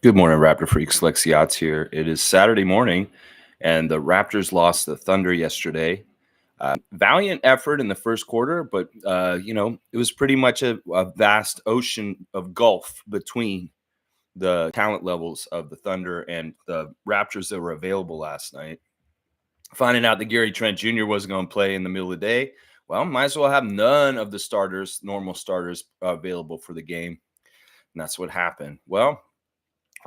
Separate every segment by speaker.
Speaker 1: Good morning, Raptor Freaks. Lexiot's here. It is Saturday morning, and the Raptors lost the Thunder yesterday. Valiant effort in the first quarter, but it was pretty much a vast ocean of gulf between the talent levels of the Thunder and the Raptors that were available last night. Finding out that Gary Trent Jr. wasn't going to play in the middle of the day, well, might as well have none of the starters, normal starters, available for the game. And that's what happened. Well,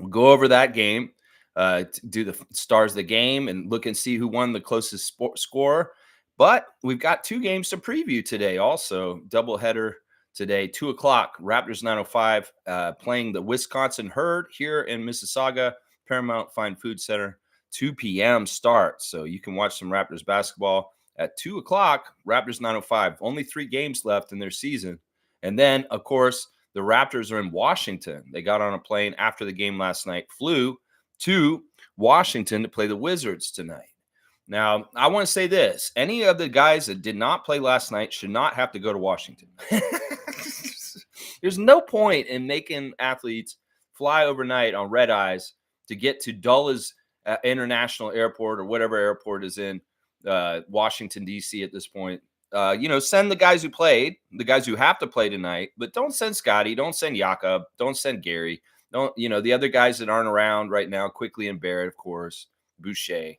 Speaker 1: we'll go over that game, do the stars of the game, and look and see who won the closest score. But we've got two games to preview today also. Doubleheader today, 2 o'clock, Raptors 905, playing the Wisconsin Herd here in Mississauga, Paramount Fine Food Center, 2 p.m. start. So you can watch some Raptors basketball at 2 o'clock, Raptors 905. Only 3 games left in their season. And then, of course, the Raptors are in Washington. They got on a plane after the game last night, flew to Washington to play the Wizards tonight. Now, I want to say this. Any of the guys that did not play last night should not have to go to Washington. There's no point in making athletes fly overnight on red eyes to get to Dulles International Airport or whatever airport is in Washington, D.C. at this point. Send the guys who played, the guys who have to play tonight, but don't send Scotty, don't send Jakob, don't send Gary, the other guys that aren't around right now, Quickly and Barrett, of course, Boucher,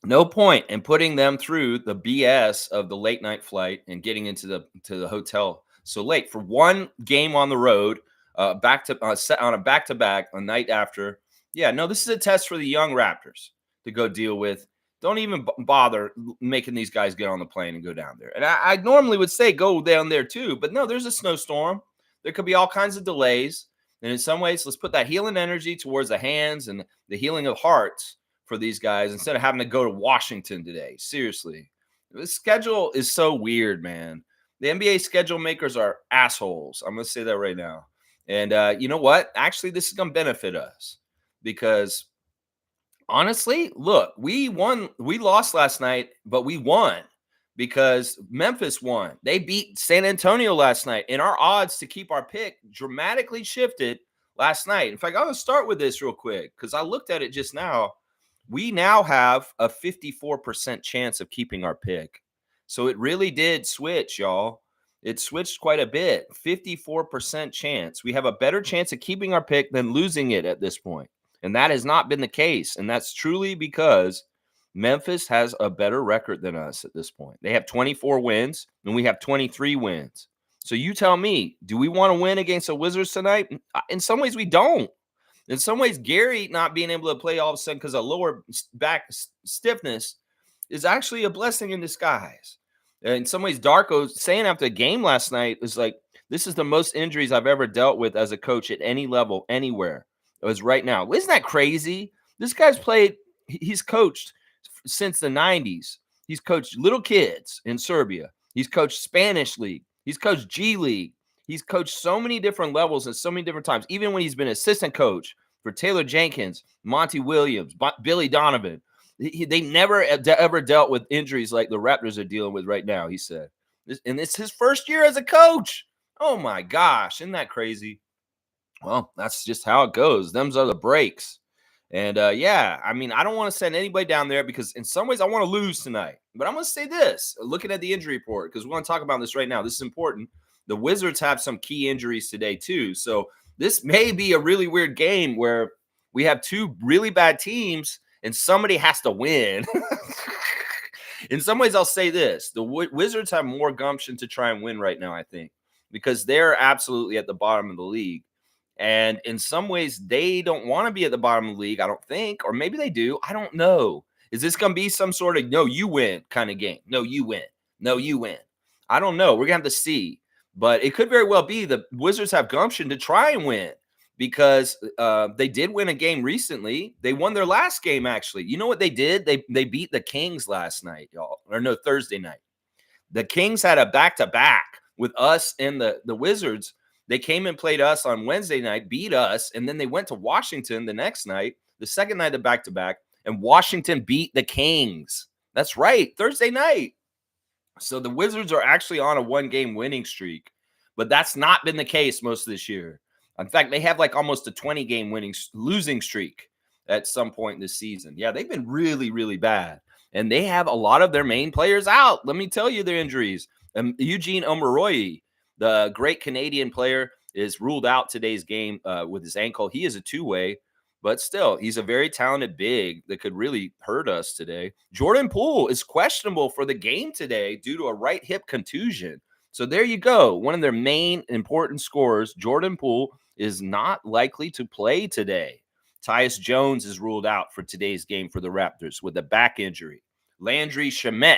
Speaker 1: no point in putting them through the BS of the late night flight and getting into the hotel so late for one game on the road, on a back-to-back a night after. Yeah, no, this is a test for the young Raptors to go deal with. Don't even bother making these guys get on the plane and go down there. And I normally would say go down there too, but no, there's a snowstorm. There could be all kinds of delays. And in some ways, let's put that healing energy towards the hands and the healing of hearts for these guys instead of having to go to Washington today. Seriously. The schedule is so weird, man. The NBA schedule makers are assholes. I'm going to say that right now. And you know what? Actually, this is going to benefit us because – honestly, look, we lost last night, but we won because Memphis won. They beat San Antonio last night, and our odds to keep our pick dramatically shifted last night. In fact, I'm going to start with this real quick because I looked at it just now. We now have a 54% chance of keeping our pick. So it really did switch, y'all. It switched quite a bit. 54% chance. We have a better chance of keeping our pick than losing it at this point. And that has not been the case. And that's truly because Memphis has a better record than us at this point. They have 24 wins, and we have 23 wins. So you tell me, do we want to win against the Wizards tonight? In some ways, we don't. In some ways, Gary not being able to play all of a sudden because of lower back stiffness is actually a blessing in disguise. In some ways, Darko saying after the game last night is like, this is the most injuries I've ever dealt with as a coach at any level, anywhere. It was right now. Isn't that crazy? This guy's he's coached since the 90s. He's coached little kids in Serbia. He's coached Spanish League. He's coached G League. He's coached so many different levels and so many different times, even when he's been assistant coach for Taylor Jenkins, Monty Williams, Billy Donovan. They never ever dealt with injuries like the Raptors are dealing with right now, he said. And it's his first year as a coach. Oh, my gosh. Isn't that crazy? Well, that's just how it goes. Them's are the breaks. And, I mean, I don't want to send anybody down there because in some ways I want to lose tonight. But I'm going to say this, looking at the injury report, because we're going to talk about this right now. This is important. The Wizards have some key injuries today, too. So this may be a really weird game where we have two really bad teams and somebody has to win. In some ways, I'll say this. The Wizards have more gumption to try and win right now, I think, because they're absolutely at the bottom of the league. And in some ways, they don't want to be at the bottom of the league, I don't think. Or maybe they do. I don't know. Is this going to be some sort of no, you win kind of game? No, you win. No, you win. I don't know. We're going to have to see. But it could very well be the Wizards have gumption to try and win because they did win a game recently. They won their last game, actually. You know what they did? They beat the Kings last night, y'all. Or no, Thursday night. The Kings had a back-to-back with us and the Wizards. They came and played us on Wednesday night, beat us, and then they went to Washington the next night, the second night of back-to-back, and Washington beat the Kings. That's right, Thursday night. So the Wizards are actually on a one-game winning streak, but that's not been the case most of this year. In fact, they have like almost a 20-game losing streak at some point this season. Yeah, they've been really, really bad. And they have a lot of their main players out. Let me tell you their injuries. Eugene Omoruyi, the great Canadian player, is ruled out today's game with his ankle. He is a two-way, but still, he's a very talented big that could really hurt us today. Jordan Poole is questionable for the game today due to a right hip contusion. So there you go. One of their main important scorers, Jordan Poole, is not likely to play today. Tyus Jones is ruled out for today's game for the Raptors with a back injury. Landry Shamet,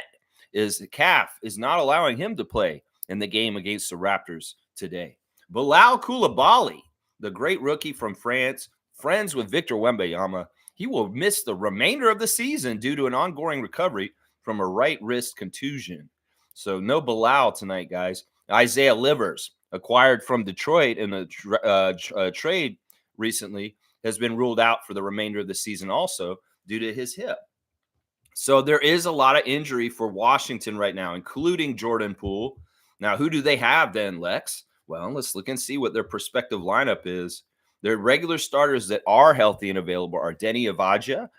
Speaker 1: his calf is not allowing him to play in the game against the Raptors today. Bilal Koulibaly, the great rookie from France, friends with Victor Wembanyama, he will miss the remainder of the season due to an ongoing recovery from a right wrist contusion. So no Bilal tonight, guys. Isaiah Livers, acquired from Detroit in a trade recently, has been ruled out for the remainder of the season also due to his hip. So there is a lot of injury for Washington right now, including Jordan Poole. Now, who do they have then, Lex? Well, let's look and see what their prospective lineup is. Their regular starters that are healthy and available are Denny Avdija,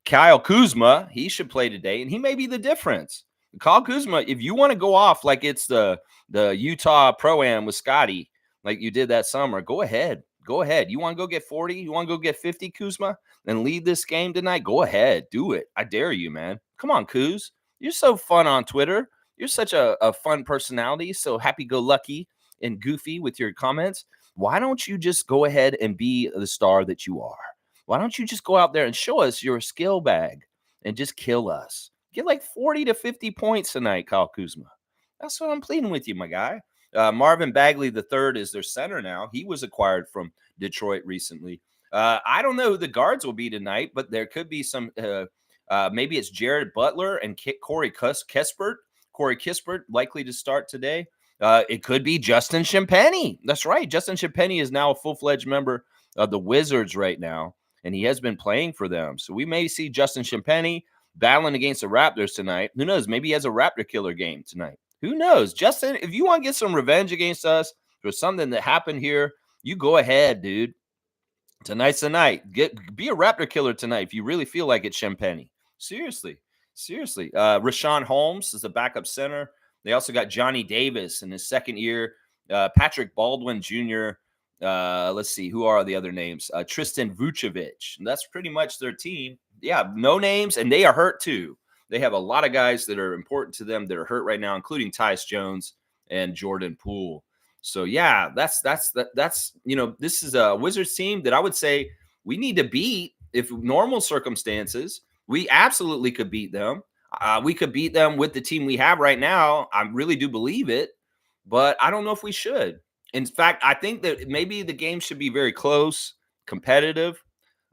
Speaker 1: Kyle Kuzma. He should play today, and he may be the difference. Kyle Kuzma, if you want to go off like it's the Utah Pro-Am with Scotty, like you did that summer, go ahead. Go ahead. You want to go get 40? You want to go get 50, Kuzma, and lead this game tonight? Go ahead. Do it. I dare you, man. Come on, Kuz. You're so fun on Twitter. You're such a fun personality, so happy-go-lucky and goofy with your comments. Why don't you just go ahead and be the star that you are? Why don't you just go out there and show us your skill bag and just kill us? Get like 40 to 50 points tonight, Kyle Kuzma. That's what I'm pleading with you, my guy. Marvin Bagley III is their center now. He was acquired from Detroit recently. I don't know who the guards will be tonight, but there could be some maybe it's Jared Butler and Corey Kispert. Corey Kispert likely to start today. It could be Justin Champagnie. That's right. Justin Champagnie is now a full-fledged member of the Wizards right now, and he has been playing for them. So we may see Justin Champagnie battling against the Raptors tonight. Who knows? Maybe he has a Raptor killer game tonight. Who knows? Justin, if you want to get some revenge against us for something that happened here, you go ahead, dude. Tonight's the night. Be a Raptor killer tonight if you really feel like it's Champagnie. Seriously. Rashawn Holmes is the backup center. They also got Johnny Davis in his second year. Patrick Baldwin Jr. Let's see. Who are the other names? Tristan Vucevic. And that's pretty much their team. Yeah, no names, and they are hurt too. They have a lot of guys that are important to them that are hurt right now, including Tyus Jones and Jordan Poole. So yeah, that's this is a Wizards team that I would say we need to beat. If normal circumstances, we absolutely could beat them. We could beat them with the team we have right now. I really do believe it, but I don't know if we should. In fact, I think that maybe the game should be very close, competitive.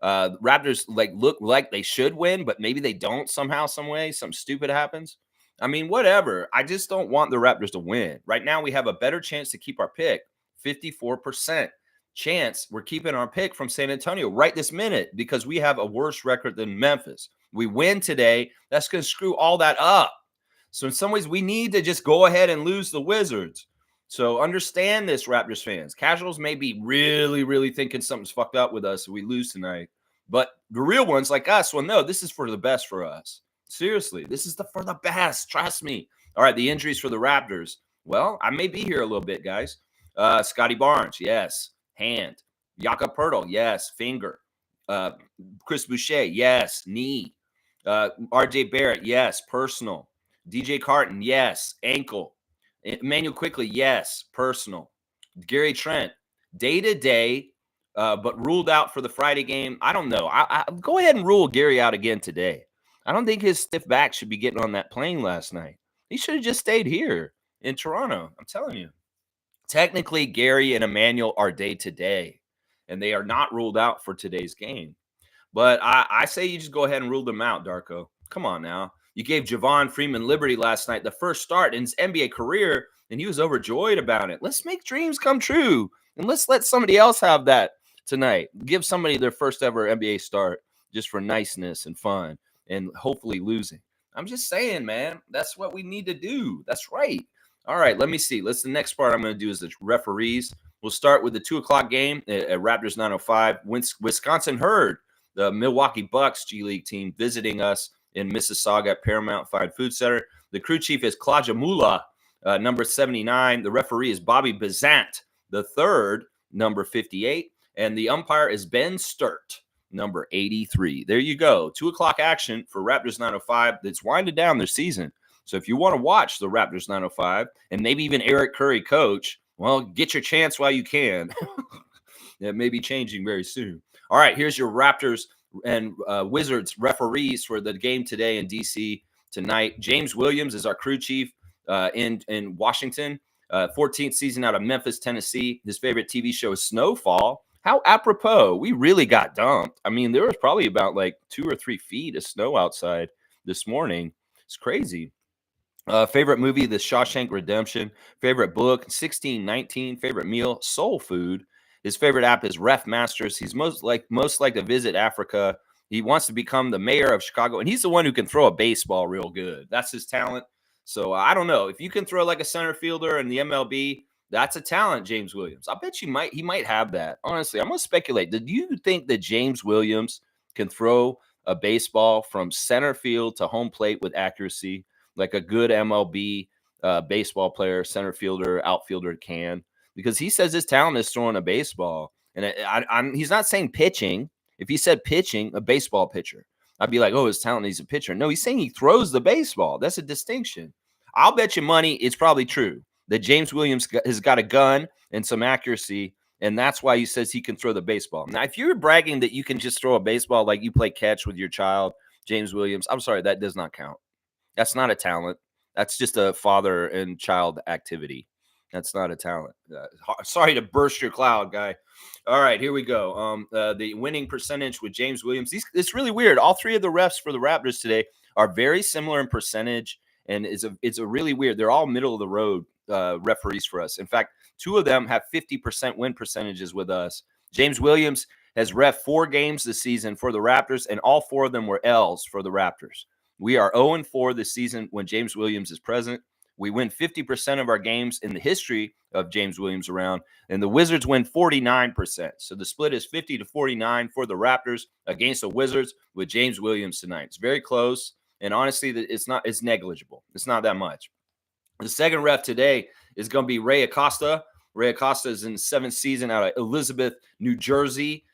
Speaker 1: Raptors look like they should win, but maybe they don't somehow, some way. Something stupid happens. I mean, whatever. I just don't want the Raptors to win. Right now, we have a better chance to keep our pick. 54% chance we're keeping our pick from San Antonio right this minute because we have a worse record than Memphis. We win today, that's going to screw all that up. So in some ways, we need to just go ahead and lose the Wizards. So understand this, Raptors fans. Casuals may be really, really thinking something's fucked up with us if we lose tonight. But the real ones like us, well, no, this is for the best for us. Seriously, this is for the best. Trust me. All right, the injuries for the Raptors. Well, I may be here a little bit, guys. Scotty Barnes, yes. Hand. Jakob Poeltl, yes. Finger. Chris Boucher, yes. Knee. RJ Barrett, yes. Personal. DJ Carton, yes. Ankle. Emmanuel Quickly, yes. Personal. Gary Trent, day-to-day, but ruled out for the Friday game. I don't know. I go ahead and rule Gary out again today. I don't think his stiff back should be getting on that plane last night. He should have just stayed here in Toronto. I'm telling you. Technically, Gary and Emmanuel are day-to-day, and they are not ruled out for today's game. But I say you just go ahead and rule them out, Darko. Come on now. You gave Javon Freeman Liberty last night the first start in his NBA career, and he was overjoyed about it. Let's make dreams come true, and let's let somebody else have that tonight. Give somebody their first ever NBA start just for niceness and fun and hopefully losing. I'm just saying, man, that's what we need to do. That's right. All right, let me see. The next part I'm going to do is the referees. We'll start with the 2:00 game at Raptors 905. Wisconsin Herd, the Milwaukee Bucks G League team, visiting us in Mississauga at Paramount Fine Food Center. The crew chief is Claudia Mula, number 79. The referee is Bobby Bazant, the third, number 58. And the umpire is Ben Sturt, number 83. There you go. 2:00 action for Raptors 905. That's winding down their season. So if you want to watch the Raptors 905 and maybe even Eric Curry coach, well, get your chance while you can. It may be changing very soon. All right, here's your Raptors and Wizards referees for the game today in D.C. tonight. James Williams is our crew chief in Washington. 14th season out of Memphis, Tennessee. His favorite TV show is Snowfall. How apropos. We really got dumped. I mean, there was probably about like 2 or 3 feet of snow outside this morning. It's crazy. Favorite movie, The Shawshank Redemption. Favorite book, 1619. Favorite meal, Soul Food. His favorite app is Ref Masters. He's most like to visit Africa. He wants to become the mayor of Chicago, and he's the one who can throw a baseball real good. That's his talent. So I don't know if you can throw like a center fielder in the MLB. That's a talent, James Williams. I bet he might have that. Honestly, I'm gonna speculate. Do you think that James Williams can throw a baseball from center field to home plate with accuracy, like a good MLB baseball player, center fielder, outfielder can? Because he says his talent is throwing a baseball, and he's not saying pitching. If he said pitching, a baseball pitcher, I'd be like, oh, his talent, he's a pitcher. No, he's saying he throws the baseball. That's a distinction. I'll bet you money it's probably true that James Williams has got a gun and some accuracy, and that's why he says he can throw the baseball. Now, if you're bragging that you can just throw a baseball like you play catch with your child, James Williams, I'm sorry, that does not count. That's not a talent. That's just a father and child activity. That's not a talent. Sorry to burst your cloud, guy. All right, here we go. The winning percentage with James Williams. It's really weird. All 3 of the refs for the Raptors today are very similar in percentage, and it's a really weird. They're all middle of the road referees for us. In fact, 2 of them have 50% win percentages with us. James Williams has ref 4 games this season for the Raptors, and all 4 of them were L's for the Raptors. We are 0-4 this season when James Williams is present. We win 50% of our games in the history of James Williams around, and the Wizards win 49%. So the split is 50-49 for the Raptors against the Wizards with James Williams tonight. It's very close, and honestly, it's negligible. It's not that much. The second ref today is going to be Ray Acosta. Ray Acosta is in the 7th season out of Elizabeth, New Jersey.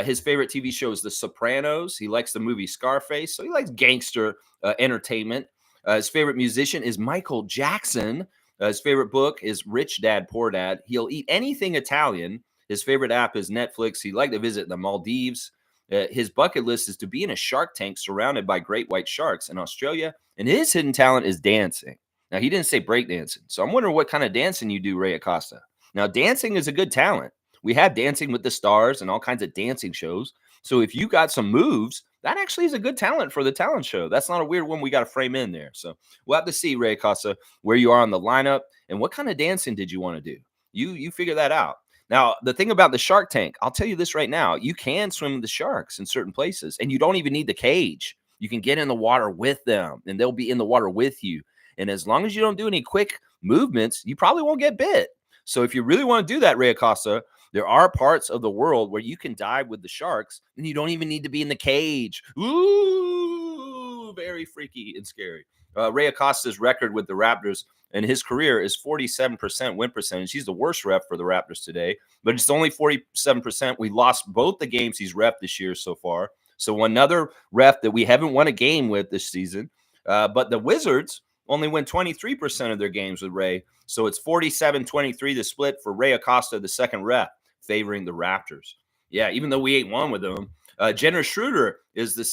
Speaker 1: His favorite TV show is The Sopranos. He likes the movie Scarface, so he likes gangster entertainment. His favorite musician is Michael Jackson. His favorite book is Rich Dad, Poor Dad. He'll eat anything Italian. His favorite app is Netflix. He'd like to visit the Maldives. His bucket list is to be in a shark tank surrounded by great white sharks in Australia. And his hidden talent is dancing. Now, he didn't say breakdancing. So I'm wondering what kind of dancing you do, Ray Acosta. Now, dancing is a good talent. We have Dancing with the Stars and all kinds of dancing shows. So if you got some moves, that actually is a good talent for the talent show. That's not a weird one we got to frame in there. So we'll have to see, Ray Acosta, where you are on the lineup and what kind of dancing did you want to do. You figure that out. Now, the thing about the Shark Tank, I'll tell you this right now. You can swim with the sharks in certain places, and you don't even need the cage. You can get in the water with them, and they'll be in the water with you. And as long as you don't do any quick movements, you probably won't get bit. So if you really want to do that, Ray Acosta, there are parts of the world where you can dive with the sharks, and you don't even need to be in the cage. Ooh, very freaky and scary. Ray Acosta's record with the Raptors and his career is 47% win percentage. He's the worst ref for the Raptors today, but it's only 47%. We lost both the games he's ref this year so far. So another ref that we haven't won a game with this season. But the Wizards only win 23% of their games with Ray. So it's 47-23 the split for Ray Acosta, the second ref, favoring the Raptors. Yeah, even though we ain't won with them. Jenna Schroeder is the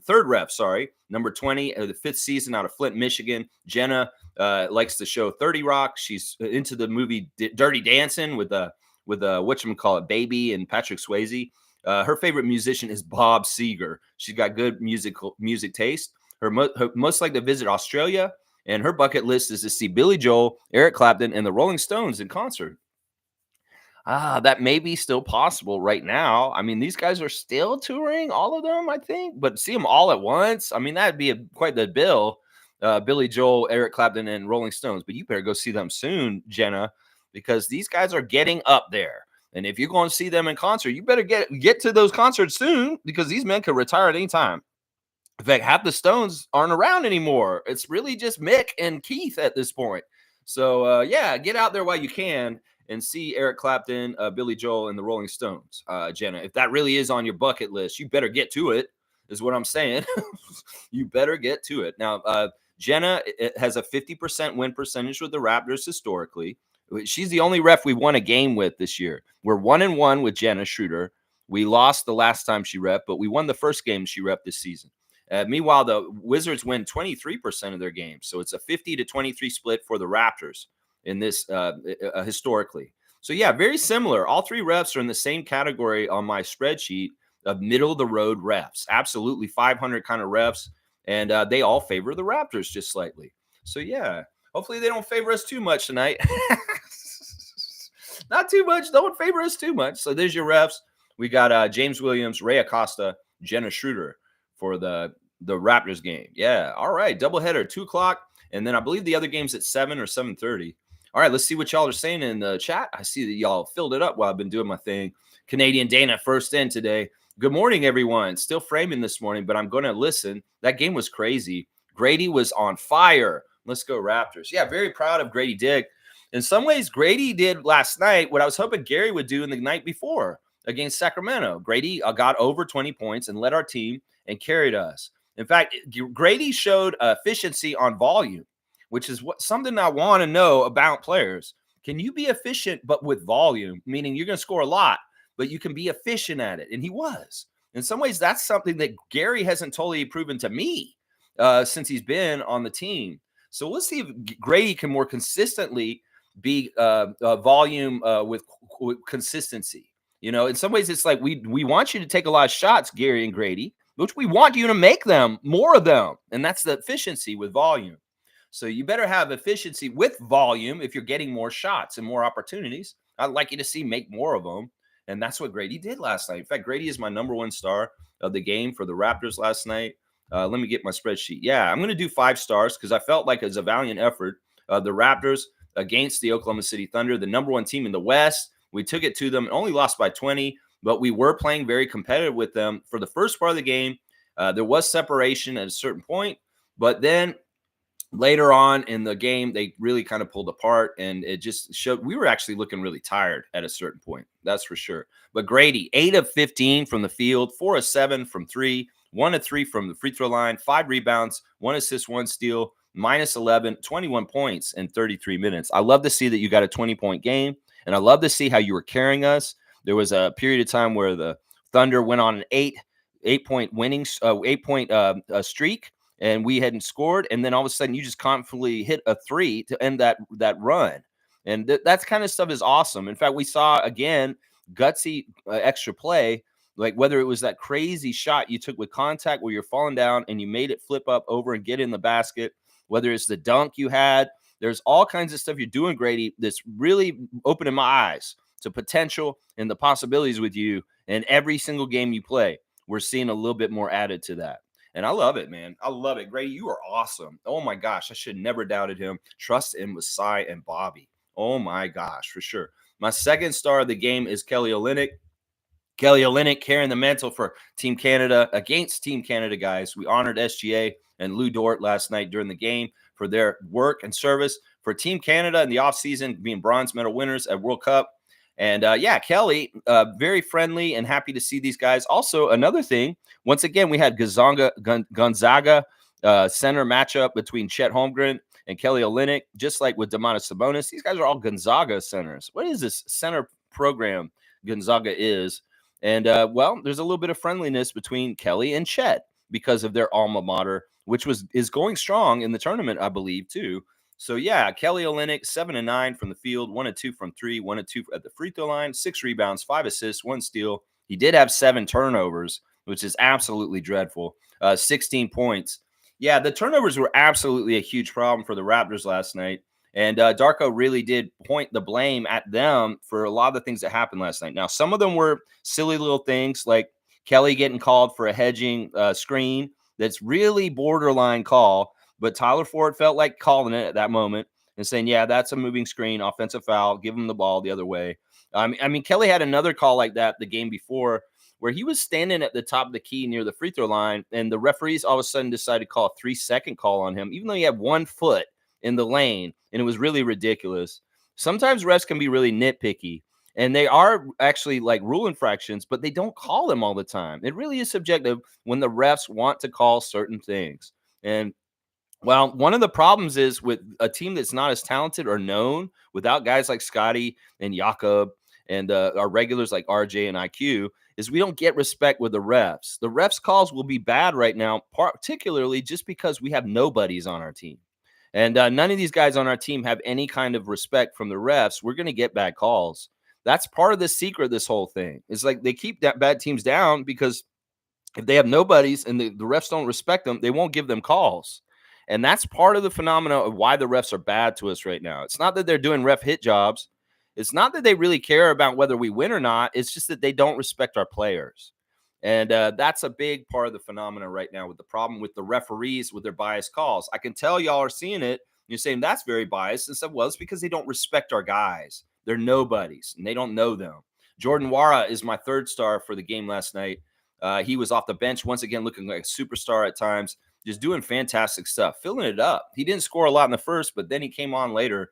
Speaker 1: third ref, number 20, the 5th season out of Flint, Michigan. Jenna likes the show 30 Rock. She's into the movie Dirty Dancing with whatchamacallit, Baby and Patrick Swayze. Her favorite musician is Bob Seger. She's got good music taste. Her most like to visit Australia, and her bucket list is to see Billy Joel, Eric Clapton, and the Rolling Stones in concert. That may be still possible right now. I mean, these guys are still touring, all of them, I think, but see them all at once. I mean, that'd be quite the bill. Billy Joel, Eric Clapton, and Rolling Stones, but you better go see them soon, Jenna. because these guys are getting up there. And if you're going to see them in concert, you better get to those concerts soon, because these men could retire at any time. In fact, half the Stones aren't around anymore. It's really just Mick and Keith at this point. So, yeah, get out there while you can and see Eric Clapton, Billy Joel, and the Rolling Stones, Jenna. If that really is on your bucket list, you better get to it, is what I'm saying. You better get to it. Now, Jenna has a 50% win percentage with the Raptors historically. She's the only ref we won a game with this year. We're 1-1 with Jenna Schroeder. We lost the last time she ref, but we won the first game she ref this season. Meanwhile, the Wizards win 23% of their games. So it's a 50-23 split for the Raptors in this historically. So, yeah, very similar. All three refs are in the same category on my spreadsheet of middle-of-the-road refs. Absolutely 500 kind of refs. And they all favor the Raptors just slightly. So, yeah, hopefully they don't favor us too much tonight. Not too much. Don't favor us too much. So there's your refs. We got James Williams, Ray Acosta, Jenna Schroeder for the Raptors game. Yeah. All right. Doubleheader, 2 o'clock. And then I believe the other game's at 7 or 7:30. All right. Let's see what y'all are saying in the chat. I see that y'all filled it up while I've been doing my thing. Canadian Dana first in today. Good morning, everyone. Still framing this morning, but I'm going to listen. That game was crazy. Gradey was on fire. Let's go Raptors. Yeah, very proud of Gradey Dick. In some ways, Gradey did last night what I was hoping Gary would do in the night before against Sacramento. Gradey got over 20 points and led our team and carried us. In fact, Gradey showed efficiency on volume, which is something I want to know about players. Can you be efficient but with volume, meaning you're going to score a lot, but you can be efficient at it? And he was. In some ways, that's something that Gary hasn't totally proven to me since he's been on the team. So let's see if Gradey can more consistently be volume with consistency. You know, in some ways, it's like we want you to take a lot of shots, Gary and Gradey, which we want you to make them, more of them. And that's the efficiency with volume. So you better have efficiency with volume if you're getting more shots and more opportunities. I'd like you to see make more of them. And that's what Gradey did last night. In fact, Gradey is my number 1 star of the game for the Raptors last night. Let me get my spreadsheet. Yeah, I'm going to do 5 stars because I felt like it was a valiant effort. The Raptors against the Oklahoma City Thunder, the number 1 team in the West. We took it to them, only lost by 20, but we were playing very competitive with them for the first part of the game. There was separation at a certain point, but then later on in the game, they really kind of pulled apart, and it just showed we were actually looking really tired at a certain point. That's for sure. But Gradey, 8 of 15 from the field, 4 of 7 from 3, 1 of 3 from the free throw line, 5 rebounds, 1 assist, 1 steal, minus 11, 21 points in 33 minutes. I love to see that you got a 20-point game, and I love to see how you were carrying us. There was a period of time where the Thunder went on an 8-point winning, 8-point streak, and we hadn't scored. And then all of a sudden, you just confidently hit a 3 to end that run. And that's kind of stuff is awesome. In fact, we saw, again, gutsy extra play, like whether it was that crazy shot you took with contact where you're falling down and you made it flip up over and get in the basket, whether it's the dunk you had. There's all kinds of stuff you're doing, Gradey, that's really opening my eyes to potential and the possibilities with you. And every single game you play, we're seeing a little bit more added to that. And I love it, man. I love it. Gradey, you are awesome. Oh, my gosh. I should have never doubted him. Trust him with Cy and Bobby. Oh, my gosh, for sure. My second star of the game is Kelly Olynyk. Kelly Olynyk carrying the mantle for Team Canada against Team Canada, guys. We honored SGA and Lou Dort last night during the game for their work and service for Team Canada in the offseason, being bronze medal winners at World Cup. And, yeah, Kelly, very friendly and happy to see these guys. Also, another thing, once again, we had Gonzaga center matchup between Chet Holmgren and Kelly Olynyk, just like with Domantas Sabonis. These guys are all Gonzaga centers. What is this center program Gonzaga is? And, well, there's a little bit of friendliness between Kelly and Chet because of their alma mater, which is going strong in the tournament, I believe, too. So, yeah, Kelly Olynyk, 7 of 9 from the field, 1 of 2 from 3, 1 of 2 at the free throw line, 6 rebounds, 5 assists, 1 steal. He did have 7 turnovers, which is absolutely dreadful. 16 points. Yeah, the turnovers were absolutely a huge problem for the Raptors last night. And Darko really did point the blame at them for a lot of the things that happened last night. Now, some of them were silly little things like Kelly getting called for a hedging screen. That's really borderline call. But Tyler Ford felt like calling it at that moment. and saying, yeah, that's a moving screen, offensive foul, give him the ball the other way. I mean, Kelly had another call like that the game before where he was standing at the top of the key near the free throw line, and the referees all of a sudden decided to call a 3-second call on him, even though he had 1 foot in the lane, and it was really ridiculous. Sometimes refs can be really nitpicky, and they are actually like rule infractions, but they don't call them all the time. It really is subjective when the refs want to call certain things. And well, one of the problems is with a team that's not as talented or known, without guys like Scotty and Jakob and our regulars like RJ and IQ, is we don't get respect with the refs. The refs calls will be bad right now, particularly just because we have nobodies on our team. And none of these guys on our team have any kind of respect from the refs. We're going to get bad calls. That's part of the secret of this whole thing. It's like they keep that bad teams down because if they have nobodies and the refs don't respect them, they won't give them calls. And that's part of the phenomena of why the refs are bad to us right now. It's not that they're doing ref hit jobs. It's not that they really care about whether we win or not. It's just that they don't respect our players. And that's a big part of the phenomena right now with the problem with the referees with their biased calls. I can tell y'all are seeing it. You're saying that's very biased. And said, well, it's because they don't respect our guys. They're nobodies, and they don't know them. Jordan Wara is my third star for the game last night. He was off the bench once again, looking like a superstar at times, just doing fantastic stuff, filling it up. He didn't score a lot in the first, but then he came on later.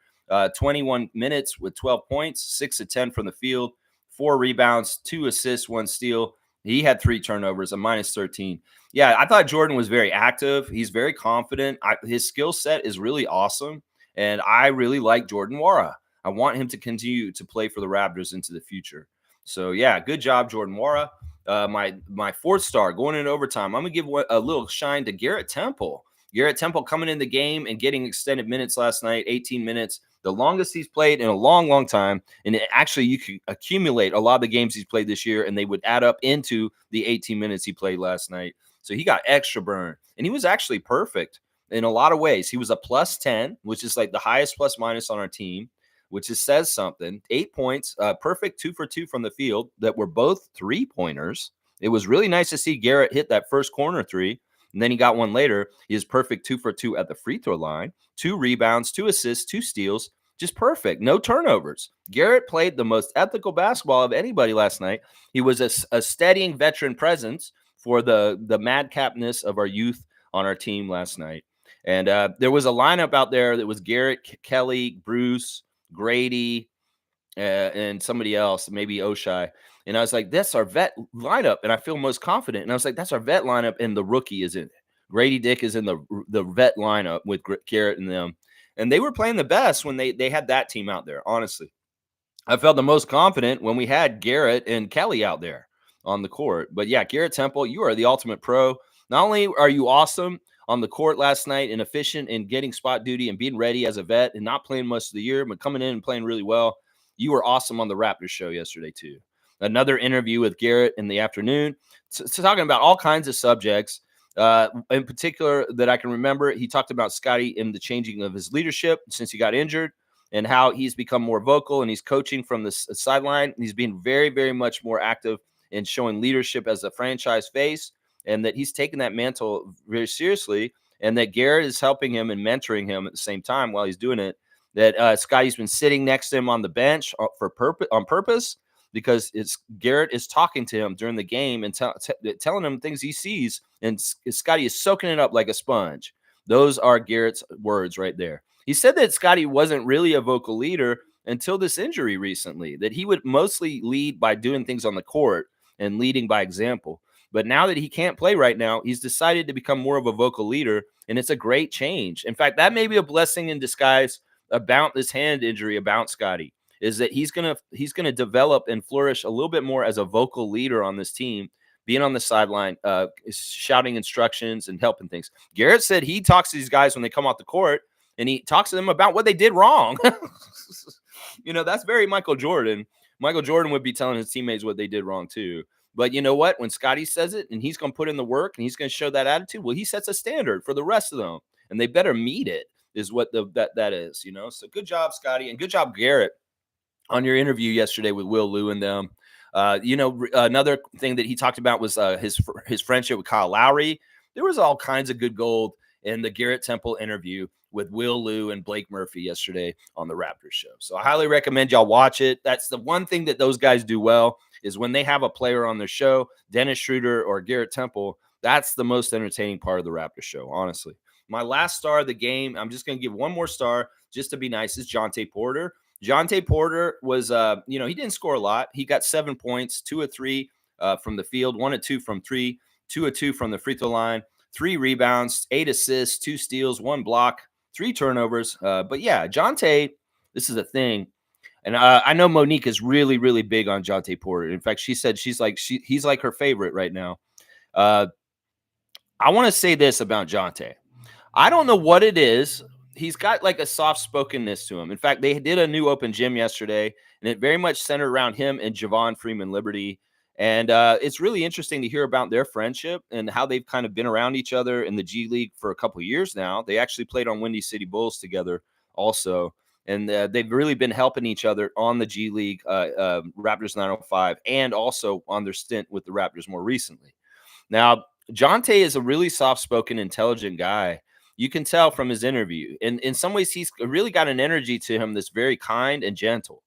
Speaker 1: 21 minutes with 12 points, 6 of 10 from the field, 4 rebounds, 2 assists, 1 steal. He had 3 turnovers, a minus 13. Yeah, I thought Jordan was very active. He's very confident. His skill set is really awesome, and I really like Jordan Wara. I want him to continue to play for the Raptors into the future. So, yeah, good job, Jordan Wara. My fourth star going into overtime, I'm going to give a little shine to Garrett Temple. Garrett Temple coming in the game and getting extended minutes last night, 18 minutes, the longest he's played in a long, long time. And actually, you could accumulate a lot of the games he's played this year, and they would add up into the 18 minutes he played last night. So he got extra burn, and he was actually perfect in a lot of ways. He was a plus 10, which is like the highest plus minus on our team, which says something. 8 points, perfect 2 for 2 from the field that were both 3-pointers. It was really nice to see Garrett hit that first corner 3, and then he got one later. He was perfect 2 for 2 at the free throw line, 2 rebounds, 2 assists, 2 steals, just perfect. No turnovers. Garrett played the most ethical basketball of anybody last night. He was a steadying veteran presence for the madcapness of our youth on our team last night. And there was a lineup out there that was Garrett, Kelly, Bruce, Grady, and somebody else, maybe Oshai. And I was like, that's our vet lineup. And I feel most confident. And I was like, that's our vet lineup. And the rookie is in it. Gradey Dick is in the vet lineup with Garrett and them. And they were playing the best when they had that team out there, honestly. I felt the most confident when we had Garrett and Kelly out there on the court. But yeah, Garrett Temple, you are the ultimate pro. Not only are you awesome on the court last night and efficient in getting spot duty and being ready as a vet and not playing most of the year, but coming in and playing really well, you were awesome on the Raptors show yesterday too. Another interview with Garrett in the afternoon, so talking about all kinds of subjects. In particular that I can remember, he talked about Scotty and the changing of his leadership since he got injured and how he's become more vocal and he's coaching from the sideline. He's being very, very much more active in showing leadership as a franchise face, and that he's taking that mantle very seriously, and that Garrett is helping him and mentoring him at the same time while he's doing it. That Scotty's been sitting next to him on the bench on purpose, because Garrett is talking to him during the game and telling him things he sees, and Scotty is soaking it up like a sponge. Those are Garrett's words right there. He said that Scotty wasn't really a vocal leader until this injury recently, that he would mostly lead by doing things on the court and leading by example. But now that he can't play right now, he's decided to become more of a vocal leader, and it's a great change. In fact, that may be a blessing in disguise about this hand injury about Scotty, is that he's gonna develop and flourish a little bit more as a vocal leader on this team, being on the sideline, shouting instructions and helping things. Garrett said he talks to these guys when they come off the court, and he talks to them about what they did wrong. That's very Michael Jordan. Michael Jordan would be telling his teammates what they did wrong too. But you know what? When Scotty says it and he's going to put in the work and he's going to show that attitude, well, he sets a standard for the rest of them, and they better meet it, is what that is, So good job, Scotty, and good job, Garrett, on your interview yesterday with Will Lou and them. Another thing that he talked about was his friendship with Kyle Lowry. There was all kinds of good gold in the Garrett Temple interview. with Will Liu and Blake Murphy yesterday on the Raptors show. So I highly recommend y'all watch it. That's the one thing that those guys do well, is when they have a player on their show, Dennis Schroeder or Garrett Temple, that's the most entertaining part of the Raptors show, honestly. My last star of the game, I'm just going to give one more star just to be nice, is Jonte Porter. Jonte Porter was, he didn't score a lot. He got 7 points, 2 of 3 from the field, 1 of 2 from 3, 2 of 2 from the free throw line, 3 rebounds, 8 assists, 2 steals, 1 block, 3 turnovers. But yeah, Jonte, this is a thing. And I know Monique is really, really big on Jonte Porter. In fact, she said he's like her favorite right now. I want to say this about Jonte. I don't know what it is. He's got like a soft-spokenness to him. In fact, they did a new open gym yesterday, and it very much centered around him and Javon Freeman Liberty. And it's really interesting to hear about their friendship and how they've kind of been around each other in the G League for a couple of years now. They actually played on Windy City Bulls together also. And they've really been helping each other on the G League, Raptors 905, and also on their stint with the Raptors more recently. Now, Jonte is a really soft-spoken, intelligent guy. You can tell from his interview. And in some ways, he's really got an energy to him that's very kind and gentle.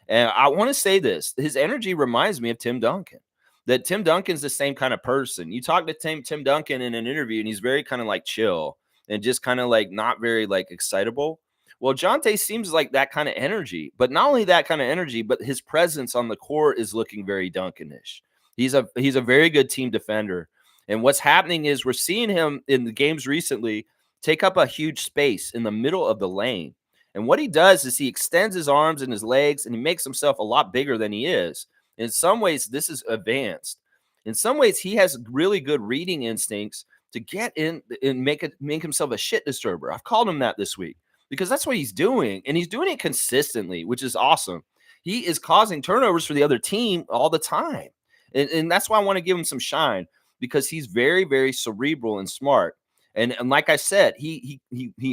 Speaker 1: And I want to say this. His energy reminds me of Tim Duncan, that Tim Duncan's the same kind of person. You talk to Tim Duncan in an interview, and he's very kind of like chill and just kind of like not very like excitable. Well, Jonte seems like that kind of energy, but not only that kind of energy, but his presence on the court is looking very Duncanish. He's a very good team defender. And what's happening is we're seeing him in the games recently take up a huge space in the middle of the lane. And what he does is he extends his arms and his legs, and he makes himself a lot bigger than he is. In some ways, this is advanced. In some ways, he has really good reading instincts to get in and make himself a shit disturber. I've called him that this week because that's what he's doing, and he's doing it consistently, which is awesome. He is causing turnovers for the other team all the time. And that's why I want to give him some shine, because he's very, very cerebral and smart. And like I said, he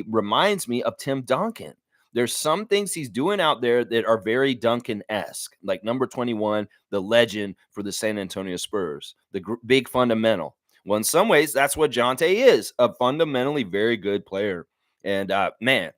Speaker 1: reminds me of Tim Duncan. There's some things he's doing out there that are very Duncan-esque, like number 21, the legend for the San Antonio Spurs, the big fundamental. Well, in some ways, that's what Jonte is, a fundamentally very good player. And man,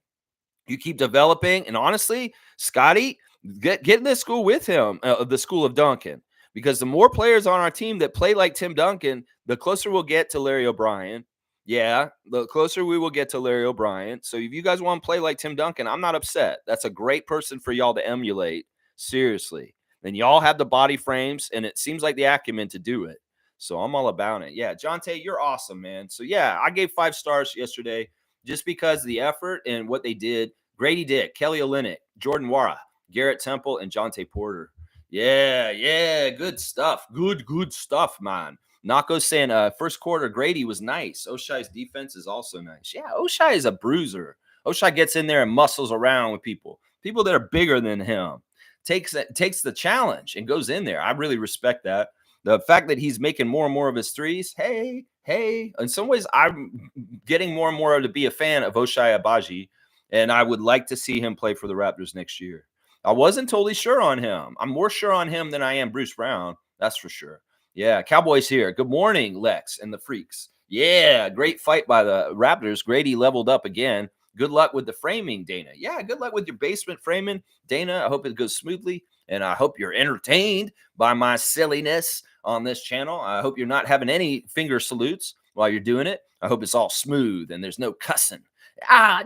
Speaker 1: you keep developing. And honestly, Scotty, get in this school with him, the school of Duncan, because the more players on our team that play like Tim Duncan, the closer we'll get to Larry O'Brien. Yeah, the closer we will get to Larry O'Brien. So if you guys want to play like Tim Duncan, I'm not upset. That's a great person for y'all to emulate. Seriously. And y'all have the body frames, and it seems like the acumen to do it. So I'm all about it. Yeah, Jonte, you're awesome, man. So yeah, I gave 5 stars yesterday just because of the effort and what they did. Gradey Dick, Kelly Olynyk, Jordan Nwora, Garrett Temple, and Jonte Porter. Yeah, good stuff. Good stuff, man. Nako saying first quarter Gradey was nice. Oshai's defense is also nice. Yeah, Oshai is a bruiser. Oshai gets in there and muscles around with people that are bigger than him. Takes the challenge and goes in there. I really respect that. The fact that he's making more and more of his threes. Hey. In some ways, I'm getting more and more to be a fan of Ochai Agbaji, and I would like to see him play for the Raptors next year. I wasn't totally sure on him. I'm more sure on him than I am Bruce Brown. That's for sure. Yeah, Cowboys here. Good morning, Lex and the Freaks. Yeah, great fight by the Raptors. Gradey leveled up again. Good luck with the framing, Dana. Yeah, good luck with your basement framing, Dana. I hope it goes smoothly, and I hope you're entertained by my silliness on this channel. I hope you're not having any finger salutes while you're doing it. I hope it's all smooth and there's no cussing. No,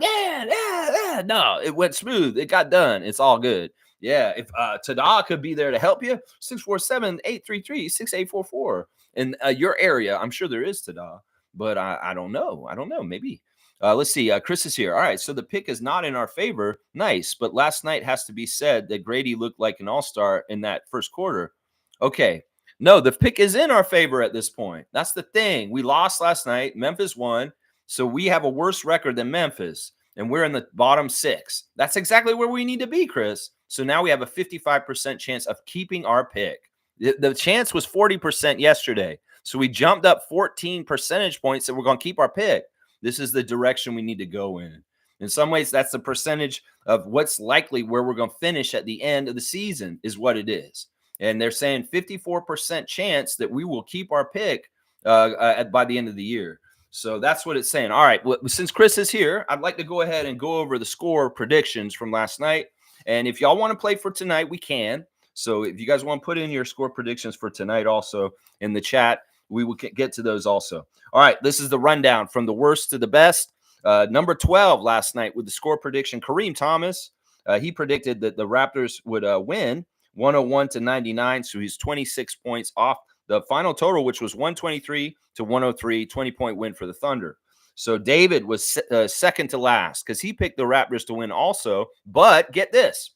Speaker 1: it went smooth. It got done. It's all good. Yeah, if Tada could be there to help you, 647-833-6844 in your area. I'm sure there is Tada, but I don't know. Maybe. Let's see. Chris is here. All right, so the pick is not in our favor. Nice, but last night has to be said that Gradey looked like an all-star in that first quarter. Okay. No, the pick is in our favor at this point. That's the thing. We lost last night. Memphis won, so we have a worse record than Memphis, and we're in the bottom 6. That's exactly where we need to be, Chris. So now we have a 55% chance of keeping our pick. The chance was 40% yesterday. So we jumped up 14 percentage points that we're going to keep our pick. This is the direction we need to go in. In some ways, that's the percentage of what's likely where we're going to finish at the end of the season is what it is. And they're saying 54% chance that we will keep our pick by the end of the year. So that's what it's saying. All right. Well, since Chris is here, I'd like to go ahead and go over the score predictions from last night. And if y'all want to play for tonight, we can. So if you guys want to put in your score predictions for tonight also in the chat, we will get to those also. All right. This is the rundown from the worst to the best. Number 12 last night with the score prediction, Kareem Thomas. He predicted that the Raptors would win 101-99. So he's 26 points off the final total, which was 123-103, 20-point win for the Thunder. So David was second to last because he picked the Raptors to win also. But get this,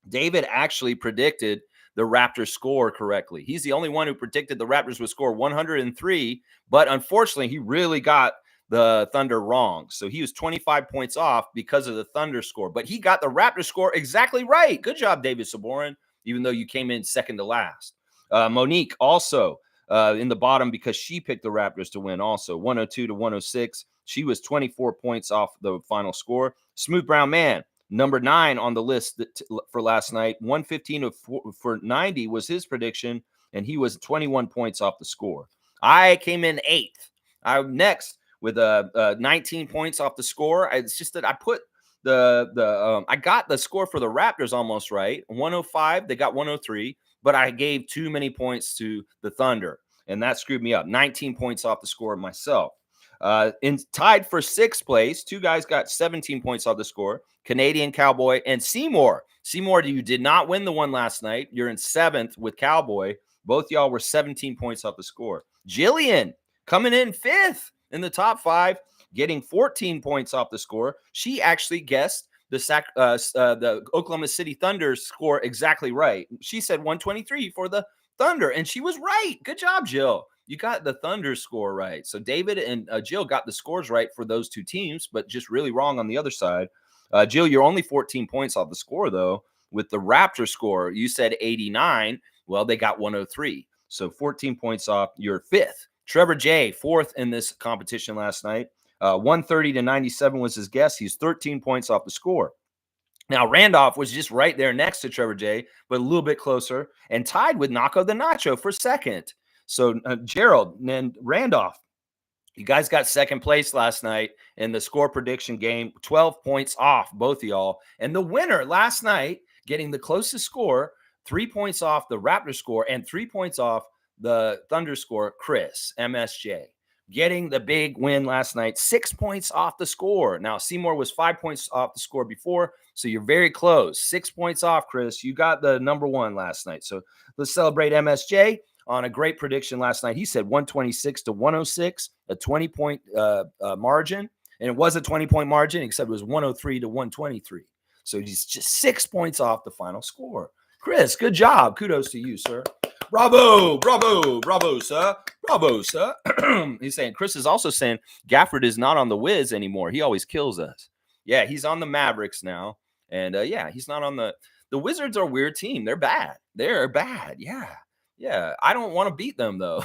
Speaker 1: David actually predicted the Raptors score correctly. He's the only one who predicted the Raptors would score 103, but unfortunately, he really got the Thunder wrong. So he was 25 points off because of the Thunder score, but he got the Raptors score exactly right. Good job, David Saborin, even though you came in second to last. Monique also in the bottom because she picked the Raptors to win also, 102-106. She was 24 points off the final score. Smooth Brown Man, number 9 on the list for last night, 115-90 was his prediction, and he was 21 points off the score. I came in 8th. I'm next with 19 points off the score. It's just that I put I got the score for the Raptors almost right, 105. They got 103, but I gave too many points to the Thunder, and that screwed me up. 19 points off the score myself. Tied for 6th place, 2 guys got 17 points off the score, Canadian Cowboy and Seymour. Seymour, you did not win the one last night. You're in 7th with Cowboy. Both y'all were 17 points off the score. Jillian coming in 5th in the top 5, getting 14 points off the score. She actually guessed the Oklahoma City Thunder score exactly right. She said 123 for the Thunder, and she was right. Good job, Jill. You got the Thunder score right. So David and Jill got the scores right for those 2 teams, but just really wrong on the other side. Jill, you're only 14 points off the score, though. With the Raptor score, you said 89. Well, they got 103. So 14 points off. You're 5th. Trevor J, 4th in this competition last night. 130-97 was his guess. He's 13 points off the score. Now, Randolph was just right there next to Trevor J, but a little bit closer, and tied with Naco the Nacho for 2nd. So Gerald and Randolph, you guys got 2nd place last night in the score prediction game, 12 points off, both of y'all. And the winner last night, getting the closest score, 3 points off the Raptor score and 3 points off the Thunder score, Chris, MSJ. Getting the big win last night, 6 points off the score. Now, Seymour was 5 points off the score before, so you're very close. 6 points off, Chris. You got the number 1 last night. So let's celebrate MSJ on a great prediction last night. He said 126-106, a 20-point margin. And it was a 20-point margin, except it was 103-123. So he's just 6 points off the final score. Chris, good job. Kudos to you, sir. Bravo, bravo, bravo, sir. Bravo, sir. He's saying, Chris is also saying Gafford is not on the Wiz anymore. He always kills us. Yeah, he's on the Mavericks now. And yeah, he's not on the Wizards are a weird team. They're bad. They're bad. Yeah. Yeah. I don't want to beat them, though.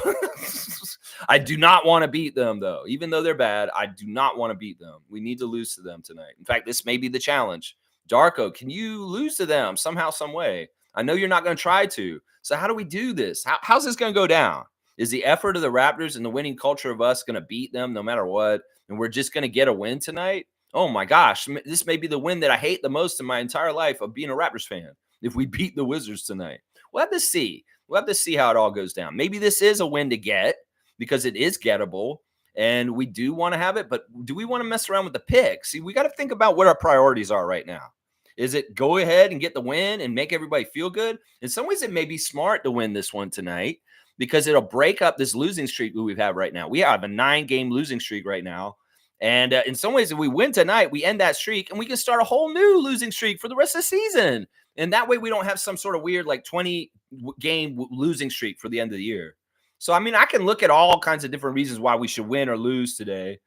Speaker 1: I do not want to beat them, though. Even though they're bad, I do not want to beat them. We need to lose to them tonight. In fact, this may be the challenge. Darko, can you lose to them somehow, some way? I know you're not going to try to. So how do we do this? How's this going to go down? Is the effort of the Raptors and the winning culture of us going to beat them no matter what? And we're just going to get a win tonight? Oh, my gosh. This may be the win that I hate the most in my entire life of being a Raptors fan if we beat the Wizards tonight. We'll have to see. We'll have to see how it all goes down. Maybe this is a win to get because it is gettable, and we do want to have it. But do we want to mess around with the pick? See, we got to think about what our priorities are right now. Is it go ahead and get the win and make everybody feel good? In some ways, it may be smart to win this one tonight because it'll break up this losing streak that we have right now. We have a 9-game losing streak right now. And in some ways, if we win tonight, we end that streak and we can start a whole new losing streak for the rest of the season. And that way we don't have some sort of weird like 20-game losing streak for the end of the year. So, I mean, I can look at all kinds of different reasons why we should win or lose today.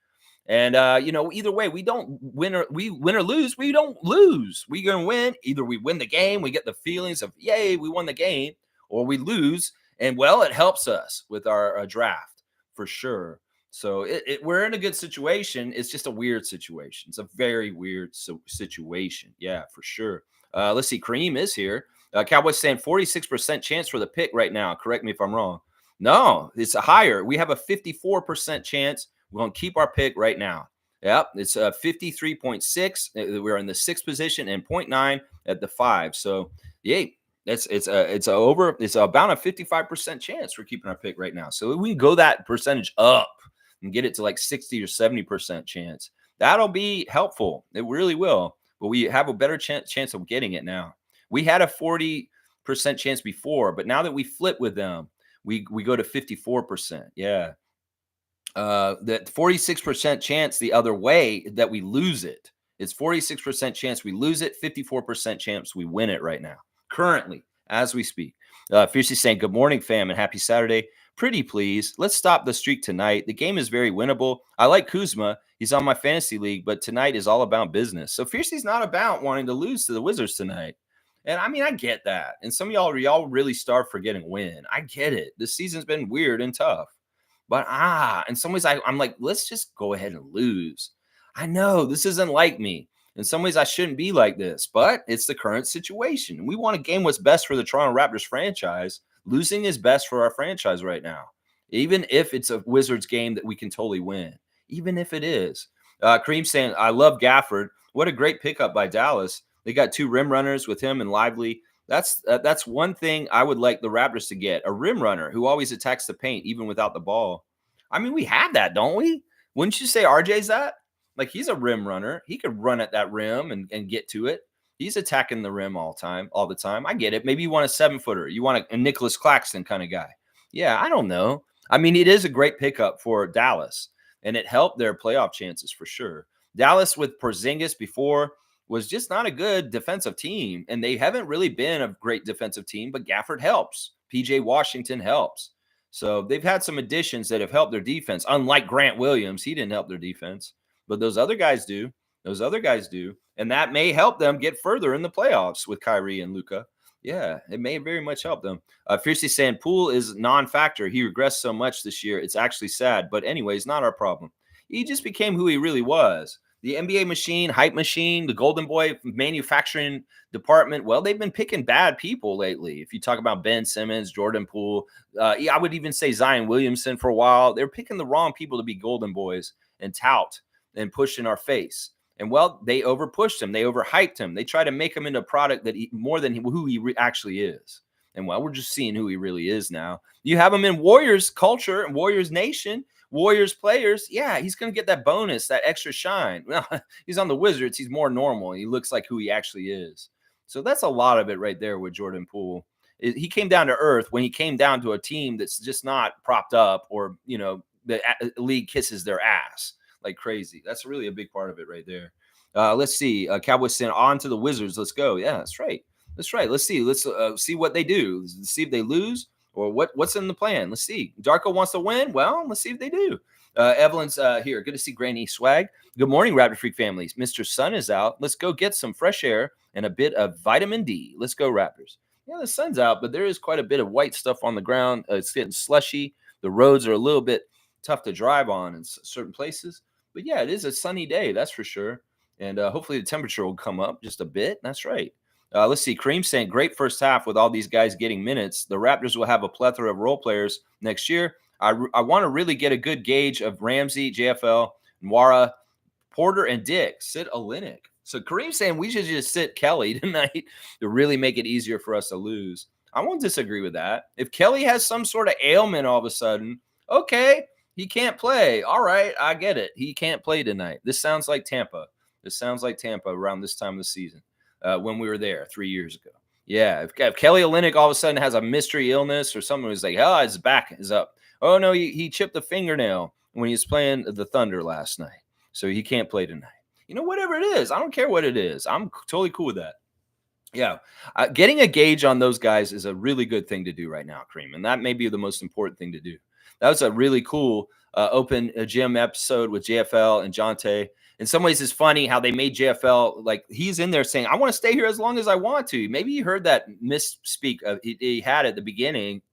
Speaker 1: And, either way, we don't win or lose. We don't lose. We're going to win. Either we win the game, we get the feelings of, yay, we won the game, or we lose. And, well, it helps us with our draft for sure. So we're in a good situation. It's just a weird situation. It's a very weird situation. Yeah, for sure. Let's see. Kareem is here. Cowboys saying 46% chance for the pick right now. Correct me if I'm wrong. No, it's a higher. We have a 54% chance We're going to keep our pick right now. Yep, it's 53.6. We're in the 6th position and 0.9 at the 5. So, yay. It's about a 55% chance we're keeping our pick right now. So we can go that percentage up and get it to like 60 or 70% chance. That'll be helpful. It really will. But we have a better chance of getting it now. We had a 40% chance before, but now that we flip with them, we go to 54%. Yeah. That 46% chance the other way that we lose it. It's 46% chance we lose it, 54% chance we win it right now, currently, as we speak. Fiercely saying, good morning, fam, and happy Saturday. Pretty please. Let's stop the streak tonight. The game is very winnable. I like Kuzma. He's on my fantasy league, but tonight is all about business. So Fiercely's not about wanting to lose to the Wizards tonight. And I mean, I get that. And some of y'all really starved for getting a win. I get it. This season's been weird and tough. But in some ways, I'm like, let's just go ahead and lose. I know this isn't like me. In some ways, I shouldn't be like this, but it's the current situation. We want to game what's best for the Toronto Raptors franchise. Losing is best for our franchise right now, even if it's a Wizards game that we can totally win, even if it is. Kareem saying, I love Gafford. What a great pickup by Dallas. They got 2 rim runners with him and Lively. That's one thing I would like the Raptors to get, a rim runner who always attacks the paint, even without the ball. I mean, we have that, don't we? Wouldn't you say RJ's that? Like, he's a rim runner. He could run at that rim and get to it. He's attacking the rim all the time. I get it. Maybe you want a 7-footer. You want a Nicholas Claxton kind of guy. Yeah, I don't know. I mean, it is a great pickup for Dallas, and it helped their playoff chances for sure. Dallas with Porzingis before was just not a good defensive team, and they haven't really been a great defensive team, but Gafford helps. PJ Washington helps. So they've had some additions that have helped their defense, unlike Grant Williams. He didn't help their defense, but those other guys do. And that may help them get further in the playoffs with Kyrie and Luka. Yeah, it may very much help them. Fiercely saying Poole is non-factor. He regressed so much this year. It's actually sad. But anyways, not our problem. He just became who he really was. The NBA machine, hype machine, the Golden Boy manufacturing department. Well, they've been picking bad people lately. If you talk about Ben Simmons, Jordan Poole, I would even say Zion Williamson for a while. They're picking the wrong people to be Golden Boys and tout and push in our face. And well, they overpushed him. They overhyped him. They try to make him into a product that more than who he actually is. And well, we're just seeing who he really is now. You have him in Warriors culture and Warriors nation. Warriors players, yeah, he's going to get that bonus, that extra shine. Well, he's on the Wizards. He's more normal. He looks like who he actually is. So that's a lot of it right there with Jordan Poole. He came down to earth when he came down to a team that's just not propped up or, the league kisses their ass like crazy. That's really a big part of it right there. Let's see. Cowboys saying on to the Wizards. Let's go. Yeah, that's right. Let's see. Let's see what they do. Let's see if they lose. Or what's in the plan? Let's see. Darko wants to win. Well, let's see if they do. Evelyn's here. Good to see Granny Swag. Good morning, Raptor Freak families. Mr. Sun is out. Let's go get some fresh air and a bit of vitamin D. Let's go, Raptors. Yeah, the sun's out, but there is quite a bit of white stuff on the ground. It's getting slushy. The roads are a little bit tough to drive on in certain places. But yeah, it is a sunny day, that's for sure. And hopefully the temperature will come up just a bit. That's right. Let's see. Kareem saying great first half with all these guys getting minutes. The Raptors will have a plethora of role players next year. I want to really get a good gauge of Ramsey, JFL, Nwara, Porter, and Dick. Sit Olynyk. So Kareem saying we should just sit Kelly tonight to really make it easier for us to lose. I won't disagree with that. If Kelly has some sort of ailment all of a sudden, okay, he can't play. All right, I get it. He can't play tonight. This sounds like Tampa. Around this time of the season. When we were there 3 years ago. Yeah, if Kelly Olynyk all of a sudden has a mystery illness or someone was like, oh, his back is up. Oh, no, he chipped a fingernail when he was playing the Thunder last night. So he can't play tonight. Whatever it is. I don't care what it is. I'm totally cool with that. Yeah, getting a gauge on those guys is a really good thing to do right now, Kareem. And that may be the most important thing to do. That was a really cool open gym episode with JFL and Jonte. In some ways, it's funny how they made JFL, like he's in there saying, I want to stay here as long as I want to. Maybe you heard that misspeak he had at the beginning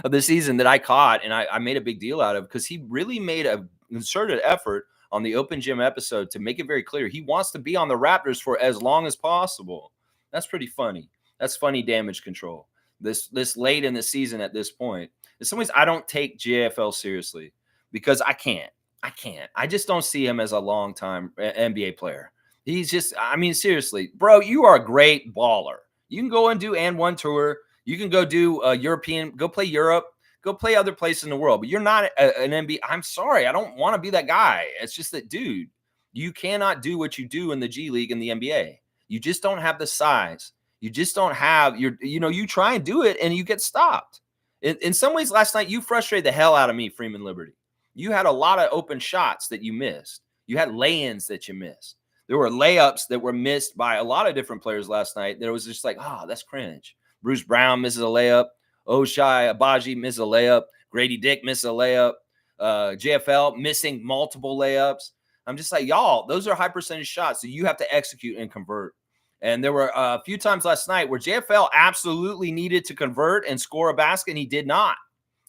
Speaker 1: of the season that I caught, and I made a big deal out of because he really made a concerted effort on the open gym episode to make it very clear he wants to be on the Raptors for as long as possible. That's pretty funny. That's funny damage control. This late in the season at this point. In some ways, I don't take JFL seriously because I can't. I can't. I just don't see him as a long-time NBA player. He's just, I mean, seriously, bro, you are a great baller. You can go and do and one tour. You can go do European, go play Europe, go play other places in the world. But you're not an NBA. I'm sorry, I don't want to be that guy. It's just that, dude, you cannot do what you do in the G League and the NBA. You just don't have the size. You just don't have you try and do it and you get stopped. In some ways, last night you frustrated the hell out of me, Freeman Liberty. You had a lot of open shots that you missed. You had lay-ins that you missed. There were layups that were missed by a lot of different players last night. That it was just like, that's cringe. Bruce Brown misses a layup. Oshai Abaji misses a layup. Gradey Dick misses a layup. JFL missing multiple layups. I'm just like, y'all, those are high percentage shots. So you have to execute and convert. And there were a few times last night where JFL absolutely needed to convert and score a basket, and he did not.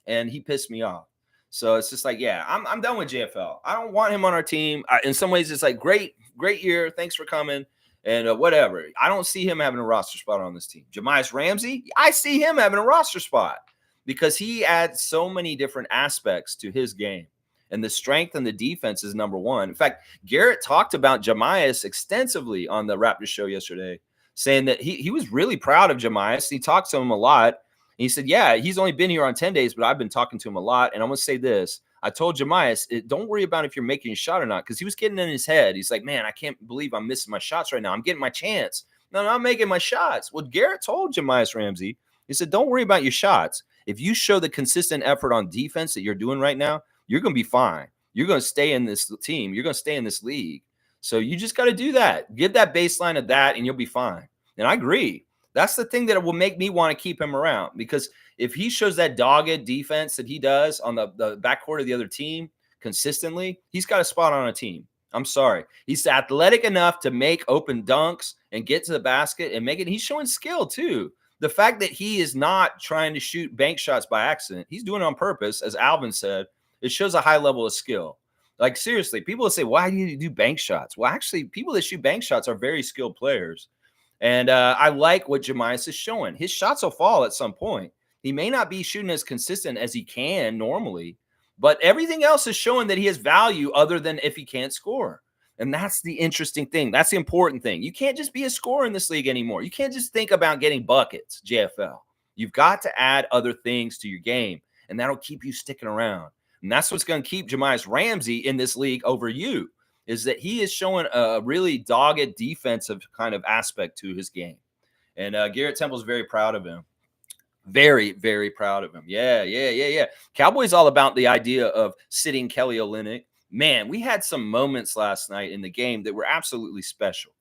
Speaker 1: And he pissed me off. So it's just like, yeah, I'm done with JFL. I don't want him on our team. In some ways, it's like, great year. Thanks for coming. And whatever. I don't see him having a roster spot on this team. Jamias Ramsey, I see him having a roster spot because he adds so many different aspects to his game. And the strength and the defense is number one. In fact, Garrett talked about Jamias extensively on the Raptors show yesterday, saying that he was really proud of Jamias. He talked to him a lot. And he said, yeah, he's only been here on 10 days, but I've been talking to him a lot. And I'm going to say this. I told Jamias, don't worry about if you're making a shot or not, because he was getting in his head. He's like, man, I can't believe I'm missing my shots right now. I'm getting my chance. No, I'm making my shots. Well, Garrett told Jamias Ramsey, he said, don't worry about your shots. If you show the consistent effort on defense that you're doing right now, you're going to be fine. You're going to stay in this team. You're going to stay in this league. So you just got to do that. Give that baseline of that, and you'll be fine. And I agree. That's the thing that will make me want to keep him around, because if he shows that dogged defense that he does on the backcourt of the other team consistently, he's got a spot on a team. I'm sorry. He's athletic enough to make open dunks and get to the basket and make it. He's showing skill too. The fact that he is not trying to shoot bank shots by accident, he's doing it on purpose, as Alvin said. It shows a high level of skill. Like, seriously, people will say, why do you do bank shots? Well, actually, people that shoot bank shots are very skilled players. And I like what Jamias is showing. His shots will fall at some point. He may not be shooting as consistent as he can normally, but everything else is showing that he has value other than if he can't score. And that's the interesting thing. That's the important thing. You can't just be a scorer in this league anymore. You can't just think about getting buckets, JFL. You've got to add other things to your game, and that'll keep you sticking around. And that's what's going to keep Jamias Ramsey in this league over you, is that he is showing a really dogged defensive kind of aspect to his game. And Garrett Temple's very proud of him. Very, very proud of him. Yeah. Cowboys all about the idea of sitting Kelly Olynyk. Man, we had some moments last night in the game that were absolutely special.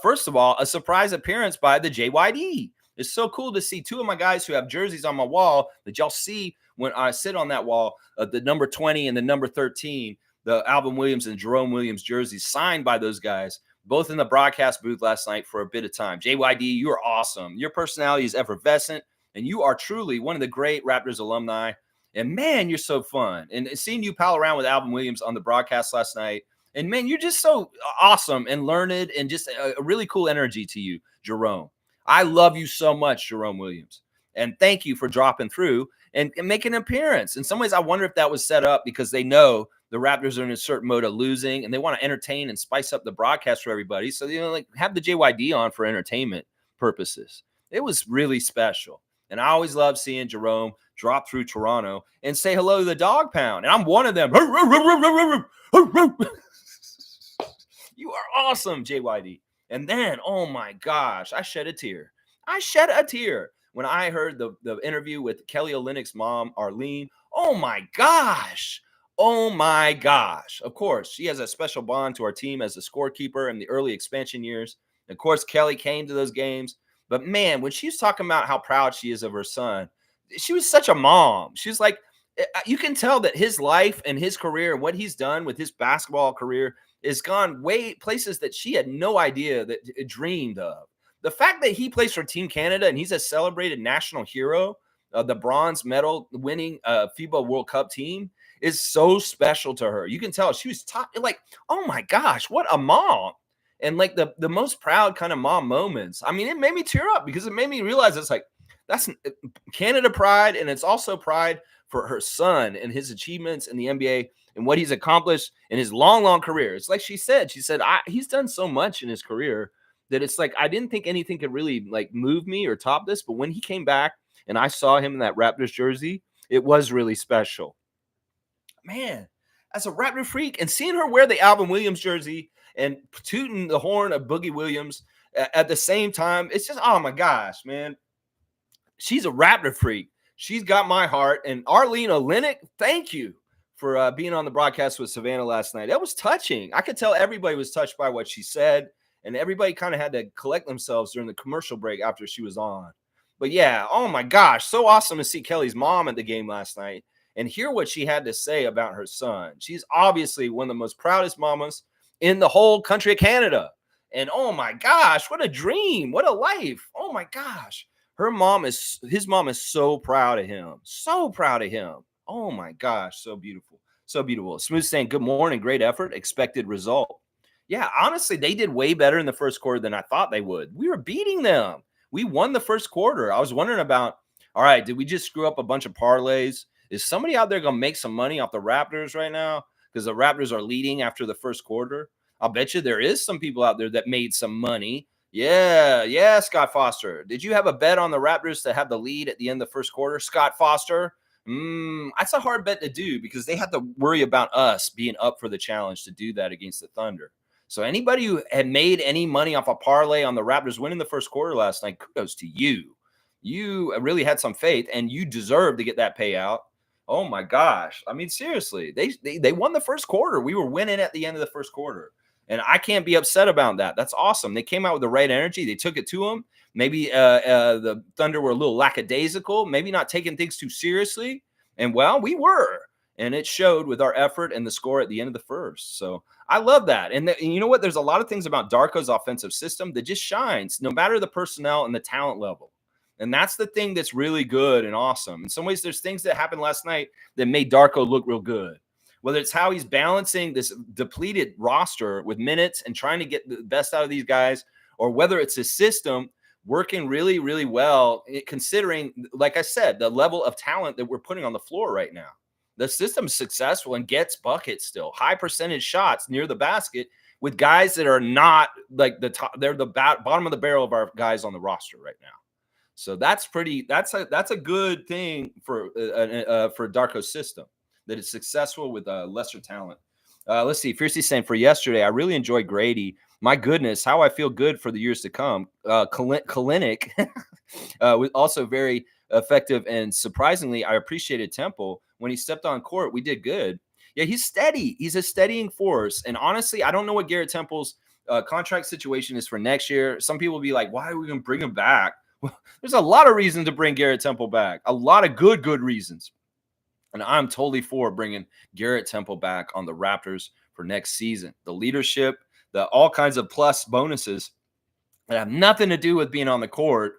Speaker 1: First of all, a surprise appearance by the JYD. It's so cool to see two of my guys who have jerseys on my wall that y'all see when I sit on that wall, the number 20 and the number 13, the Alvin Williams and Jerome Williams jerseys signed by those guys, both in the broadcast booth last night for a bit of time. JYD, you are awesome. Your personality is effervescent, and you are truly one of the great Raptors alumni. And, man, you're so fun. And seeing you pal around with Alvin Williams on the broadcast last night, and, man, you're just so awesome and learned and just a really cool energy to you, Jerome. I love you so much, Jerome Williams. And thank you for dropping through and making an appearance. In some ways, I wonder if that was set up because they know the Raptors are in a certain mode of losing and they want to entertain and spice up the broadcast for everybody. So, like have the JYD on for entertainment purposes. It was really special. And I always love seeing Jerome drop through Toronto and say hello to the dog pound. And I'm one of them. You are awesome, JYD. And then, oh my gosh, I shed a tear. When I heard the interview with Kelly Olynyk's mom, Arlene. Oh my gosh. Of course, she has a special bond to our team as a scorekeeper in the early expansion years. Of course, Kelly came to those games. But man, when she's talking about how proud she is of her son, she was such a mom. She's like, you can tell that his life and his career and what he's done with his basketball career has gone way places that she had no idea that dreamed of. The fact that he plays for Team Canada and he's a celebrated national hero, the bronze medal winning FIBA World Cup team is so special to her. You can tell she was like, oh my gosh, what a mom. And like the most proud kind of mom moments. I mean, it made me tear up because it made me realize it's like, that's Canada pride. And it's also pride for her son and his achievements in the NBA and what he's accomplished in his long, long career. It's like she said, he's done so much in his career that it's like, I didn't think anything could really like move me or top this. But when he came back and I saw him in that Raptors jersey, it was really special. Man, as a Raptor freak, and seeing her wear the Alvin Williams jersey and tooting the horn of Boogie Williams at the same time, it's just, oh my gosh, man. She's a Raptor freak. She's got my heart. And Arlene Olenek, thank you for being on the broadcast with Savannah last night. That was touching. I could tell everybody was touched by what she said, and everybody kind of had to collect themselves during the commercial break after she was on. But yeah, oh my gosh, so awesome to see Kelly's mom at the game last night and hear what she had to say about her son. She's obviously one of the most proudest mamas in the whole country of Canada. And oh my gosh, what a dream. What a life. Oh my gosh. His mom is so proud of him. So proud of him. Oh my gosh, so beautiful. So beautiful. Smooth saying, good morning, great effort, expected result. Yeah, honestly, they did way better in the first quarter than I thought they would. We were beating them. We won the first quarter. I was wondering about, all right, did we just screw up a bunch of parlays? Is somebody out there going to make some money off the Raptors right now? Because the Raptors are leading after the first quarter. I'll bet you there is some people out there that made some money. Yeah, Scott Foster. Did you have a bet on the Raptors to have the lead at the end of the first quarter? Scott Foster? That's a hard bet to do because they have to worry about us being up for the challenge to do that against the Thunder. So anybody who had made any money off a parlay on the Raptors winning the first quarter last night, kudos to you. You really had some faith, and you deserve to get that payout. Oh my gosh. I mean, seriously, they won the first quarter. We were winning at the end of the first quarter. And I can't be upset about that. That's awesome. They came out with the right energy. They took it to them. Maybe the Thunder were a little lackadaisical, maybe not taking things too seriously. And, well, we were. And it showed with our effort and the score at the end of the first. So I love that. And you know what? There's a lot of things about Darko's offensive system that just shines no matter the personnel and the talent level. And that's the thing that's really good and awesome. In some ways, there's things that happened last night that made Darko look real good. Whether it's how he's balancing this depleted roster with minutes and trying to get the best out of these guys, or whether it's his system working really, really well, considering, like I said, the level of talent that we're putting on the floor right now. The system's successful and gets buckets still, high percentage shots near the basket with guys that are not like the top. They're the bottom of the barrel of our guys on the roster right now. So that's a good thing for Darko's system, that it's successful with lesser talent. Let's see. Fiercely saying, for yesterday, I really enjoyed Gradey. My goodness, how I feel good for the years to come. Kalinick was also very effective, and surprisingly, I appreciated Temple. When he stepped on court, we did good. Yeah, he's steady. He's a steadying force. And honestly, I don't know what Garrett Temple's contract situation is for next year. Some people will be like, why are we going to bring him back? Well, there's a lot of reasons to bring Garrett Temple back. A lot of good reasons. And I'm totally for bringing Garrett Temple back on the Raptors for next season. The leadership, the all kinds of plus bonuses that have nothing to do with being on the court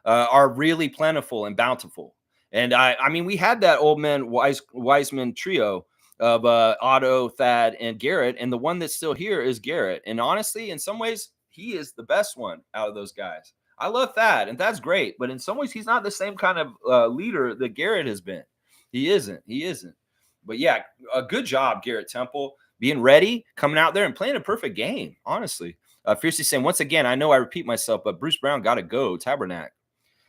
Speaker 1: are really plentiful and bountiful. And I mean, we had that old man Wiseman trio of Otto, Thad, and Garrett. And the one that's still here is Garrett. And honestly, in some ways, he is the best one out of those guys. I love Thad, and Thad's great. But in some ways, he's not the same kind of leader that Garrett has been. He isn't. But yeah, a good job, Garrett Temple, being ready, coming out there and playing a perfect game, honestly. Fiercely saying, once again, I know I repeat myself, but Bruce Brown got to go, Tabernacle.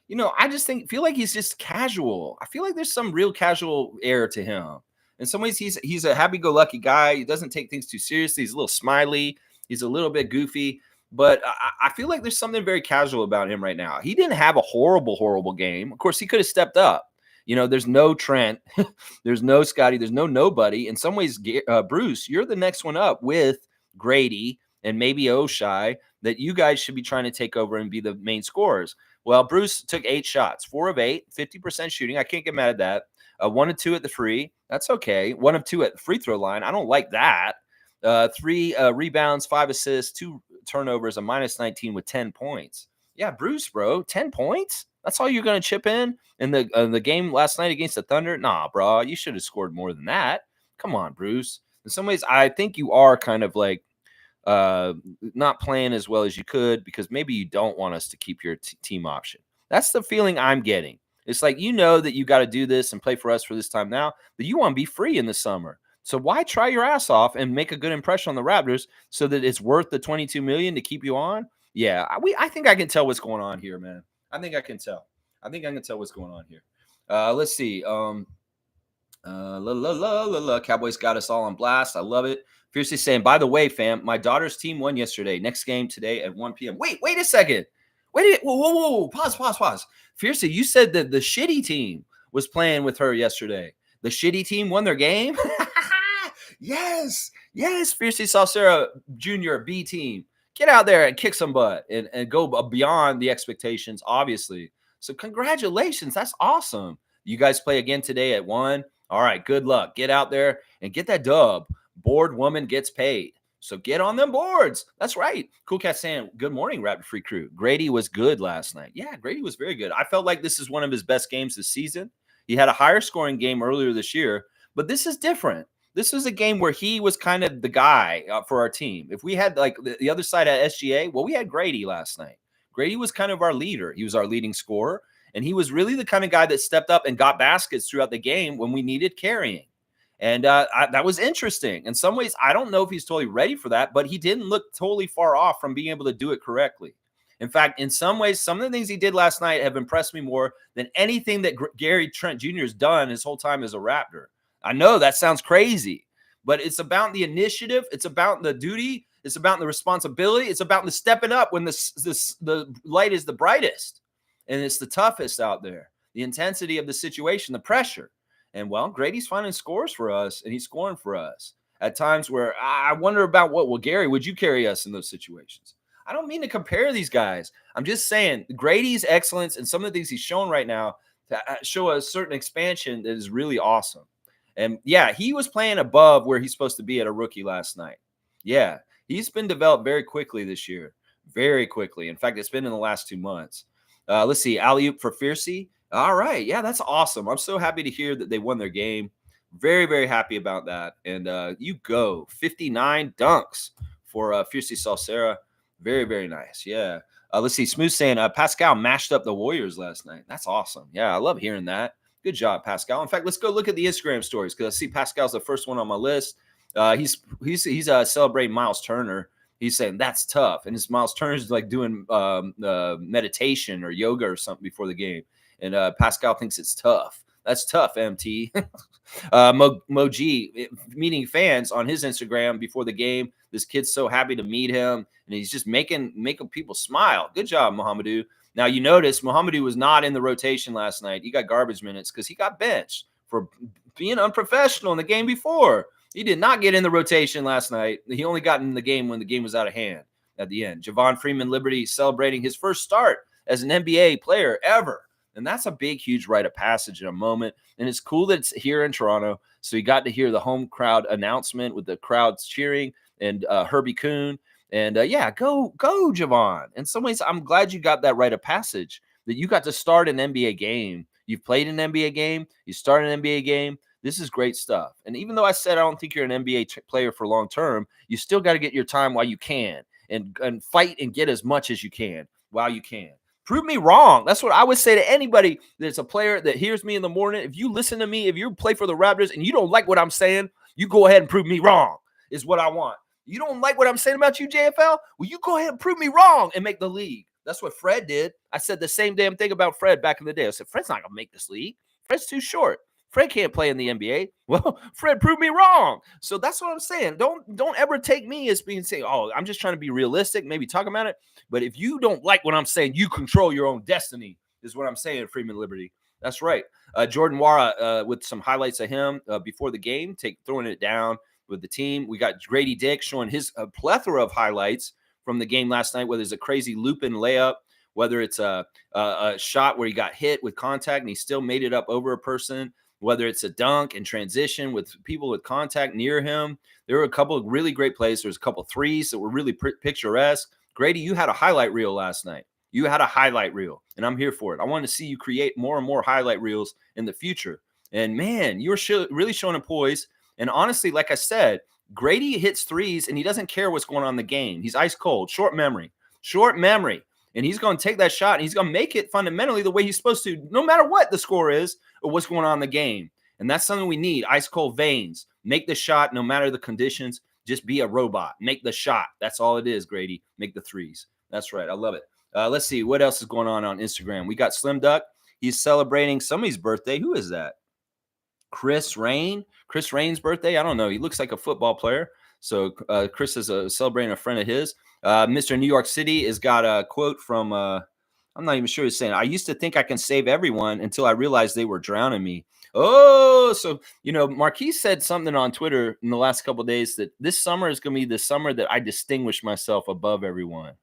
Speaker 1: You know, I just feel like he's just casual. I feel like there's some real casual air to him. In some ways, he's a happy-go-lucky guy. He doesn't take things too seriously. He's a little smiley. He's a little bit goofy. But I feel like there's something very casual about him right now. He didn't have a horrible game. Of course, he could have stepped up. You know, there's no Trent. There's no Scotty. There's no nobody. In some ways, Bruce, you're the next one up with Gradey and maybe Oshai that you guys should be trying to take over and be the main scorers. Well, Bruce took 8 shots, 4 of 8, 50% shooting. I can't get mad at that. 1 of 2 at the free. That's okay. 1 of 2 at the free throw line. I don't like that. 3 rebounds, 5 assists, 2 turnovers, a minus 19 with 10 points. Yeah, Bruce, bro, 10 points? That's all you're going to chip in the game last night against the Thunder? Nah, bro, you should have scored more than that. Come on, Bruce. In some ways, I think you are kind of like not playing as well as you could because maybe you don't want us to keep your team option. That's the feeling I'm getting. It's like, you know that you got to do this and play for us for this time now, but you want to be free in the summer. So why try your ass off and make a good impression on the Raptors so that it's worth the $22 million to keep you on? Yeah, I think I can tell what's going on here, man. I think I can tell. I think I can tell what's going on here. Let's see. Cowboys got us all on blast. I love it. Fiercely saying, by the way, fam, my daughter's team won yesterday. Next game today at 1 p.m. Wait a second. Whoa. Pause. Fiercely, you said that the shitty team was playing with her yesterday. The shitty team won their game? Yes. Fiercely Salsera Jr. B team. Get out there and kick some butt and go beyond the expectations, obviously. So congratulations. That's awesome. You guys play again today at 1. All right, good luck. Get out there and get that dub. Bored woman gets paid. So get on them boards. That's right. Cool Cat saying, good morning, Raptor Free Crew. Gradey was good last night. Yeah, Gradey was very good. I felt like this is one of his best games this season. He had a higher scoring game earlier this year, but this is different. This was a game where he was kind of the guy for our team. If we had like the other side at SGA, well, we had Gradey last night. Gradey was kind of our leader. He was our leading scorer, and he was really the kind of guy that stepped up and got baskets throughout the game when we needed carrying. And that was interesting. In some ways, I don't know if he's totally ready for that, but he didn't look totally far off from being able to do it correctly. In fact, in some ways, some of the things he did last night have impressed me more than anything that Gary Trent Jr. has done his whole time as a Raptor. I know that sounds crazy, but it's about the initiative. It's about the duty. It's about the responsibility. It's about the stepping up when the light is the brightest and it's the toughest out there. The intensity of the situation, the pressure. And, well, Grady's finding scores for us, and he's scoring for us at times where I wonder about Gary, would you carry us in those situations? I don't mean to compare these guys. I'm just saying Grady's excellence and some of the things he's shown right now to show a certain expansion that is really awesome. And, yeah, he was playing above where he's supposed to be at a rookie last night. Yeah, he's been developed very quickly this year, very quickly. In fact, it's been in the last 2 months. Let's see, alley-oop for Fiercey. All right. Yeah, that's awesome. I'm so happy to hear that they won their game. Very, very happy about that. And you go 59 dunks for Fiercey Salsera. Very, very nice. Yeah. Let's see. Smooth saying Pascal mashed up the Warriors last night. That's awesome. Yeah, I love hearing that. Good job, Pascal. In fact, let's go look at the Instagram stories because I see Pascal's the first one on my list. He's celebrating Miles Turner. He's saying that's tough. And Miles Turner's like doing meditation or yoga or something before the game. And Pascal thinks it's tough. That's tough, MT. Moji meeting fans on his Instagram before the game. This kid's so happy to meet him, and he's just making people smile. Good job, Mohamedou. Now, you notice Mohamedou was not in the rotation last night. He got garbage minutes because he got benched for being unprofessional in the game before. He did not get in the rotation last night. He only got in the game when the game was out of hand at the end. Javon Freeman Liberty celebrating his first start as an NBA player ever. And that's a big, huge rite of passage in a moment. And it's cool that it's here in Toronto. So you got to hear the home crowd announcement with the crowds cheering and Herbie Kuhn. And, go, Javon. In some ways, I'm glad you got that rite of passage, that you got to start an NBA game. You've played an NBA game. You start an NBA game. This is great stuff. And even though I said I don't think you're an NBA player for long term, you still got to get your time while you can and fight and get as much as you can while you can. Prove me wrong. That's what I would say to anybody that's a player that hears me in the morning. If you listen to me, if you play for the Raptors and you don't like what I'm saying, you go ahead and prove me wrong is what I want. You don't like what I'm saying about you, JFL? Well, you go ahead and prove me wrong and make the league. That's what Fred did. I said the same damn thing about Fred back in the day. I said, Fred's not going to make this league. Fred's too short. Fred can't play in the NBA. Well, Fred proved me wrong. So that's what I'm saying. Don't ever take me as being saying, oh, I'm just trying to be realistic, maybe talk about it. But if you don't like what I'm saying, you control your own destiny is what I'm saying, Freeman Liberty. That's right. Jordan Wara with some highlights of him before the game, throwing it down with the team. We got Gradey Dick showing his plethora of highlights from the game last night, whether it's a crazy loop-in layup, whether it's a shot where he got hit with contact and he still made it up over a person, whether it's a dunk and transition with people with contact near him. There were a couple of really great plays. There's a couple of threes that were really picturesque. Grady, you had a highlight reel last night. You had a highlight reel, and I'm here for it. I want to see you create more and more highlight reels in the future. And, man, you're really showing a poise. And, honestly, like I said, Grady hits threes, and he doesn't care what's going on in the game. He's ice cold, short memory. And he's going to take that shot and he's going to make it fundamentally the way he's supposed to, no matter what the score is or what's going on in the game. And that's something we need. Ice cold veins. Make the shot no matter the conditions. Just be a robot. Make the shot. That's all it is, Grady. Make the threes. That's right. I love it. Let's see. What else is going on Instagram? We got Slim Duck. He's celebrating somebody's birthday. Who is that? Chris Rain. Chris Rain's birthday. I don't know. He looks like a football player. So Chris is celebrating a friend of his. Mr. New York City has got a quote from, I'm not even sure he's saying, I used to think I can save everyone until I realized they were drowning me. Oh, so, Marquise said something on Twitter in the last couple of days that this summer is going to be the summer that I distinguish myself above everyone.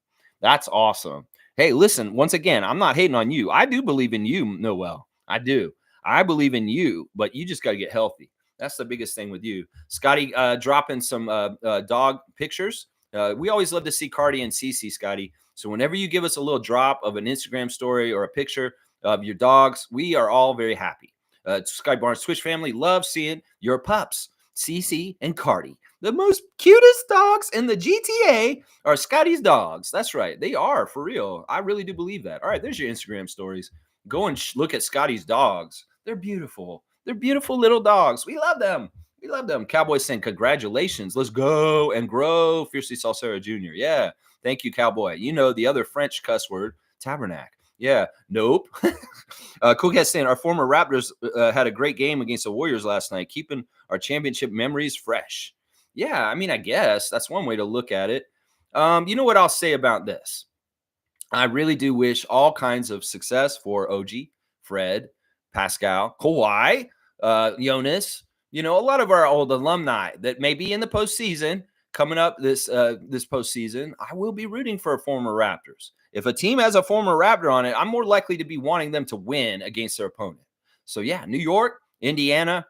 Speaker 1: That's awesome. Hey, listen, once again, I'm not hating on you. I do believe in you, Noel. I do. I believe in you, but you just got to get healthy. That's the biggest thing with you. Scotty dropping some dog pictures. We always love to see Cardi and Cece, Scotty. So whenever you give us a little drop of an Instagram story or a picture of your dogs, we are all very happy. Sky Barnes Twitch family loves seeing your pups, Cece and Cardi. The most cutest dogs in the GTA are Scotty's dogs. That's right. They are, for real. I really do believe that. All right, there's your Instagram stories. Go and look at Scotty's dogs. They're beautiful. They're beautiful little dogs. We love them. We love them. Cowboy saying, congratulations. Let's go and grow. Fiercely Salsera Jr. Yeah. Thank you, Cowboy. You know the other French cuss word, tabernacle. Yeah. Nope. Cool Cat saying, our former Raptors had a great game against the Warriors last night, keeping our championship memories fresh. Yeah, I mean, I guess that's one way to look at it. You know what I'll say about this? I really do wish all kinds of success for OG, Fred, Pascal, Kawhi, Jonas, a lot of our old alumni that may be in the postseason coming up this postseason. I will be rooting for former Raptors. If a team has a former Raptor on it, I'm more likely to be wanting them to win against their opponent. So yeah, New York, Indiana,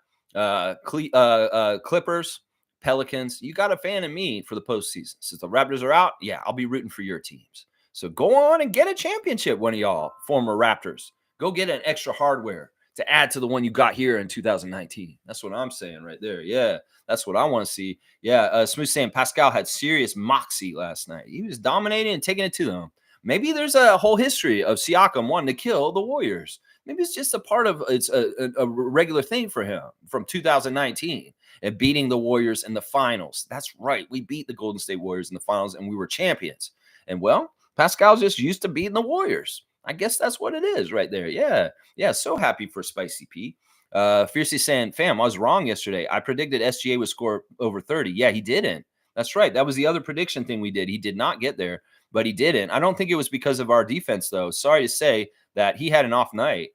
Speaker 1: Clippers, Pelicans. You got a fan of me for the postseason. Since the Raptors are out, yeah, I'll be rooting for your teams. So go on and get a championship, one of y'all, former Raptors. Go get an extra hardware to add to the one you got here in 2019. That's what I'm saying right there. Yeah, that's what I want to see. Yeah, Smooth saying Pascal had serious moxie last night. He was dominating and taking it to them. Maybe there's a whole history of Siakam wanting to kill the Warriors. Maybe it's just a part of it's a regular thing for him from 2019 and beating the Warriors in the finals. That's right. We beat the Golden State Warriors in the finals and we were champions. And well, Pascal's just used to beating the Warriors. I guess that's what it is right there. Yeah. Yeah. So happy for Spicy P. Fiercely saying, fam, I was wrong yesterday. I predicted SGA would score over 30. Yeah, he didn't. That's right. That was the other prediction thing we did. He did not get there, but he didn't. I don't think it was because of our defense, though. Sorry to say that he had an off night.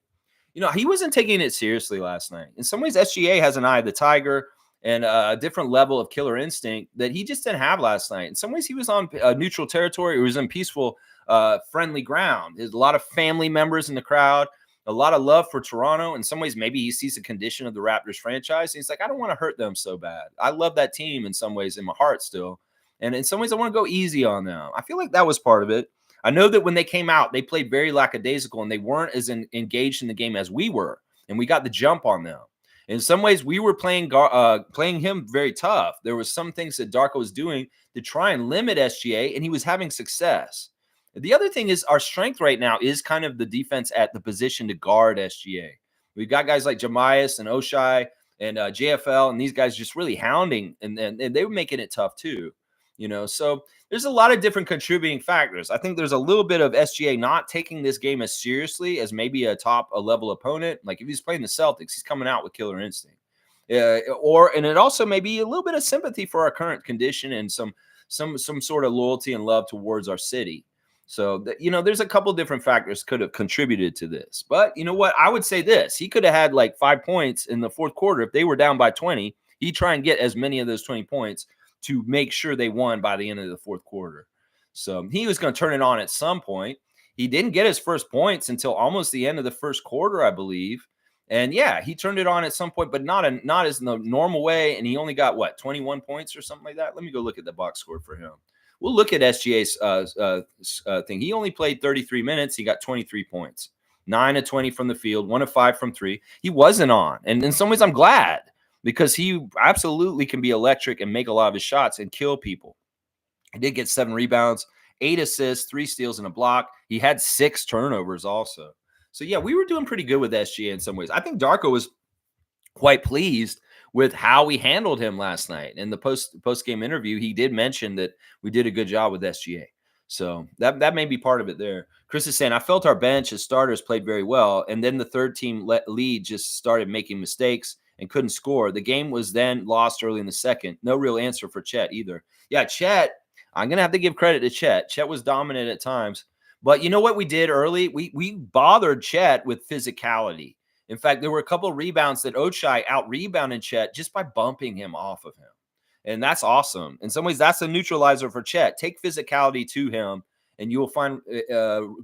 Speaker 1: He wasn't taking it seriously last night. In some ways, SGA has an eye of the tiger and a different level of killer instinct that he just didn't have last night. In some ways, he was on neutral territory. He was in peaceful, friendly ground. There's a lot of family members in the crowd, a lot of love for Toronto. In some ways, maybe he sees the condition of the Raptors franchise. And he's like, I don't want to hurt them so bad. I love that team in some ways in my heart still. And in some ways, I want to go easy on them. I feel like that was part of it. I know that when they came out, they played very lackadaisical and they weren't as engaged in the game as we were. And we got the jump on them. In some ways, we were playing him very tough. There was some things that Darko was doing to try and limit SGA, and he was having success. The other thing is our strength right now is kind of the defense at the position to guard SGA. We've got guys like Jamias and Oshai and JFL, and these guys just really hounding, and they were making it tough too. So there's a lot of different contributing factors. I think there's a little bit of SGA not taking this game as seriously as maybe a level opponent. Like if he's playing the Celtics, he's coming out with killer instinct. And it also may be a little bit of sympathy for our current condition and some sort of loyalty and love towards our city. So, there's a couple different factors could have contributed to this. But you know what? I would say this. He could have had like 5 points in the fourth quarter. If they were down by 20, he'd try and get as many of those 20 points to make sure they won by the end of the fourth quarter. So he was going to turn it on at some point. He didn't get his first points until almost the end of the first quarter, I believe. And yeah, he turned it on at some point, but not as in the normal way. And he only got 21 points or something like that. Let me go look at the box score for him. We'll look at SGA's thing. He only played 33 minutes. He got 23 points, 9 of 20 from the field, 1 of 5 from 3. He wasn't on. And in some ways, I'm glad, because he absolutely can be electric and make a lot of his shots and kill people. He did get 7 rebounds, 8 assists, 3 steals, and a block. He had 6 turnovers also. So, yeah, we were doing pretty good with SGA in some ways. I think Darko was quite pleased with how we handled him last night. In the post-game interview, he did mention that we did a good job with SGA. So that may be part of it there. Chris is saying, I felt our bench as starters played very well, and then the third team lead just started making mistakes and couldn't score. The game was then lost early in the second. No real answer for Chet either. Yeah, Chet, I'm going to have to give credit to Chet. Chet was dominant at times. But you know what we did early? We bothered Chet with physicality. In fact, there were a couple of rebounds that Ochai out-rebounded Chet just by bumping him off of him. And that's awesome. In some ways, that's a neutralizer for Chet. Take physicality to him, and you will find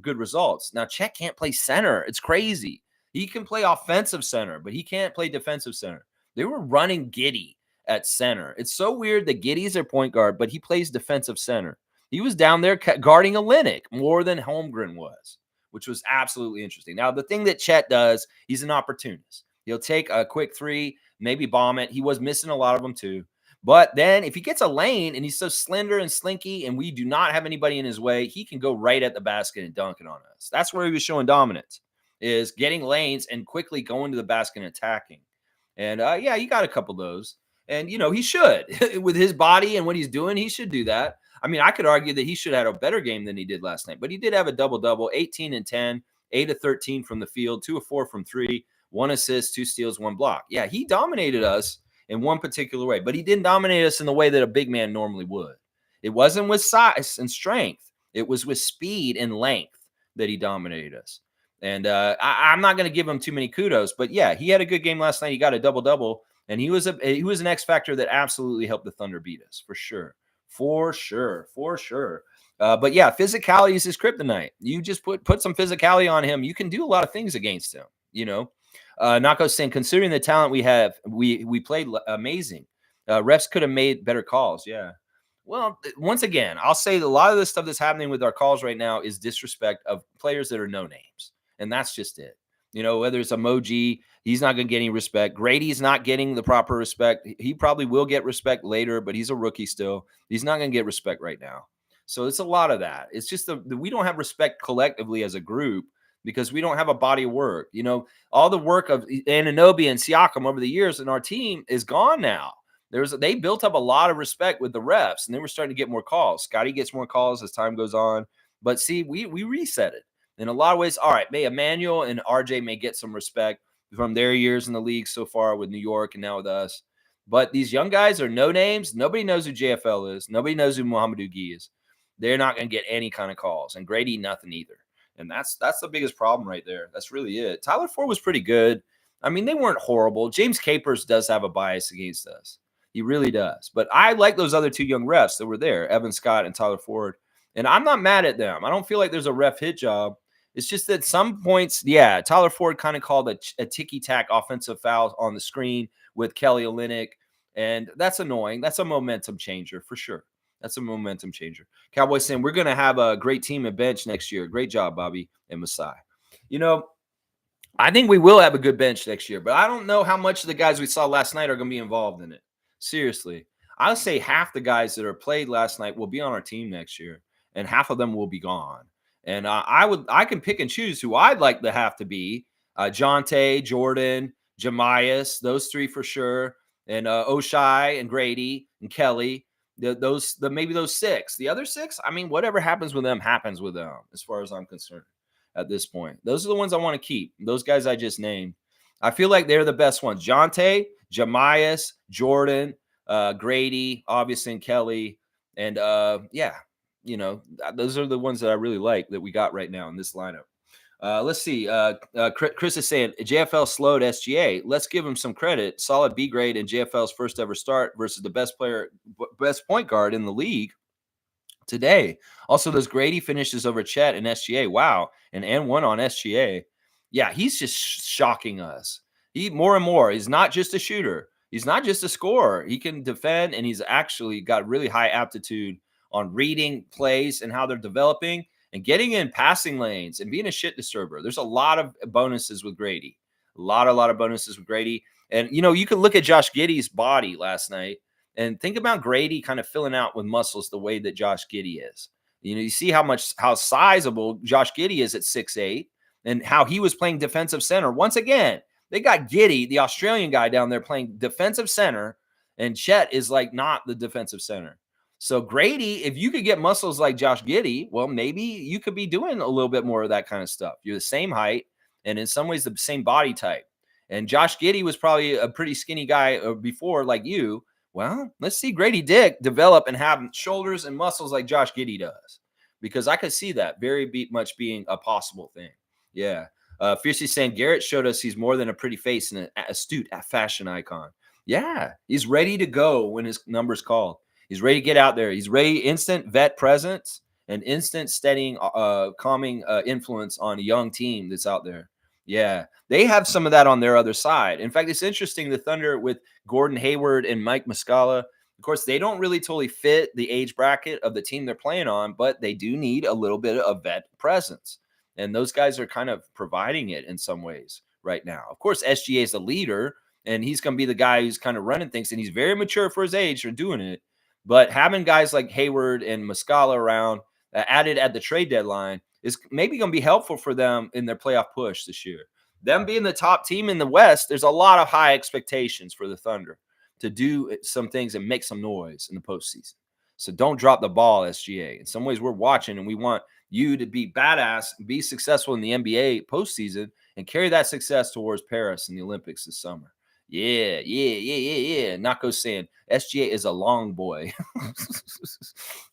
Speaker 1: good results. Now, Chet can't play center. It's crazy. He can play offensive center, but he can't play defensive center. They were running Giddy at center. It's so weird that Giddy's their point guard, but he plays defensive center. He was down there guarding Olynyk more than Holmgren was, which was absolutely interesting. Now, the thing that Chet does, he's an opportunist. He'll take a quick three, maybe bomb it. He was missing a lot of them too. But then if he gets a lane and he's so slender and slinky and we do not have anybody in his way, he can go right at the basket and dunk it on us. That's where he was showing dominance, is getting lanes and quickly going to the basket and attacking. And, yeah, you got a couple of those. And, you know, he should. With his body and what he's doing, he should do that. I mean, I could argue that he should have had a better game than he did last night. But he did have a double-double, 18 and 10, 8 of 13 from the field, 2 of 4 from 3, 1 assist, 2 steals, 1 block. Yeah, he dominated us in one particular way, but he didn't dominate us in the way that a big man normally would. It wasn't with size and strength. It was with speed and length that he dominated us. And I'm not going to give him too many kudos, but yeah, he had a good game last night. He got a double-double, and he was an X factor that absolutely helped the Thunder beat us, for sure. For sure. But yeah, physicality is his kryptonite. You just put some physicality on him. You can do a lot of things against him, you know. Nako's saying, considering the talent we have, we played amazing. Refs could have made better calls. Yeah. Well, once again, I'll say that a lot of the stuff that's happening with our calls right now is disrespect of players that are no names. And that's just it. You know, whether it's Emoji, he's not going to get any respect. Grady's not getting the proper respect. He probably will get respect later, but he's a rookie still. He's not going to get respect right now. So it's a lot of that. It's just we don't have respect collectively as a group because we don't have a body of work. You know, all the work of Anunoby and Siakam over the years in our team is gone now. They built up a lot of respect with the refs, and they were starting to get more calls. Scotty gets more calls as time goes on. But see, we reset it. In a lot of ways, all right, Emmanuel and RJ may get some respect from their years in the league so far with New York and now with us. But these young guys are no names. Nobody knows who JFL is. Nobody knows who Mohamedou Gueye is. They're not going to get any kind of calls. And Grady, nothing either. And that's the biggest problem right there. That's really it. Tyler Ford was pretty good. I mean, they weren't horrible. James Capers does have a bias against us. He really does. But I like those other two young refs that were there, Evan Scott and Tyler Ford. And I'm not mad at them. I don't feel like there's a ref hit job. It's just that some points, yeah, Tyler Ford kind of called a ticky-tack offensive foul on the screen with Kelly Olynyk, and that's annoying. That's a momentum changer for sure. That's a momentum changer. Cowboys saying, we're going to have a great team at bench next year. Great job, Bobby and Masai. You know, I think we will have a good bench next year, but I don't know how much of the guys we saw last night are going to be involved in it. Seriously. I'll say half the guys that are played last night will be on our team next year, and half of them will be gone. And I can pick and choose who I'd like to have to be. Jonte, Jordan, Jamias, those three for sure. And Oshai and Grady and Kelly. Maybe those 6. The other 6, I mean, whatever happens with them, as far as I'm concerned at this point. Those are the ones I want to keep. Those guys I just named. I feel like they're the best ones. Jonte, Jamias, Jordan, Grady, obviously, and Kelly. And, yeah. You know, those are the ones that I really like that we got right now in this lineup. Let's see. Chris is saying JFL slowed SGA. Let's give him some credit. Solid B grade in JFL's first ever start versus the best point guard in the league today. Also, those Grady finishes over Chet and SGA. Wow. And one on SGA. Yeah, he's just shocking us. He more and more. He's not just a shooter. He's not just a scorer. He can defend, and he's actually got really high aptitude on reading plays and how they're developing and getting in passing lanes and being a shit disturber. There's a lot of bonuses with Grady. A lot of bonuses with Grady. And, you know, you could look at Josh Giddey's body last night and think about Grady kind of filling out with muscles the way that Josh Giddey is. You know, you see how sizable Josh Giddey is at 6'8", and how he was playing defensive center. Once again, they got Giddey, the Australian guy down there, playing defensive center, and Chet is like not the defensive center. So Gradey, if you could get muscles like Josh Giddey, well, maybe you could be doing a little bit more of that kind of stuff. You're the same height and in some ways the same body type. And Josh Giddey was probably a pretty skinny guy before, like you. Well, let's see Gradey Dick develop and have shoulders and muscles like Josh Giddey does, because I could see that very much being a possible thing. Yeah. Fiercely saying Garrett showed us he's more than a pretty face and an astute fashion icon. Yeah, he's ready to go when his number's called. He's ready to get out there. He's ready, instant vet presence and instant steadying, calming influence on a young team that's out there. Yeah, they have some of that on their other side. In fact, it's interesting, the Thunder with Gordon Hayward and Mike Muscala. Of course, they don't really totally fit the age bracket of the team they're playing on, but they do need a little bit of vet presence. And those guys are kind of providing it in some ways right now. Of course, SGA is the leader, and he's going to be the guy who's kind of running things, and he's very mature for his age for doing it. But having guys like Hayward and Muscala around, added at the trade deadline, is maybe going to be helpful for them in their playoff push this year. Them being the top team in the West, there's a lot of high expectations for the Thunder to do some things and make some noise in the postseason. So don't drop the ball, SGA. In some ways, we're watching, and we want you to be badass, be successful in the NBA postseason, and carry that success towards Paris and the Olympics this summer. Yeah. Nako's saying SGA is a long boy.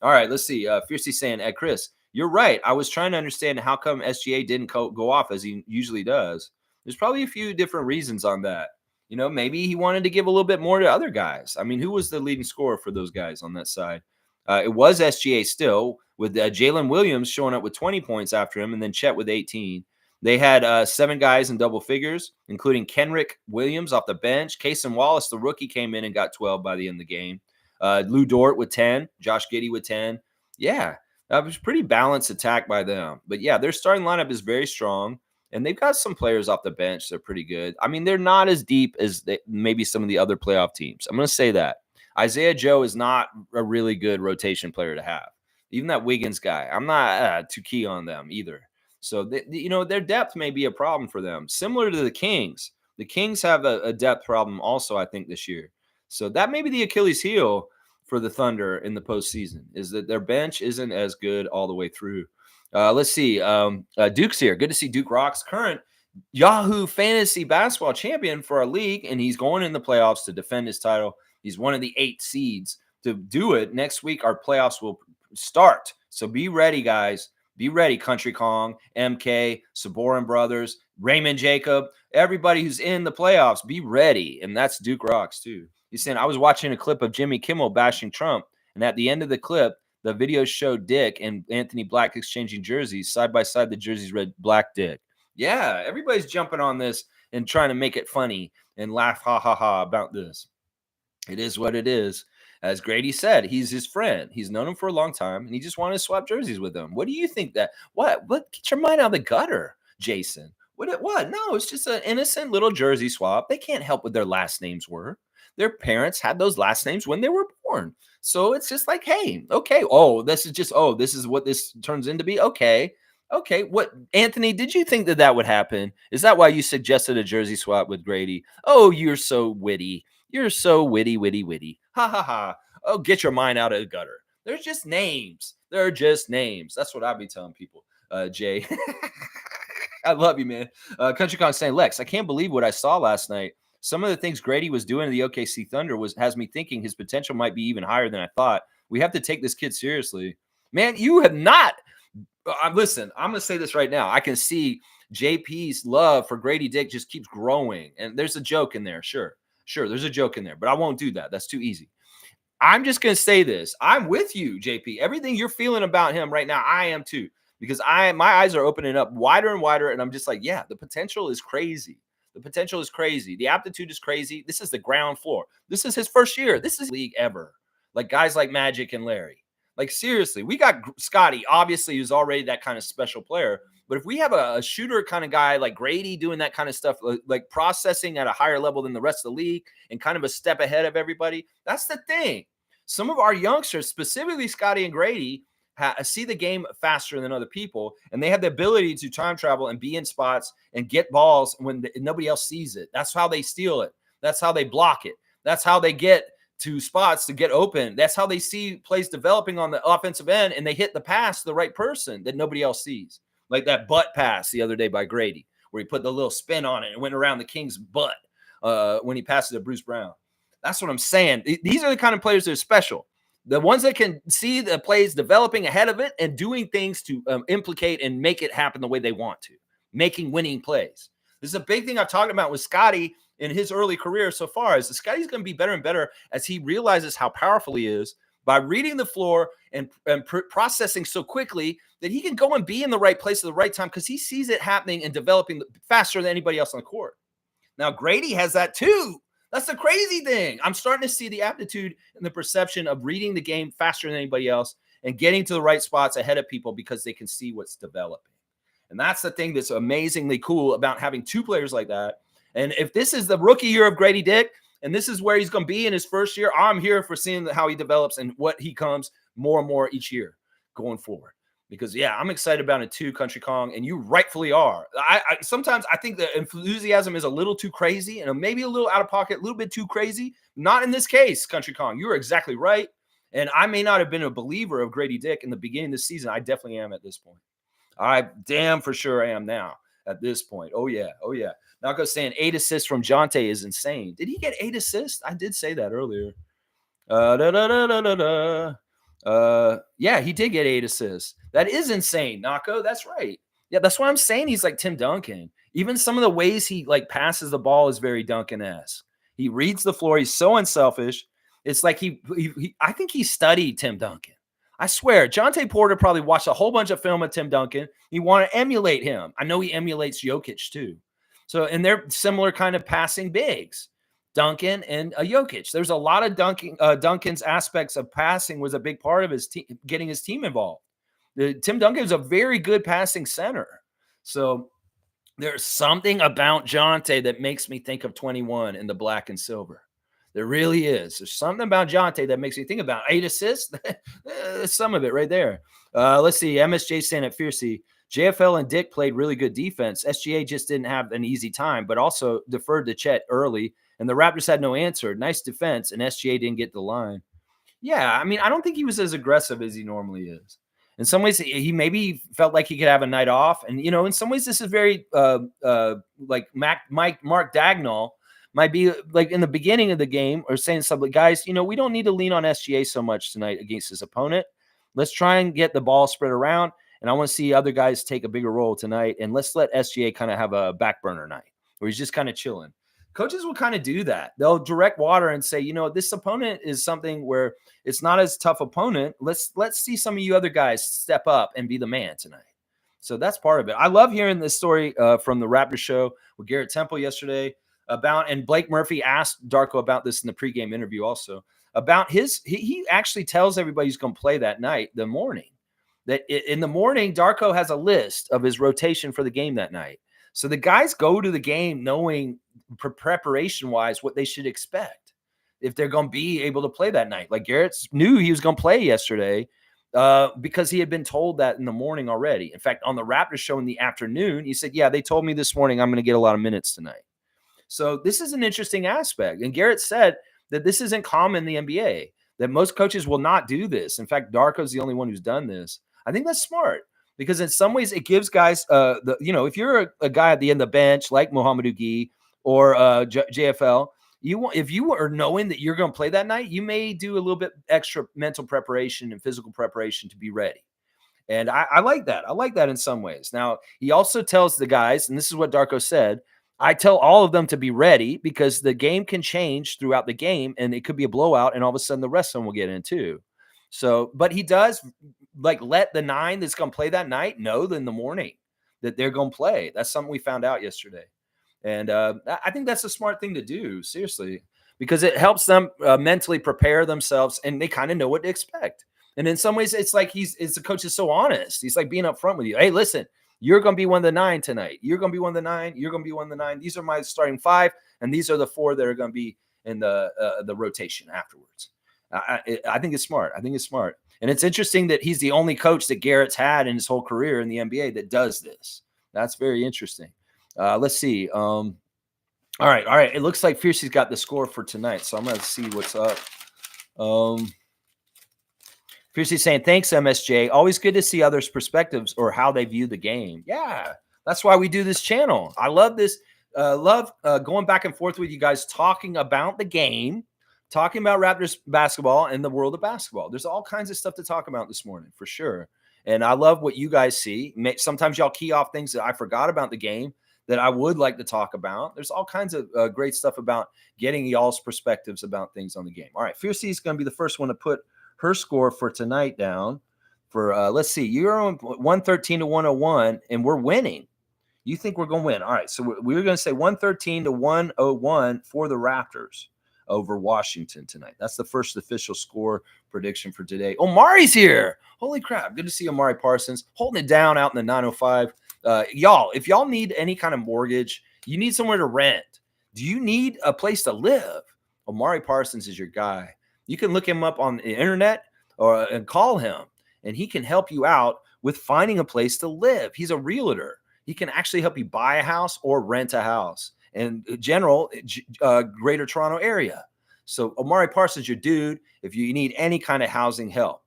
Speaker 1: All right, let's see. Fiercely saying, Chris, you're right. I was trying to understand how come SGA didn't go off as he usually does. There's probably a few different reasons on that. You know, maybe he wanted to give a little bit more to other guys. I mean, who was the leading scorer for those guys on that side? It was SGA still, with Jalen Williams showing up with 20 points after him, and then Chet with 18. They had 7 guys in double figures, including Kenrick Williams off the bench. Cason Wallace, the rookie, came in and got 12 by the end of the game. Lou Dort with 10. Josh Giddey with 10. Yeah, that was pretty balanced attack by them. But, yeah, their starting lineup is very strong, and they've got some players off the bench that are pretty good. I mean, they're not as deep as maybe some of the other playoff teams. I'm going to say that. Isaiah Joe is not a really good rotation player to have. Even that Wiggins guy, I'm not too key on them either. So, their depth may be a problem for them. Similar to the Kings. The Kings have a depth problem also, I think, this year. So that may be the Achilles heel for the Thunder in the postseason, is that their bench isn't as good all the way through. Let's see. Duke's here. Good to see Duke Rocks, current Yahoo Fantasy Basketball champion for our league, and he's going in the playoffs to defend his title. He's one of the 8 seeds to do it. Next week, our playoffs will start. So be ready, guys. Be ready, Country Kong, MK, Saborin Brothers, Raymond Jacob, everybody who's in the playoffs, be ready. And that's Duke Rocks, too. He's saying, I was watching a clip of Jimmy Kimmel bashing Trump, and at the end of the clip, the video showed Dick and Anthony Black exchanging jerseys. Side by side, the jerseys read Black Dick. Yeah, everybody's jumping on this and trying to make it funny and laugh, ha, ha, ha, about this. It is what it is. As Gradey said, he's his friend. He's known him for a long time, and he just wanted to swap jerseys with him. What do you think that? What? Get your mind out of the gutter, Jason. What? No, it's just an innocent little jersey swap. They can't help what their last names were. Their parents had those last names when they were born. So it's just like, hey, okay. This is what this turns into be. Okay. What, Anthony, did you think that would happen? Is that why you suggested a jersey swap with Gradey? Oh, you're so witty. You're so witty. Ha, ha, ha. Oh, get your mind out of the gutter. They're just names. They're just names. That's what I'll be telling people, Jay. I love you, man. Country Con saying, Lex, I can't believe what I saw last night. Some of the things Gradey was doing to the OKC Thunder has me thinking his potential might be even higher than I thought. We have to take this kid seriously. Man, you have not. Listen, I'm going to say this right now. I can see JP's love for Gradey Dick just keeps growing. And there's a joke in there. Sure, there's a joke in there. But I won't do that. That's too easy. I'm just going to say this. I'm with you, JP. Everything you're feeling about him right now, I am too. Because my eyes are opening up wider and wider. And I'm just like, yeah, the potential is crazy. The potential is crazy. The aptitude is crazy. This is the ground floor. This is his first year. This is league ever. Like guys like Magic and Larry. Like seriously, we got Scotty, obviously, who's already that kind of special player. But if we have a shooter kind of guy like Gradey doing that kind of stuff, like processing at a higher level than the rest of the league and kind of a step ahead of everybody, that's the thing. Some of our youngsters, specifically Scotty and Gradey, see the game faster than other people, and they have the ability to time travel and be in spots and get balls when nobody else sees it. That's how they steal it. That's how they block it. That's how they get to spots to get open. That's how they see plays developing on the offensive end, and they hit the pass to the right person that nobody else sees. Like that butt pass the other day by Gradey, where he put the little spin on it and went around the King's butt when he passed it to Bruce Brown. That's what I'm saying. These are the kind of players that are special. The ones that can see the plays developing ahead of it and doing things to implicate and make it happen the way they want to, making winning plays. This is a big thing I've talked about with Scotty in his early career so far, is that Scotty's going to be better and better as he realizes how powerful he is by reading the floor and processing so quickly that he can go and be in the right place at the right time because he sees it happening and developing faster than anybody else on the court. Now, Gradey has that too. That's the crazy thing. I'm starting to see the aptitude and the perception of reading the game faster than anybody else and getting to the right spots ahead of people because they can see what's developing. And that's the thing that's amazingly cool about having two players like that. And if this is the rookie year of Gradey Dick, and this is where he's going to be in his first year, I'm here for seeing how he develops and what he comes more and more each year going forward. Because, yeah, I'm excited about it too, Country Kong, and you rightfully are. Sometimes I think the enthusiasm is a little too crazy and maybe a little out of pocket, a little bit too crazy. Not in this case, Country Kong. You're exactly right. And I may not have been a believer of Gradey Dick in the beginning of the season. I definitely am at this point. I damn for sure I am now at this point. Oh, yeah. Oh, yeah. Nako's saying 8 assists from Jonte is insane. Did he get 8 assists? I did say that earlier. Yeah, he did get 8 assists. That is insane, Nako. That's right. Yeah, that's why I'm saying he's like Tim Duncan. Even some of the ways he like passes the ball is very Duncan-esque. He reads the floor. He's so unselfish. It's like I think he studied Tim Duncan. I swear, Jonte Porter probably watched a whole bunch of film of Tim Duncan. He wanted to emulate him. I know he emulates Jokic too. So, and they're similar kind of passing bigs. Duncan and Jokic. There's a lot of Duncan's aspects of passing was a big part of his team, getting his team involved. Tim Duncan is a very good passing center. So there's something about Jonte that makes me think of 21 in the black and silver. There really is. There's something about Jonte that makes me think about 8 assists. Some of it right there. Let's see. MSJ saying at Fiercey, JFL and Dick played really good defense. SGA just didn't have an easy time, but also deferred to Chet early. And the Raptors had no answer. Nice defense, and SGA didn't get the line. Yeah, I mean, I don't think he was as aggressive as he normally is. In some ways, he maybe felt like he could have a night off. And, you know, in some ways, this is very like Mark Dagnall might be like in the beginning of the game or saying something, guys, you know, we don't need to lean on SGA so much tonight against his opponent. Let's try and get the ball spread around. And I want to see other guys take a bigger role tonight. And let's let SGA kind of have a back burner night where he's just kind of chilling. Coaches will kind of do that. They'll direct water and say, you know, this opponent is something where it's not as tough opponent. Let's see some of you other guys step up and be the man tonight. So that's part of it. I love hearing this story from the Raptors show with Garrett Temple yesterday about, and Blake Murphy asked Darko about this in the pregame interview also, about he actually tells everybody he's going to play that night, the morning. That in the morning, Darko has a list of his rotation for the game that night. So the guys go to the game knowing preparation-wise what they should expect if they're going to be able to play that night. Like Garrett knew he was going to play yesterday because he had been told that in the morning already. In fact, on the Raptors show in the afternoon, he said, yeah, they told me this morning I'm going to get a lot of minutes tonight. So this is an interesting aspect. And Garrett said that this isn't common in the NBA, that most coaches will not do this. In fact, Darko's the only one who's done this. I think that's smart. Because in some ways, it gives guys, if you're a guy at the end of the bench like Mohamed Ugi or JFL, if you are knowing that you're going to play that night, you may do a little bit extra mental preparation and physical preparation to be ready. And I like that. I like that in some ways. Now, he also tells the guys, and this is what Darko said, I tell all of them to be ready because the game can change throughout the game, and it could be a blowout, and all of a sudden the rest of them will get in too. So, but he does like let the 9 that's going to play that night know in the morning that they're going to play. That's something we found out yesterday. And I think that's a smart thing to do, seriously, because it helps them mentally prepare themselves and they kind of know what to expect. And in some ways, it's like the coach is so honest. He's like being upfront with you. Hey, listen, you're going to be one of the 9 tonight. You're going to be one of the 9. You're going to be one of the 9. These are my starting 5. And these are the 4 that are going to be in the rotation afterwards. I think it's smart. I think it's smart. And it's interesting that he's the only coach that Garrett's had in his whole career in the NBA that does this. That's very interesting. Let's see. All right. It looks like Fiercey's got the score for tonight, so I'm going to see what's up. Fiercey's saying, thanks, MSJ. Always good to see others' perspectives or how they view the game. Yeah, that's why we do this channel. I love this. Love going back and forth with you guys, talking about the game, talking about Raptors basketball and the world of basketball. There's all kinds of stuff to talk about this morning, for sure. And I love what you guys see. Sometimes y'all key off things that I forgot about the game that I would like to talk about. There's all kinds of great stuff about getting y'all's perspectives about things on the game. All right, Fiercey is going to be the first one to put her score for tonight down for, let's see, you're on 113 to 101, and we're winning. You think we're going to win. All right, so we're going to say 113 to 101 for the Raptors over Washington tonight. That's the first official score prediction for today. Omari's here. Holy crap. Good to see Omari Parsons holding it down out in the 905. Y'all, if y'all need any kind of mortgage, you need somewhere to rent, do you need a place to live? Omari Parsons is your guy. You can look him up on the internet and call him, and he can help you out with finding a place to live. He's a realtor. He can actually help you buy a house or rent a house in general, Greater Toronto area. So Omari Parsons, your dude. If you need any kind of housing help,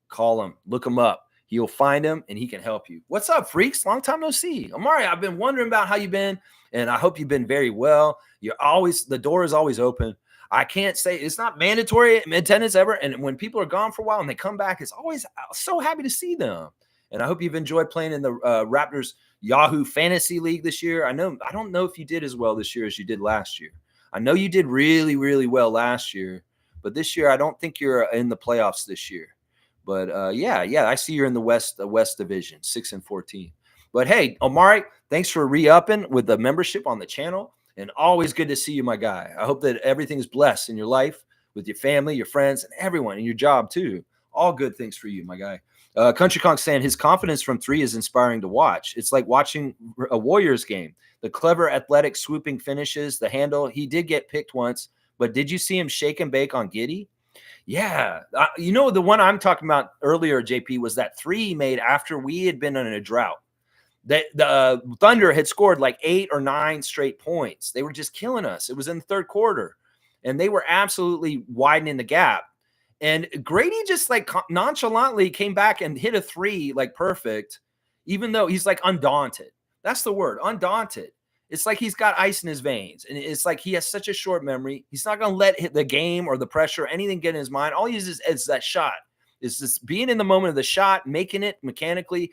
Speaker 1: call him, look him up. You'll find him, and he can help you. What's up, freaks? Long time no see. Omari, I've been wondering about how you've been, and I hope you've been very well. The door is always open. I can't say it's not mandatory attendance ever. And when people are gone for a while and they come back, it's always so happy to see them. And I hope you've enjoyed playing in the Raptors Yahoo Fantasy League this year. I don't know if you did as well this year as you did last year. I know you did really, really well last year, but this year I don't think you're in the playoffs this year. But yeah, I see you're in the West Division, 6-14. But hey, Omari, thanks for re-upping with the membership on the channel. And always good to see you, my guy. I hope that everything's blessed in your life with your family, your friends, and everyone, and your job too. All good things for you, my guy. Country Kong saying his confidence from three is inspiring to watch. It's like watching a Warriors game. The clever, athletic, swooping finishes, the handle. He did get picked once, but did you see him shake and bake on Giddey? Yeah. The one I'm talking about earlier, JP, was that three he made after we had been in a drought. The Thunder had scored like 8 or 9 straight points. They were just killing us. It was in the third quarter, and they were absolutely widening the gap. And Gradey just like nonchalantly came back and hit a three like perfect, even though he's like undaunted. That's the word, undaunted. It's like he's got ice in his veins, and it's like he has such a short memory. He's not going to let the game or the pressure or anything get in his mind. All he uses is that shot. It's just being in the moment of the shot, making it mechanically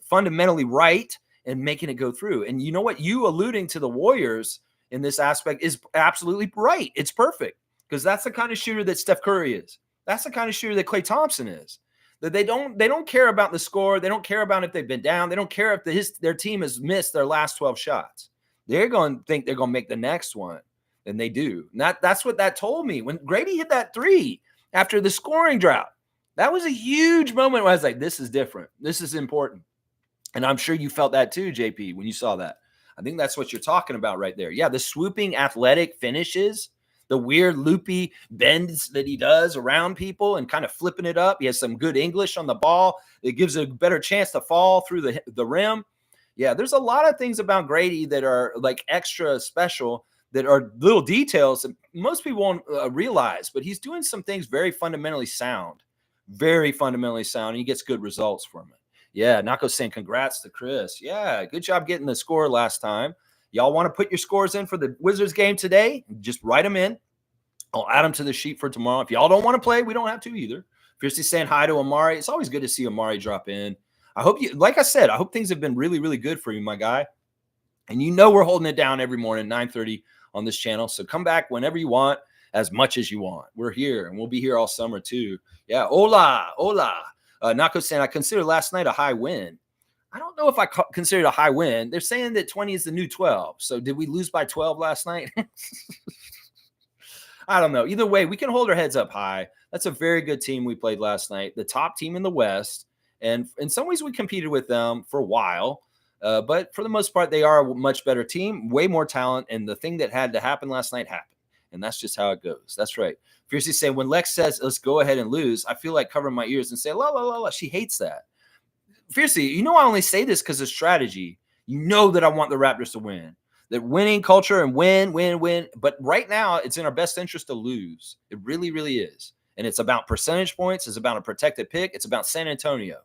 Speaker 1: fundamentally right and making it go through. And you know what? You alluding to the Warriors in this aspect is absolutely right. It's perfect because that's the kind of shooter that Steph Curry is. That's the kind of shooter that Klay Thompson is. That they don't care about the score. They don't care about if they've been down. They don't care if their team has missed their last 12 shots. They're going to think they're going to make the next one, and they do. And that's what that told me when Gradey hit that three after the scoring drought. That was a huge moment where I was like, this is different. This is important. And I'm sure you felt that too, JP, when you saw that. I think that's what you're talking about right there. Yeah, the swooping athletic finishes, the weird loopy bends that he does around people and kind of flipping it up. He has some good English on the ball. It gives a better chance to fall through the rim. Yeah, there's a lot of things about Gradey that are like extra special, that are little details that most people won't realize. But he's doing some things very fundamentally sound. Very fundamentally sound, and he gets good results from it. Yeah, Nako's saying congrats to Chris. Yeah, good job getting the score last time. Y'all want to put your scores in for the Wizards game today? Just write them in. I'll add them to the sheet for tomorrow. If y'all don't want to play, we don't have to either. Fiercely saying hi to Omari. It's always good to see Omari drop in. I hope you, like I said, I hope things have been really, really good for you, my guy. And we're holding it down every morning, 9:30 on this channel. So come back whenever you want, as much as you want. We're here, and we'll be here all summer too. Yeah, hola. Nako saying, I consider last night a high win. I don't know if I consider it a high win. They're saying that 20 is the new 12. So did we lose by 12 last night? I don't know. Either way, we can hold our heads up high. That's a very good team we played last night. The top team in the West. And in some ways, we competed with them for a while. But for the most part, they are a much better team, way more talent. And the thing that had to happen last night happened. And that's just how it goes. That's right. Fiercely saying, when Lex says, let's go ahead and lose, I feel like covering my ears and say, la, la, la, la. She hates that. Fiercely, I only say this because of strategy. You know that I want the Raptors to win. That winning culture and win. But right now, it's in our best interest to lose. It really, really is. And it's about percentage points. It's about a protected pick. It's about San Antonio.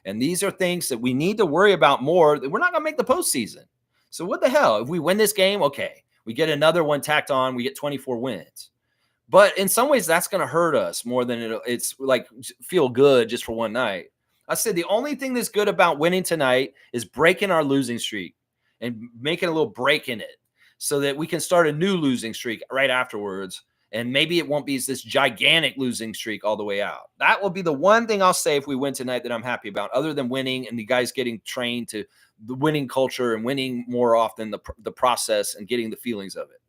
Speaker 1: And these are things that we need to worry about more. We're not going to make the postseason. So what the hell? If we win this game, okay, we get another one tacked on. We get 24 wins. But in some ways, that's going to hurt us more than it's like feel good just for one night. I said the only thing that's good about winning tonight is breaking our losing streak and making a little break in it so that we can start a new losing streak right afterwards. And maybe it won't be this gigantic losing streak all the way out. That will be the one thing I'll say if we win tonight that I'm happy about, other than winning and the guys getting trained to the winning culture and winning more often, the process and getting the feelings of it.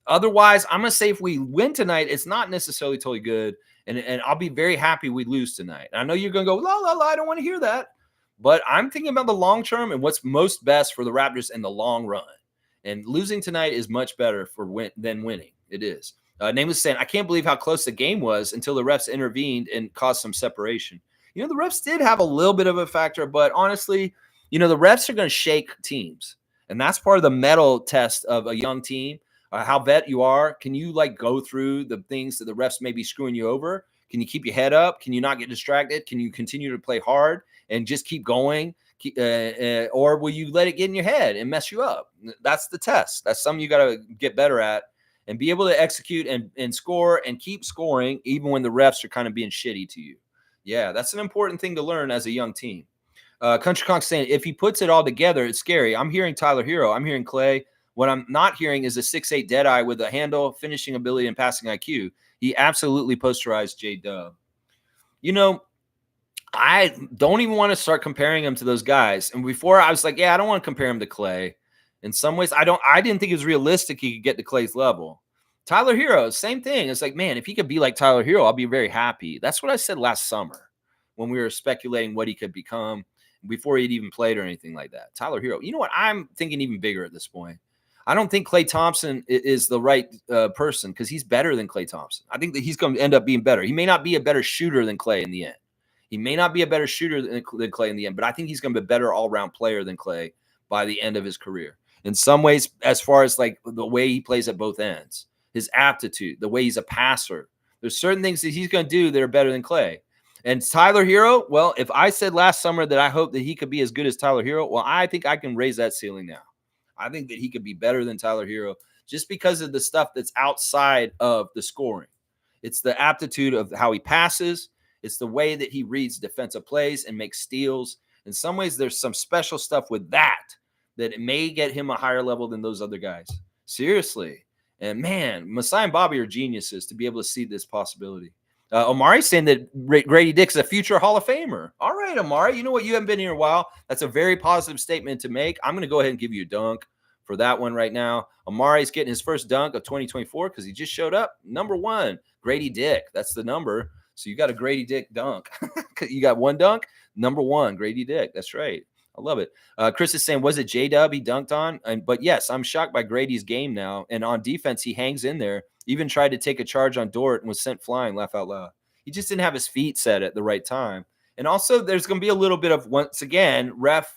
Speaker 1: Otherwise, I'm going to say if we win tonight, it's not necessarily totally good. And I'll be very happy we lose tonight. And I know you're going to go, la, la, la, I don't want to hear that. But I'm thinking about the long term and what's most best for the Raptors in the long run. And losing tonight is much better than winning. It is. Nameless saying, I can't believe how close the game was until the refs intervened and caused some separation. The refs did have a little bit of a factor, but honestly, the refs are going to shake teams. And that's part of the mettle test of a young team. How vet you are. Can you go through the things that the refs may be screwing you over? Can you keep your head up? Can you not get distracted? Can you continue to play hard and just keep going? Or will you let it get in your head and mess you up? That's the test. That's something you got to get better at and be able to execute and score and keep scoring even when the refs are kind of being shitty to you. Yeah, that's an important thing to learn as a young team. Country Conk saying, if he puts it all together, it's scary. I'm hearing Tyler Hero. I'm hearing Clay. What I'm not hearing is a 6'8" Deadeye with a handle, finishing ability, and passing IQ. He absolutely posterized J-Dub. I don't even want to start comparing him to those guys. And before I was like, yeah, I don't want to compare him to Clay. In some ways, I didn't think it was realistic he could get to Clay's level. Tyler Hero, same thing. It's like, man, if he could be like Tyler Hero, I'll be very happy. That's what I said last summer when we were speculating what he could become before he'd even played or anything like that. Tyler Hero. You know what? I'm thinking even bigger at this point. I don't think Klay Thompson is the right person because he's better than Klay Thompson. I think that he's going to end up being better. He may not be a better shooter than Klay in the end. He may not be a better shooter than Klay in the end, but I think he's going to be a better all-around player than Klay by the end of his career. In some ways, as far as the way he plays at both ends, his aptitude, the way he's a passer, there's certain things that he's going to do that are better than Klay. And Tyler Hero, well, if I said last summer that I hope that he could be as good as Tyler Hero, well, I think I can raise that ceiling now. I think that he could be better than Tyler Hero just because of the stuff that's outside of the scoring. It's the aptitude of how he passes. It's the way that he reads defensive plays and makes steals. In some ways, there's some special stuff with that it may get him a higher level than those other guys. Seriously. And man, Masai and Bobby are geniuses to be able to see this possibility. Omari's saying that Gradey Dick is a future Hall of Famer. All right, Omari, you know what? You haven't been here a while. That's a very positive statement to make. I'm going to go ahead and give you a dunk for that one right now. Omari's getting his first dunk of 2024 because he just showed up. Number 1, Gradey Dick. That's the number. So you got a Gradey Dick dunk. You got one dunk. Number 1, Gradey Dick. That's right. I love it. Chris is saying, was it J-Dub he dunked on? But yes, I'm shocked by Grady's game now. And on defense, he hangs in there. Even tried to take a charge on Dort and was sent flying, laugh out loud. He just didn't have his feet set at the right time. And also, there's going to be a little bit of, once again, ref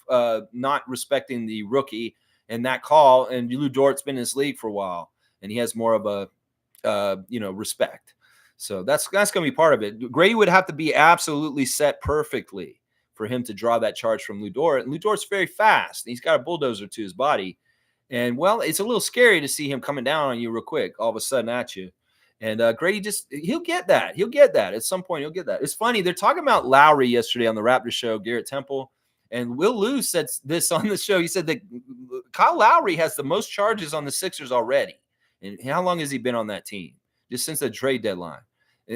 Speaker 1: not respecting the rookie and that call. And Lou Dort's been in this league for a while, and he has more of a, respect. So that's going to be part of it. Grady would have to be absolutely set perfectly for him to draw that charge from Lou Dort. And Lou Dort's very fast. He's got a bulldozer to his body. And, well, it's a little scary to see him coming down on you real quick, all of a sudden at you. And Grady he'll get that. He'll get that. At some point, he'll get that. It's funny. They're talking about Lowry yesterday on the Raptors show, Garrett Temple. And Will Lou said this on the show. He said that Kyle Lowry has the most charges on the Sixers already. And how long has he been on that team? Just since the trade deadline.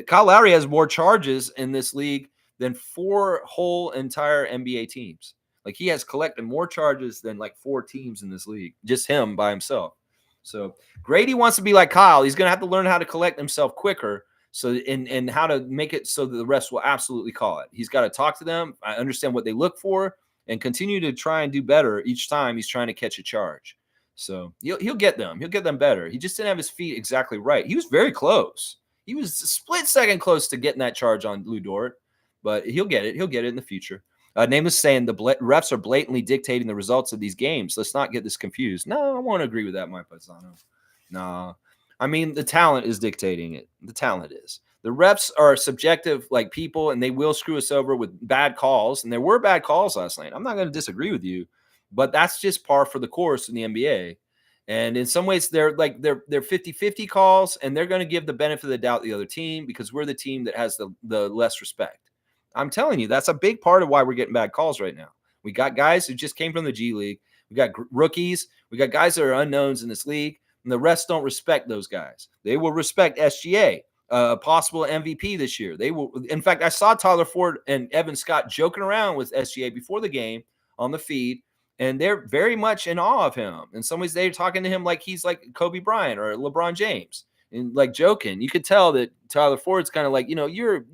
Speaker 1: Kyle Lowry has more charges in this league than 4 whole entire NBA teams. Like, he has collected more charges than 4 teams in this league. Just him by himself. So Grady wants to be like Kyle. He's going to have to learn how to collect himself quicker and how to make it so that the refs will absolutely call it. He's got to talk to them. I understand what they look for and continue to try and do better each time he's trying to catch a charge. So he'll get them. He'll get them better. He just didn't have his feet exactly right. He was very close. He was a split second close to getting that charge on Lou Dort, but he'll get it. He'll get it in the future. Nameless saying the refs are blatantly dictating the results of these games. Let's not get this confused. No, I won't agree with that, Mike Paisano. No. I mean, the talent is dictating it. The talent is. The refs are subjective like people, and they will screw us over with bad calls. And there were bad calls last night. I'm not going to disagree with you, but that's just par for the course in the NBA. And in some ways, they're 50-50 calls, and they're going to give the benefit of the doubt to the other team because we're the team that has the less respect. I'm telling you, that's a big part of why we're getting bad calls right now. We got guys who just came from the G League. We got rookies. We got guys that are unknowns in this league, and the rest don't respect those guys. They will respect SGA, a possible MVP this year. They will. In fact, I saw Tyler Ford and Evan Scott joking around with SGA before the game on the feed, and they're very much in awe of him. In some ways, they're talking to him like he's like Kobe Bryant or LeBron James, and like joking. You could tell that Tyler Ford's kind of like, you're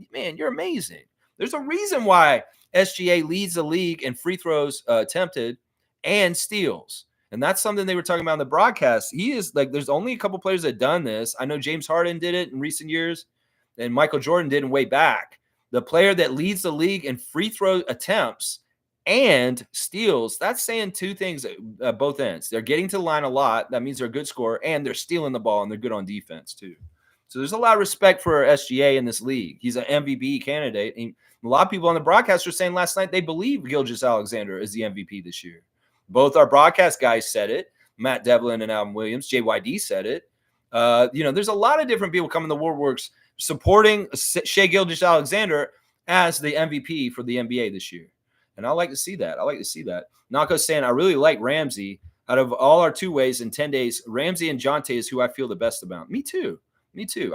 Speaker 1: amazing. There's a reason why SGA leads the league in free throws attempted and steals. And that's something they were talking about in the broadcast. He is like, there's only a couple players that have done this. I know James Harden did it in recent years, and Michael Jordan did in way back. The player that leads the league in free throw attempts and steals, that's saying two things at both ends. They're getting to the line a lot. That means they're a good scorer, and they're stealing the ball, and they're good on defense too. So there's a lot of respect for SGA in this league. He's an MVP candidate. And a lot of people on the broadcast were saying last night they believe Gilgeous-Alexander is the MVP this year. Both our broadcast guys said it. Matt Devlin and Alvin Williams. JYD said it. There's a lot of different people coming to WorldWorks supporting Shai Gilgeous-Alexander as the MVP for the NBA this year. And I like to see that. Nako's saying, I really like Ramsey. Out of all our two ways in 10 days, Ramsey and Jonte is who I feel the best about. Me too.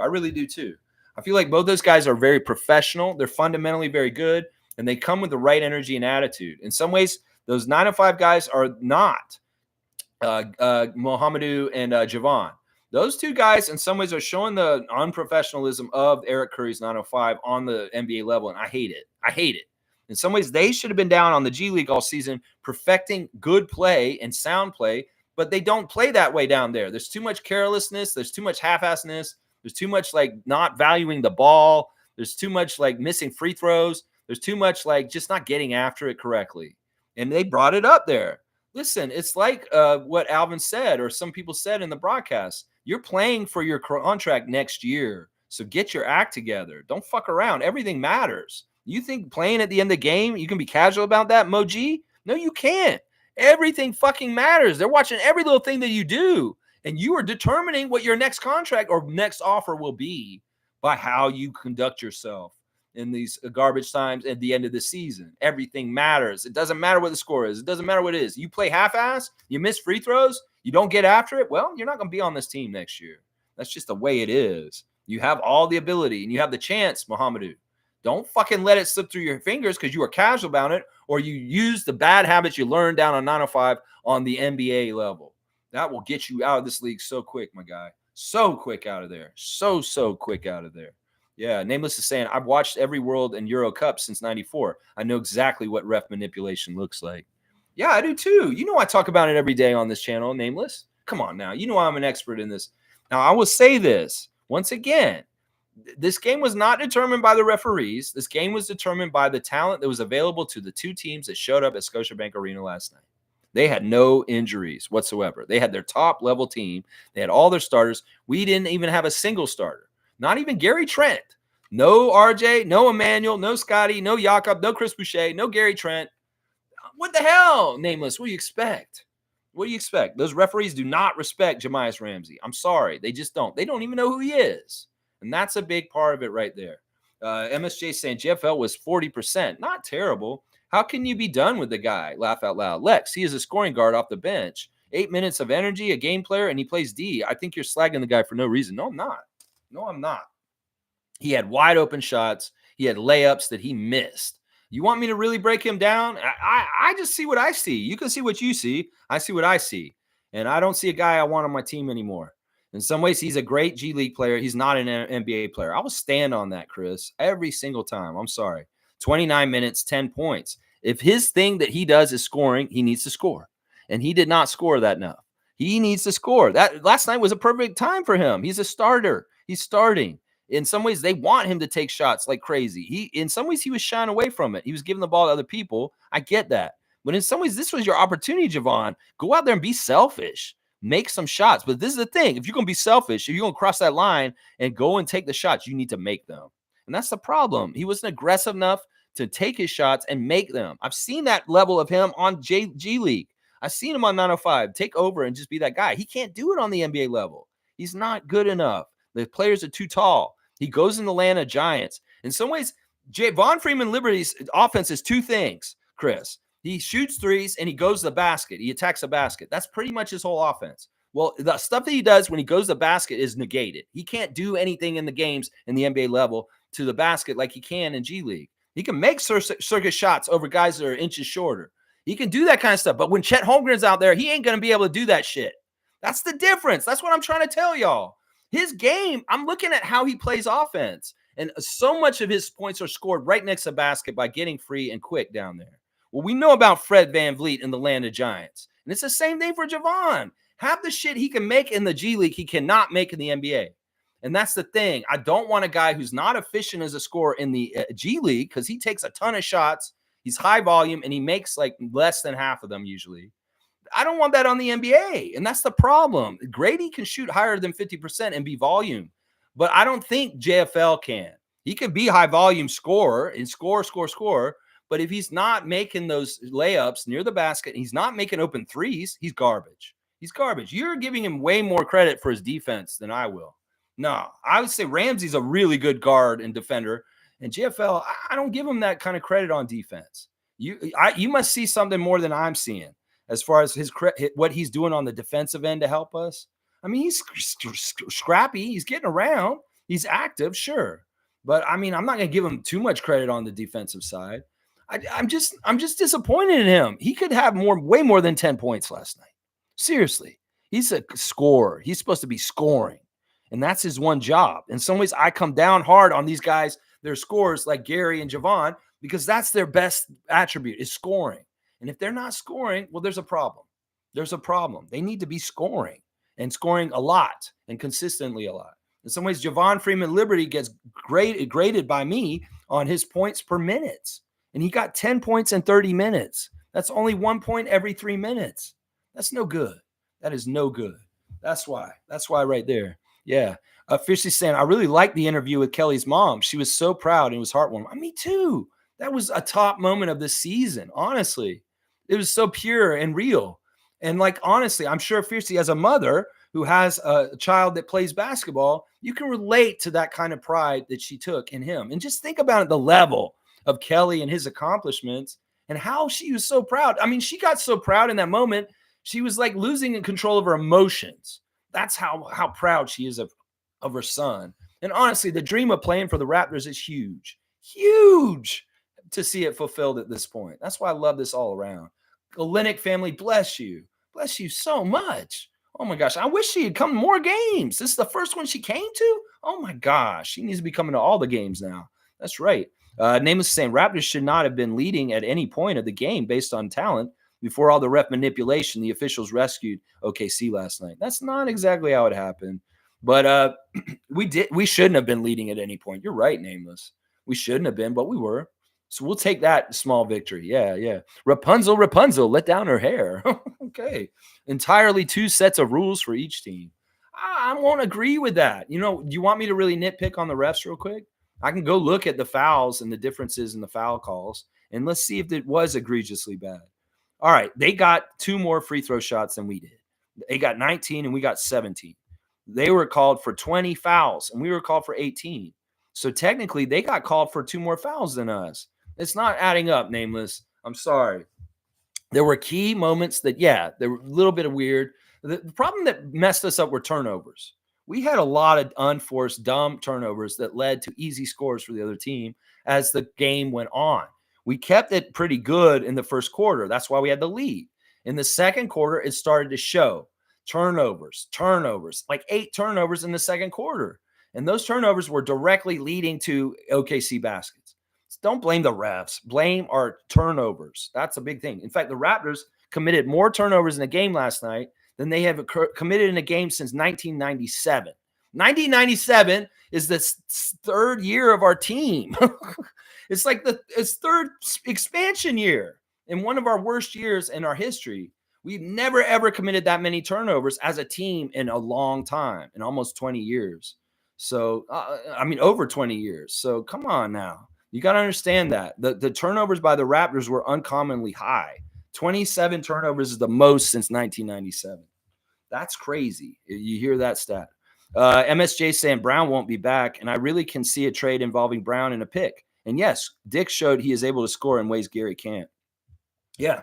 Speaker 1: I really do too. I feel like both those guys are very professional. They're fundamentally very good, and they come with the right energy and attitude. In some ways, those 905 guys are not Mohamedou and Javon. Those two guys, in some ways, are showing the unprofessionalism of Eric Curry's 905 on the NBA level, and I hate it. In some ways, they should have been down on the G League all season, perfecting good play and sound play, but they don't play that way down there. There's too much carelessness. There's too much half-assedness. There's too much like not valuing the ball. There's too much like missing free throws. There's too much like just not getting after it correctly. And they brought it up there. Listen, it's like what Alvin said, or some people said in the broadcast. You're playing for your contract next year. So get your act together. Don't fuck around. Everything matters. You think playing at the end of the game, you can be casual about that, Moji? No, you can't. Everything fucking matters. They're watching every little thing that you do. And you are determining what your next contract or next offer will be by how you conduct yourself in these garbage times at the end of the season. Everything matters. It doesn't matter what the score is. It doesn't matter what it is. You play half-ass, you miss free throws, you don't get after it, well, you're not going to be on this team next year. That's just the way it is. You have all the ability, and you have the chance, Mohamedou. Don't fucking let it slip through your fingers because you are casual about it, or you use the bad habits you learned down on 905 on the NBA level. That will get you out of this league so quick, my guy. So quick out of there. So quick out of there. Yeah, Nameless is saying, I've watched every World and Euro Cup since 94. I know exactly what ref manipulation looks like. Yeah, I do too. You know I talk about it every day on this channel, Nameless. Come on now. You know I'm an expert in this. Now, I will say this. Once again, this game was not determined by the referees. This game was determined by the talent that was available to the two teams that showed up at Scotiabank Arena last night. They had no injuries whatsoever. They had their top-level team. They had all their starters. We didn't even have a single starter. Not even Gary Trent. No RJ, no Emmanuel, no Scotty, no Jakob, no Chris Boucher, no Gary Trent. What the hell, Nameless? What do you expect? What do you expect? Those referees do not respect Jamias Ramsey. I'm sorry. They just don't. They don't even know who he is. And that's a big part of it right there. MSJ saying JFL was 40%. Not terrible. How can you be done with the guy? Laugh out loud. Lex, he is a scoring guard off the bench. 8 minutes of energy, a game player, and he plays D. I think you're slagging the guy for no reason. No, I'm not. He had wide open shots. He had layups that he missed. You want me to really break him down? I just see what I see. You can see what you see. I see what I see. And I don't see a guy I want on my team anymore. In some ways, he's a great G League player. He's not an NBA player. I will stand on that, Chris, every single time. I'm sorry. 29 minutes, 10 points. If his thing that he does is scoring, he needs to score. And he did not score that enough. He needs to score. That last night was a perfect time for him. He's a starter. He's starting. In some ways, they want him to take shots like crazy. In some ways, he was shying away from it. He was giving the ball to other people. I get that. But in some ways, this was your opportunity, Javon. Go out there and be selfish. Make some shots. But this is the thing. If you're going to be selfish, if you're going to cross that line and go and take the shots, you need to make them. And that's the problem. He wasn't aggressive enough to take his shots and make them. I've seen that level of him on G League. I've seen him on 905 take over and just be that guy. He can't do it on the NBA level. He's not good enough. The players are too tall. He goes in the land of giants. In some ways, Von Freeman Liberty's offense is two things, Chris. He shoots threes and he goes to the basket. He attacks the basket. That's pretty much his whole offense. Well, the stuff that he does when he goes to the basket is negated. He can't do anything in the games in the NBA level to the basket like he can in G League. He can make circus shots over guys that are inches shorter. He can do that kind of stuff. But when Chet Holmgren's out there, he ain't going to be able to do that shit. That's the difference. That's what I'm trying to tell y'all. His game, I'm looking at how he plays offense. And so much of his points are scored right next to the basket by getting free and quick down there. Well, we know about Fred VanVleet in the land of giants. And it's the same thing for Javon. Half the shit he can make in the G League, he cannot make in the NBA. And that's the thing. I don't want a guy who's not efficient as a scorer in the G League because he takes a ton of shots. He's high volume, and he makes like less than half of them usually. I don't want that on the NBA, and that's the problem. Gradey can shoot higher than 50% and be volume, but I don't think JFL can. He could be high volume scorer and score, but if he's not making those layups near the basket, he's not making open threes, he's garbage. He's garbage. You're giving him way more credit for his defense than I will. No, I would say Ramsey's a really good guard and defender. And JFL, I don't give him that kind of credit on defense. You must see something more than I'm seeing as far as what he's doing on the defensive end to help us. I mean, he's scrappy. He's getting around. He's active, sure. But, I mean, I'm not going to give him too much credit on the defensive side. I'm just disappointed in him. He could have way more than 10 points last night. Seriously. He's a scorer. He's supposed to be scoring. And that's his one job. In some ways, I come down hard on these guys, their scores like Gary and Javon, because that's their best attribute is scoring. And if they're not scoring, well, there's a problem. There's a problem. They need to be scoring and scoring a lot and consistently a lot. In some ways, Javon Freeman Liberty gets graded by me on his points per minute. And he got 10 points in 30 minutes. That's only 1 point every 3 minutes. That's no good. That is no good. That's why. That's why right there. Yeah. Fiercely saying, I really liked the interview with Kelly's mom. She was so proud and it was heartwarming. Me too. That was a top moment of the season. Honestly, it was so pure and real. And like, honestly, I'm sure Fiercely as a mother who has a child that plays basketball, you can relate to that kind of pride that she took in him. And just think about it, the level of Kelly and his accomplishments and how she was so proud. I mean, she got so proud in that moment. She was like losing control of her emotions. That's how proud she is of her son. And honestly, the dream of playing for the Raptors is huge, huge to see it fulfilled at this point. That's why I love this all around. Olenek family, bless you. Bless you so much. Oh my gosh. I wish she had come to more games. This is the first one she came to. Oh my gosh. She needs to be coming to all the games now. That's right. Nameless saying Raptors should not have been leading at any point of the game based on talent. Before all the ref manipulation, the officials rescued OKC last night. That's not exactly how it happened. But we shouldn't have been leading at any point. You're right, Nameless. We shouldn't have been, but we were. So we'll take that small victory. Yeah. Rapunzel, let down her hair. Okay. Entirely 2 sets of rules for each team. I won't agree with that. You know, do you want me to really nitpick on the refs real quick? I can go look at the fouls and the differences in the foul calls, and let's see if it was egregiously bad. All right, they got 2 more free throw shots than we did. They got 19 and we got 17. They were called for 20 fouls and we were called for 18. So technically they got called for 2 more fouls than us. It's not adding up, Nameless. I'm sorry. There were key moments that, they were a little bit of weird. The problem that messed us up were turnovers. We had a lot of unforced, dumb turnovers that led to easy scores for the other team as the game went on. We kept it pretty good in the first quarter. That's why we had the lead. In the second quarter, it started to show turnovers, like 8 turnovers in the second quarter. And those turnovers were directly leading to OKC baskets. So don't blame the refs. Blame our turnovers. That's a big thing. In fact, the Raptors committed more turnovers in the game last night than they have committed in a game since 1997. 1997 is the third year of our team. It's like it's third expansion year in one of our worst years in our history. We've never, ever committed that many turnovers as a team in a long time, in almost 20 years. So, over 20 years. So come on now. You got to understand that. The turnovers by the Raptors were uncommonly high. 27 turnovers is the most since 1997. That's crazy. You hear that stat. MSJ saying Brown won't be back, and I really can see a trade involving Brown and a pick. And yes, Dick showed he is able to score in ways Gary can't. Yeah.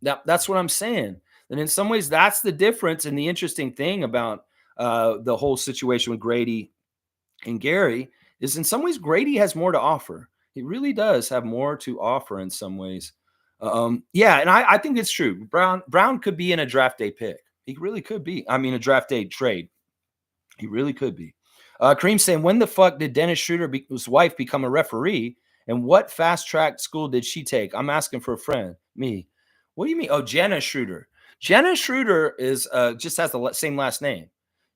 Speaker 1: That's what I'm saying. And in some ways, that's the difference. And the interesting thing about the whole situation with Gradey and Gary is in some ways, Gradey has more to offer. He really does have more to offer in some ways. And I think it's true. Brown could be in a draft day pick. He really could be. A draft day trade. He really could be. Kareem saying, when the fuck did Dennis Schroeder's wife become a referee? And what fast track school did she take? I'm asking for a friend. Me. What do you mean? Oh, Jenna Schroeder. Jenna Schroeder is just has the same last name.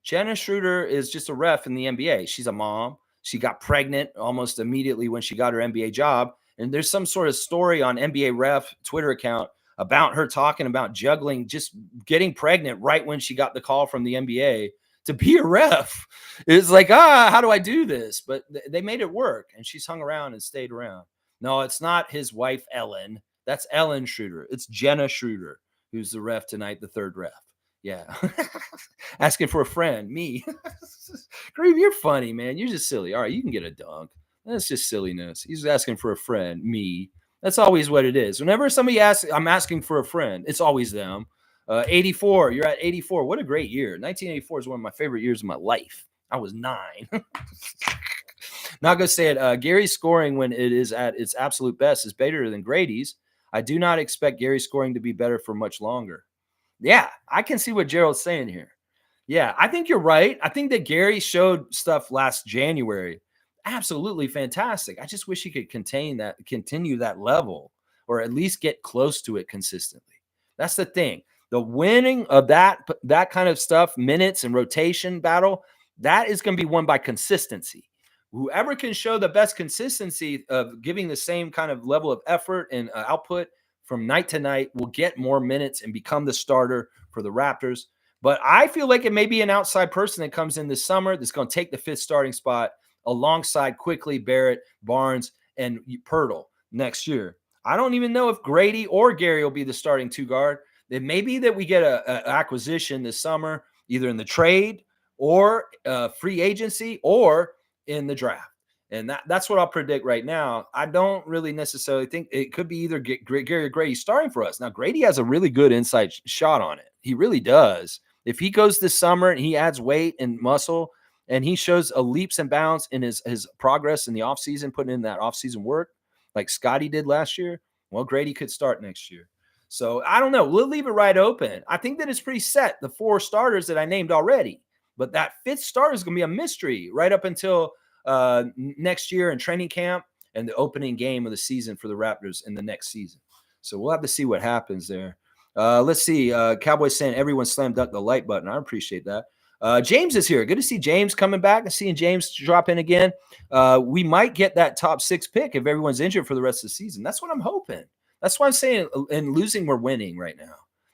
Speaker 1: Jenna Schroeder is just a ref in the NBA. She's a mom. She got pregnant almost immediately when she got her NBA job. And there's some sort of story on NBA Ref Twitter account about her talking about juggling, just getting pregnant right when she got the call from the NBA to be a ref. It's like, how do I do this? But they made it work, and she's hung around and stayed around. No, it's not his wife, Ellen. That's Ellen Schroeder. It's Jenna Schroeder, who's the ref tonight, the third ref. Yeah. Asking for a friend, me. Kareem, you're funny, man. You're just silly. All right, you can get a dunk. That's just silliness. He's asking for a friend, me. That's always what it is. Whenever somebody asks, I'm asking for a friend, it's always them. 84, you're at 84. What a great year. 1984 is one of my favorite years of my life. I was 9. Not going to say it. Gary's scoring when it is at its absolute best is better than Grady's. I do not expect Gary's scoring to be better for much longer. Yeah, I can see what Gerald's saying here. Yeah, I think you're right. I think that Gary showed stuff last January. Absolutely fantastic. I just wish he could continue that level, or at least get close to it consistently. That's the thing. The winning of that kind of stuff, minutes and rotation battle, that is going to be won by consistency. Whoever can show the best consistency of giving the same kind of level of effort and output from night to night will get more minutes and become the starter for the Raptors. But I feel like it may be an outside person that comes in this summer that's going to take the 5th starting spot alongside quickly Barrett, Barnes, and Pirtle next year. I don't even know if Gradey or Gary will be the starting 2 guard. It may be that we get a acquisition this summer, either in the trade or free agency or in the draft. And that's what I'll predict right now. I don't really necessarily think it could be either Gary or Gradey starting for us. Now, Gradey has a really good inside shot on it. He really does. If he goes this summer and he adds weight and muscle and he shows a leaps and bounds in his progress in the offseason, putting in that offseason work like Scotty did last year, well, Gradey could start next year. So I don't know. We'll leave it right open. I think that it's pretty set, the 4 starters that I named already. But that 5th starter is going to be a mystery right up until next year in training camp and the opening game of the season for the Raptors in the next season. So we'll have to see what happens there. Let's see. Cowboys saying everyone slam dunk the like button. I appreciate that. James is here. Good to see James coming back and seeing James drop in again. We might get that top 6 pick if everyone's injured for the rest of the season. That's what I'm hoping. That's why I'm saying in losing, we're winning right now.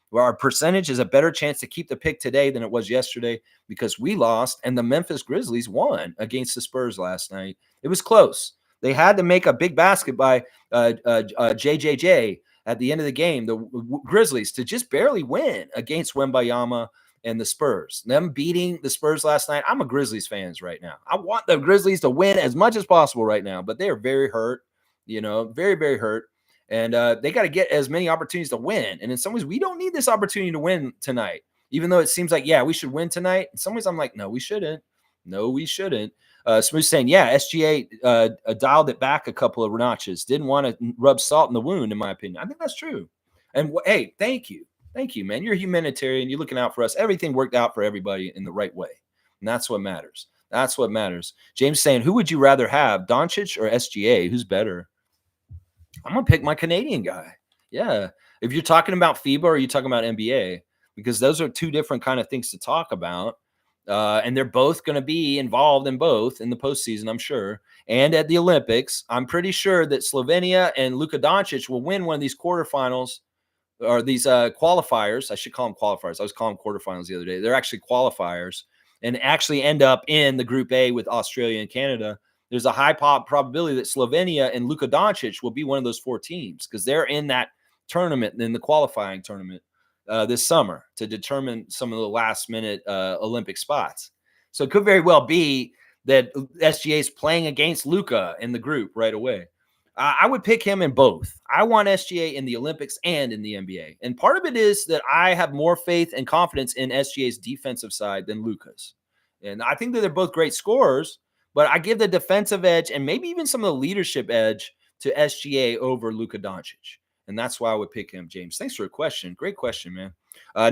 Speaker 1: Where our percentage is a better chance to keep the pick today than it was yesterday because we lost and the Memphis Grizzlies won against the Spurs last night. It was close. They had to make a big basket by JJJ at the end of the game, the Grizzlies, to just barely win against Wembayama and the Spurs. Them beating the Spurs last night, I'm a Grizzlies fans right now. I want the Grizzlies to win as much as possible right now, but they are very hurt, very, very hurt. And they got to get as many opportunities to win. And in some ways, we don't need this opportunity to win tonight, even though it seems like, yeah, we should win tonight. In some ways, I'm like, no, we shouldn't. No, we shouldn't. Smooth saying, yeah, SGA dialed it back a couple of notches. Didn't want to rub salt in the wound, in my opinion. I think that's true. And hey, thank you. Thank you, man. You're a humanitarian. You're looking out for us. Everything worked out for everybody in the right way. And that's what matters. That's what matters. James saying, who would you rather have, Doncic or SGA? Who's better? I'm going to pick my Canadian guy. Yeah. If you're talking about FIBA or you're talking about NBA, because those are two different kind of things to talk about. And they're both going to be involved in both in the postseason, I'm sure. And at the Olympics, I'm pretty sure that Slovenia and Luka Doncic will win one of these quarterfinals or these qualifiers. I should call them qualifiers. I was calling them quarterfinals the other day. They're actually qualifiers and actually end up in the Group A with Australia and Canada. There's a high probability that Slovenia and Luka Doncic will be one of those 4 teams because they're in that tournament, in the qualifying tournament this summer to determine some of the last minute Olympic spots. So it could very well be that SGA is playing against Luka in the group right away. I would pick him in both. I want SGA in the Olympics and in the NBA. And part of it is that I have more faith and confidence in SGA's defensive side than Luka's. And I think that they're both great scorers, but I give the defensive edge and maybe even some of the leadership edge to SGA over Luka Doncic. And that's why I would pick him, James. Thanks for the question. Great question, man.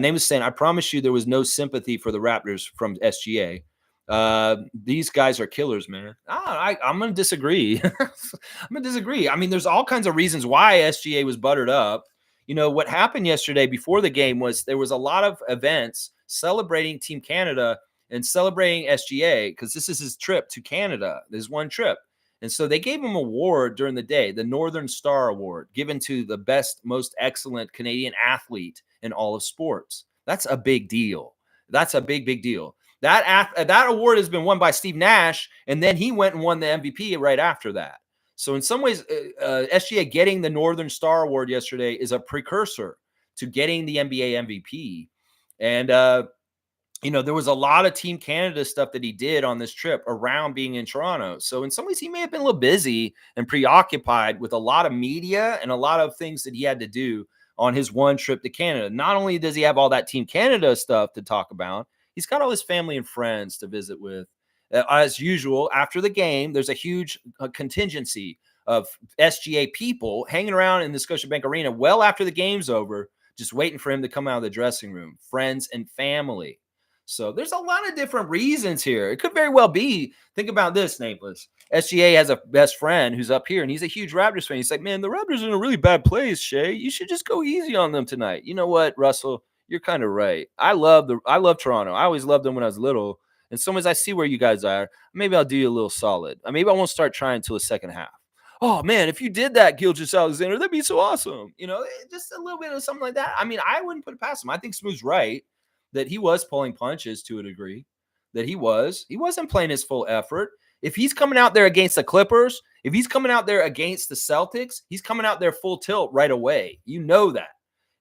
Speaker 1: Name is saying, I promise you there was no sympathy for the Raptors from SGA. These guys are killers, man. I'm going to disagree. I mean, there's all kinds of reasons why SGA was buttered up. You know, what happened yesterday before the game was there was a lot of events celebrating Team Canada and celebrating SGA because this is his trip to Canada. There's one trip. And so they gave him an award during the day, the Northern Star Award, given to the best, most excellent Canadian athlete in all of sports. That's a big deal. That's a big, big deal. That award has been won by Steve Nash, and then he went and won the MVP right after that. So in some ways, SGA getting the Northern Star Award yesterday is a precursor to getting the NBA MVP. And, you know, there was a lot of Team Canada stuff that he did on this trip around being in Toronto. So in some ways, he may have been a little busy and preoccupied with a lot of media and a lot of things that he had to do on his one trip to Canada. Not only does he have all that Team Canada stuff to talk about, he's got all his family and friends to visit with. As usual, after the game, there's a huge contingency of SGA people hanging around in the Scotiabank Arena well after the game's over, just waiting for him to come out of the dressing room, friends and family. So there's a lot of different reasons here. It could very well be, think about this, Naples. SGA has a best friend who's up here, and he's a huge Raptors fan. He's like, man, the Raptors are in a really bad place, Shay. You should just go easy on them tonight. You know what, Russell? You're kind of right. I love Toronto. I always loved them when I was little. And some ways I see where you guys are. Maybe I'll do you a little solid. Maybe I won't start trying until the second half. Oh, man, if you did that, Gilgeous-Alexander, that'd be so awesome. You know, just a little bit of something like that. I mean, I wouldn't put it past him. I think Smooth's right that he was pulling punches to a degree, that he wasn't playing his full effort. If he's coming out there against the Clippers, if he's coming out there against the Celtics, he's coming out there full tilt right away. You know that.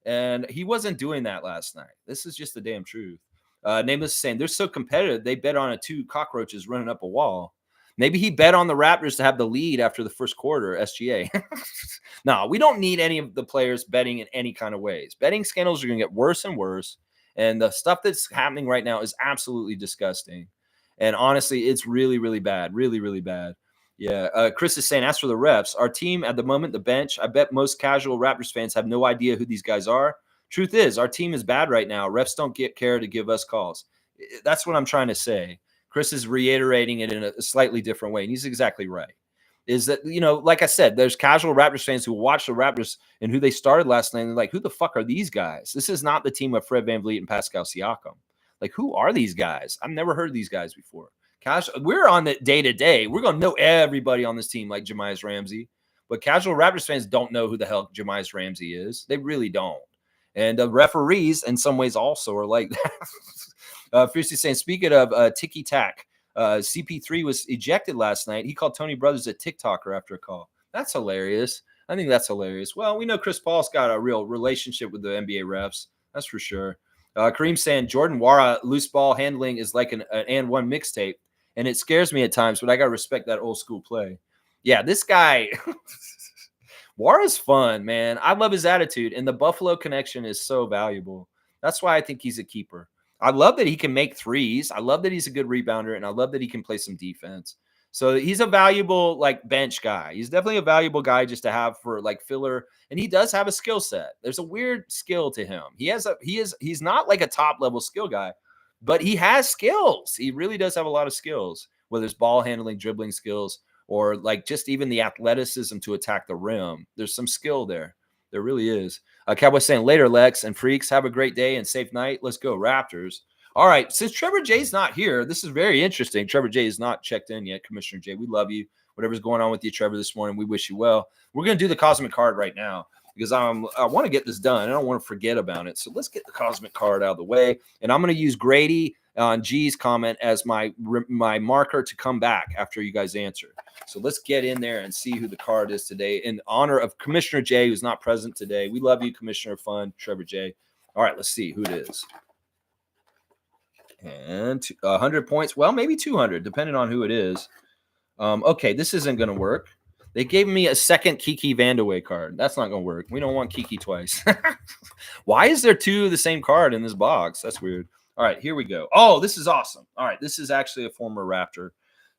Speaker 1: And he wasn't doing that last night. This is just the damn truth. Nameless is saying they're so competitive, they bet on 2 cockroaches running up a wall. Maybe he bet on the Raptors to have the lead after the first quarter, SGA. No, we don't need any of the players betting in any kind of ways. Betting scandals are going to get worse and worse. And the stuff that's happening right now is absolutely disgusting. And honestly, it's really, really bad. Really, really bad. Yeah. Chris is saying, as for the refs, our team at the moment, the bench, I bet most casual Raptors fans have no idea who these guys are. Truth is, our team is bad right now. Refs don't care to give us calls. That's what I'm trying to say. Chris is reiterating it in a slightly different way. And he's exactly right. Is that, you know, like I said, there's casual Raptors fans who watch the Raptors and who they started last night. And they're like, who the fuck are these guys? This is not the team of Fred VanVleet and Pascal Siakam. Like, who are these guys? I've never heard of these guys before. We're on the day to day. We're going to know everybody on this team like Jamias Ramsey. But casual Raptors fans don't know who the hell Jamias Ramsey is. They really don't. And referees, in some ways, also are like that. Fiercely saying, speaking of ticky-tack, CP3 was ejected last night. He called Tony Brothers a TikToker after a call. That's hilarious. I think that's hilarious. Well, we know Chris Paul's got a real relationship with the NBA refs. That's for sure. Kareem saying Jordan Wara loose ball handling is like an and one mixtape. And it scares me at times, but I got to respect that old school play. Yeah, this guy, Wara's fun, man. I love his attitude. And the Buffalo connection is so valuable. That's why I think he's a keeper. I love that he can make threes. I love that he's a good rebounder, and I love that he can play some defense. So he's a valuable, like, bench guy. He's definitely a valuable guy just to have for, like, filler. And he does have a skill set. There's a weird skill to him. He's not like a top-level skill guy, but he has skills. He really does have a lot of skills, whether it's ball handling, dribbling skills, or, like, just even the athleticism to attack the rim. There's some skill there. There really is. Cowboys saying later, Lex and freaks. Have a great day and safe night. Let's go Raptors. All right. Since Trevor Jay's not here, this is very interesting. Trevor Jay is not checked in yet. Commissioner Jay, we love you. Whatever's going on with you, Trevor, this morning, we wish you well. We're going to do the cosmic card right now because I want to get this done. I don't want to forget about it. So let's get the cosmic card out of the way. And I'm going to use Grady on G's comment as my marker to come back after you guys answer. So let's get in there and see who the card is today in honor of Commissioner Jay, who's not present today. We love you, Commissioner Fun, Trevor Jay. All right, let's see who it is. And 100 points. Well, maybe 200, depending on who it is. Okay, this isn't going to work. They gave me a second Kiki Vandeweghe card. That's not going to work. We don't want Kiki twice. Why is there two of the same card in this box? That's weird. All right, here we go. Oh, this is awesome. All right, this is actually a former Raptor.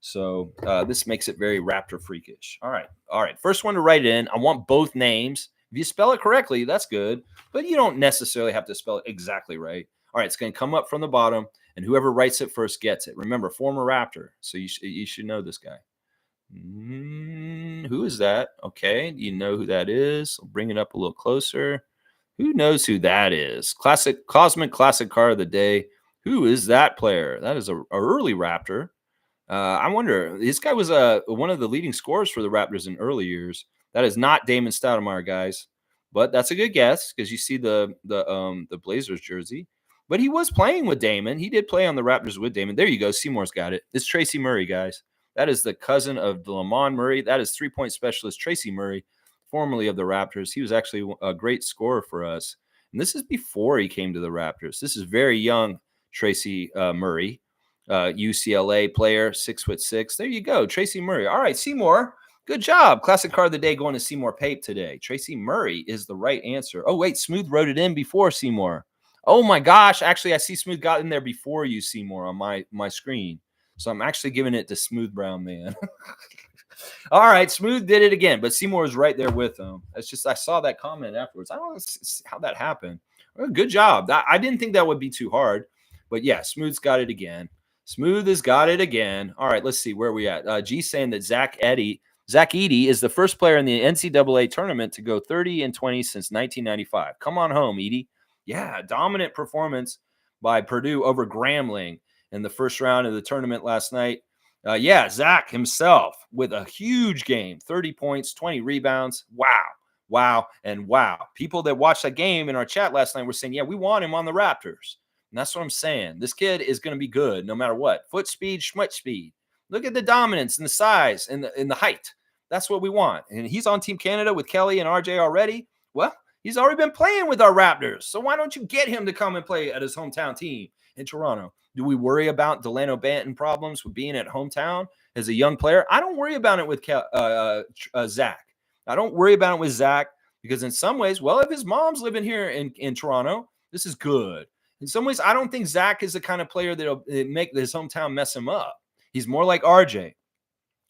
Speaker 1: So this makes it very Raptor freakish. All right. First one to write it in. I want both names. If you spell it correctly, that's good. But you don't necessarily have to spell it exactly right. All right, it's going to come up from the bottom, and whoever writes it first gets it. Remember, former Raptor. So you should know this guy. Who is that? Okay, you know who that is. I'll bring it up a little closer. Who knows who that is? Cosmic classic card of the day. Who is that player? That is a early Raptor. I wonder. This guy was one of the leading scorers for the Raptors in early years. That is not Damon Stoudemire, guys, but that's a good guess because you see the Blazers jersey. But he was playing with Damon. He did play on the Raptors with Damon. There you go. Seymour's got it. It's Tracy Murray, guys. That is the cousin of Lamont Murray. That is three-point specialist Tracy Murray, formerly of the Raptors. He was actually a great scorer for us. And this is before he came to the Raptors. This is very young Tracy Murray, UCLA player, 6'6". There you go, Tracy Murray. All right, Seymour, good job. Classic card of the day going to Seymour Pape today. Tracy Murray is the right answer. Oh, wait, Smooth wrote it in before Seymour. Oh, my gosh. Actually, I see Smooth got in there before you, Seymour, on my screen. So I'm actually giving it to Smooth Brown Man. All right, Smooth did it again, but Seymour was right there with him. It's just I saw that comment afterwards. I don't know how that happened. Well, good job. I didn't think that would be too hard, but yeah, Smooth's got it again. Smooth has got it again. All right, let's see where we at. G saying that Zach Edey is the first player in the NCAA tournament to go 30-20 since 1995. Come on home, Edey. Yeah, dominant performance by Purdue over Grambling in the first round of the tournament last night. Zach himself with a huge game, 30 points, 20 rebounds. Wow. People that watched that game in our chat last night were saying, yeah, we want him on the Raptors. And that's what I'm saying. This kid is going to be good no matter what. Foot speed, schmut speed. Look at the dominance and the size and the height. That's what we want. And he's on Team Canada with Kelly and RJ already. Well, he's already been playing with our Raptors. So why don't you get him to come and play at his hometown team in Toronto? Do we worry about Delano Banton problems with being at hometown as a young player? I don't worry about it with Zach. I don't worry about it with Zach because in some ways, well, if his mom's living here in Toronto, this is good. In some ways, I don't think Zach is the kind of player that'll make his hometown mess him up. He's more like RJ.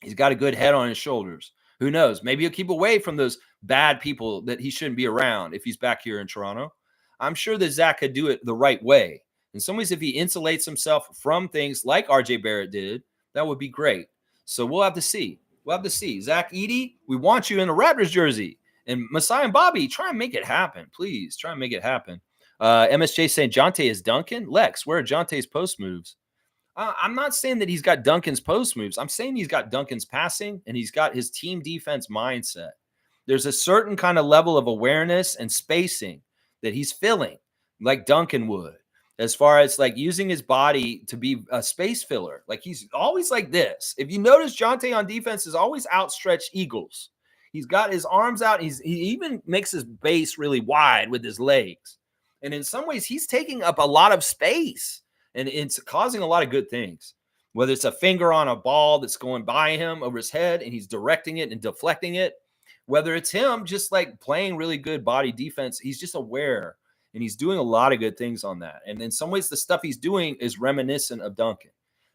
Speaker 1: He's got a good head on his shoulders. Who knows? Maybe he'll keep away from those bad people that he shouldn't be around if he's back here in Toronto. I'm sure that Zach could do it the right way. In some ways, if he insulates himself from things like RJ Barrett did, that would be great. So we'll have to see. Zach Edey, we want you in a Raptors jersey. And Masai and Bobby, try and make it happen. Please, try and make it happen. MSJ saying Jonte is Duncan. Lex, where are Jonte's post moves? I'm not saying that he's got Duncan's post moves. I'm saying he's got Duncan's passing and he's got his team defense mindset. There's a certain kind of level of awareness and spacing that he's filling like Duncan would. As far as like using his body to be a space filler. Like he's always like this. If you notice, Jonte on defense is always outstretched eagles. He's got his arms out. He even makes his base really wide with his legs. And in some ways, he's taking up a lot of space. And it's causing a lot of good things. Whether it's a finger on a ball that's going by him over his head and he's directing it and deflecting it. Whether it's him just like playing really good body defense. He's just aware. And he's doing a lot of good things on that. And in some ways, the stuff he's doing is reminiscent of Duncan.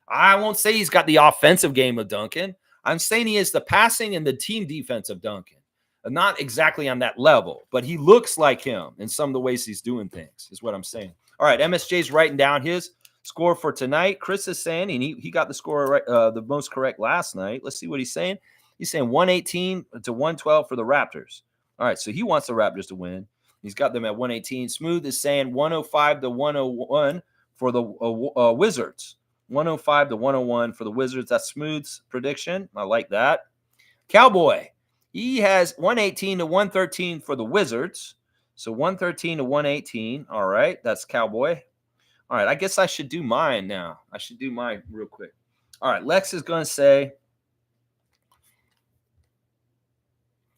Speaker 1: I won't say he's got the offensive game of Duncan. I'm saying he is the passing and the team defense of Duncan. Not exactly on that level, but he looks like him in some of the ways he's doing things, is what I'm saying. All right, MSJ's writing down his score for tonight. Chris is saying, and he got the score right, the most correct last night. Let's see what he's saying. He's saying 118 to 112 for the Raptors. All right, so he wants the Raptors to win. He's got them at 118. Smooth is saying 105 to 101 for the Wizards. 105 to 101 for the Wizards. That's Smooth's prediction. I like that. Cowboy, he has 118 to 113 for the Wizards. So 113 to 118. All right, that's Cowboy. All right, I guess I should do mine now. I should do mine real quick. All right, Lex is going to say,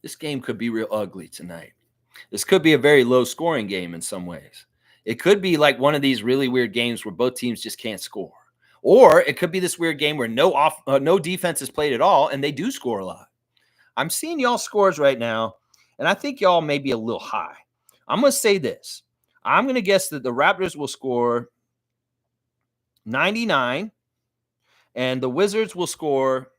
Speaker 1: this game could be real ugly tonight. This could be a very low-scoring game in some ways. It could be like one of these really weird games where both teams just can't score. Or it could be this weird game where no defense is played at all, and they do score a lot. I'm seeing y'all scores right now, and I think y'all may be a little high. I'm going to say this. I'm going to guess that the Raptors will score 99, and the Wizards will score,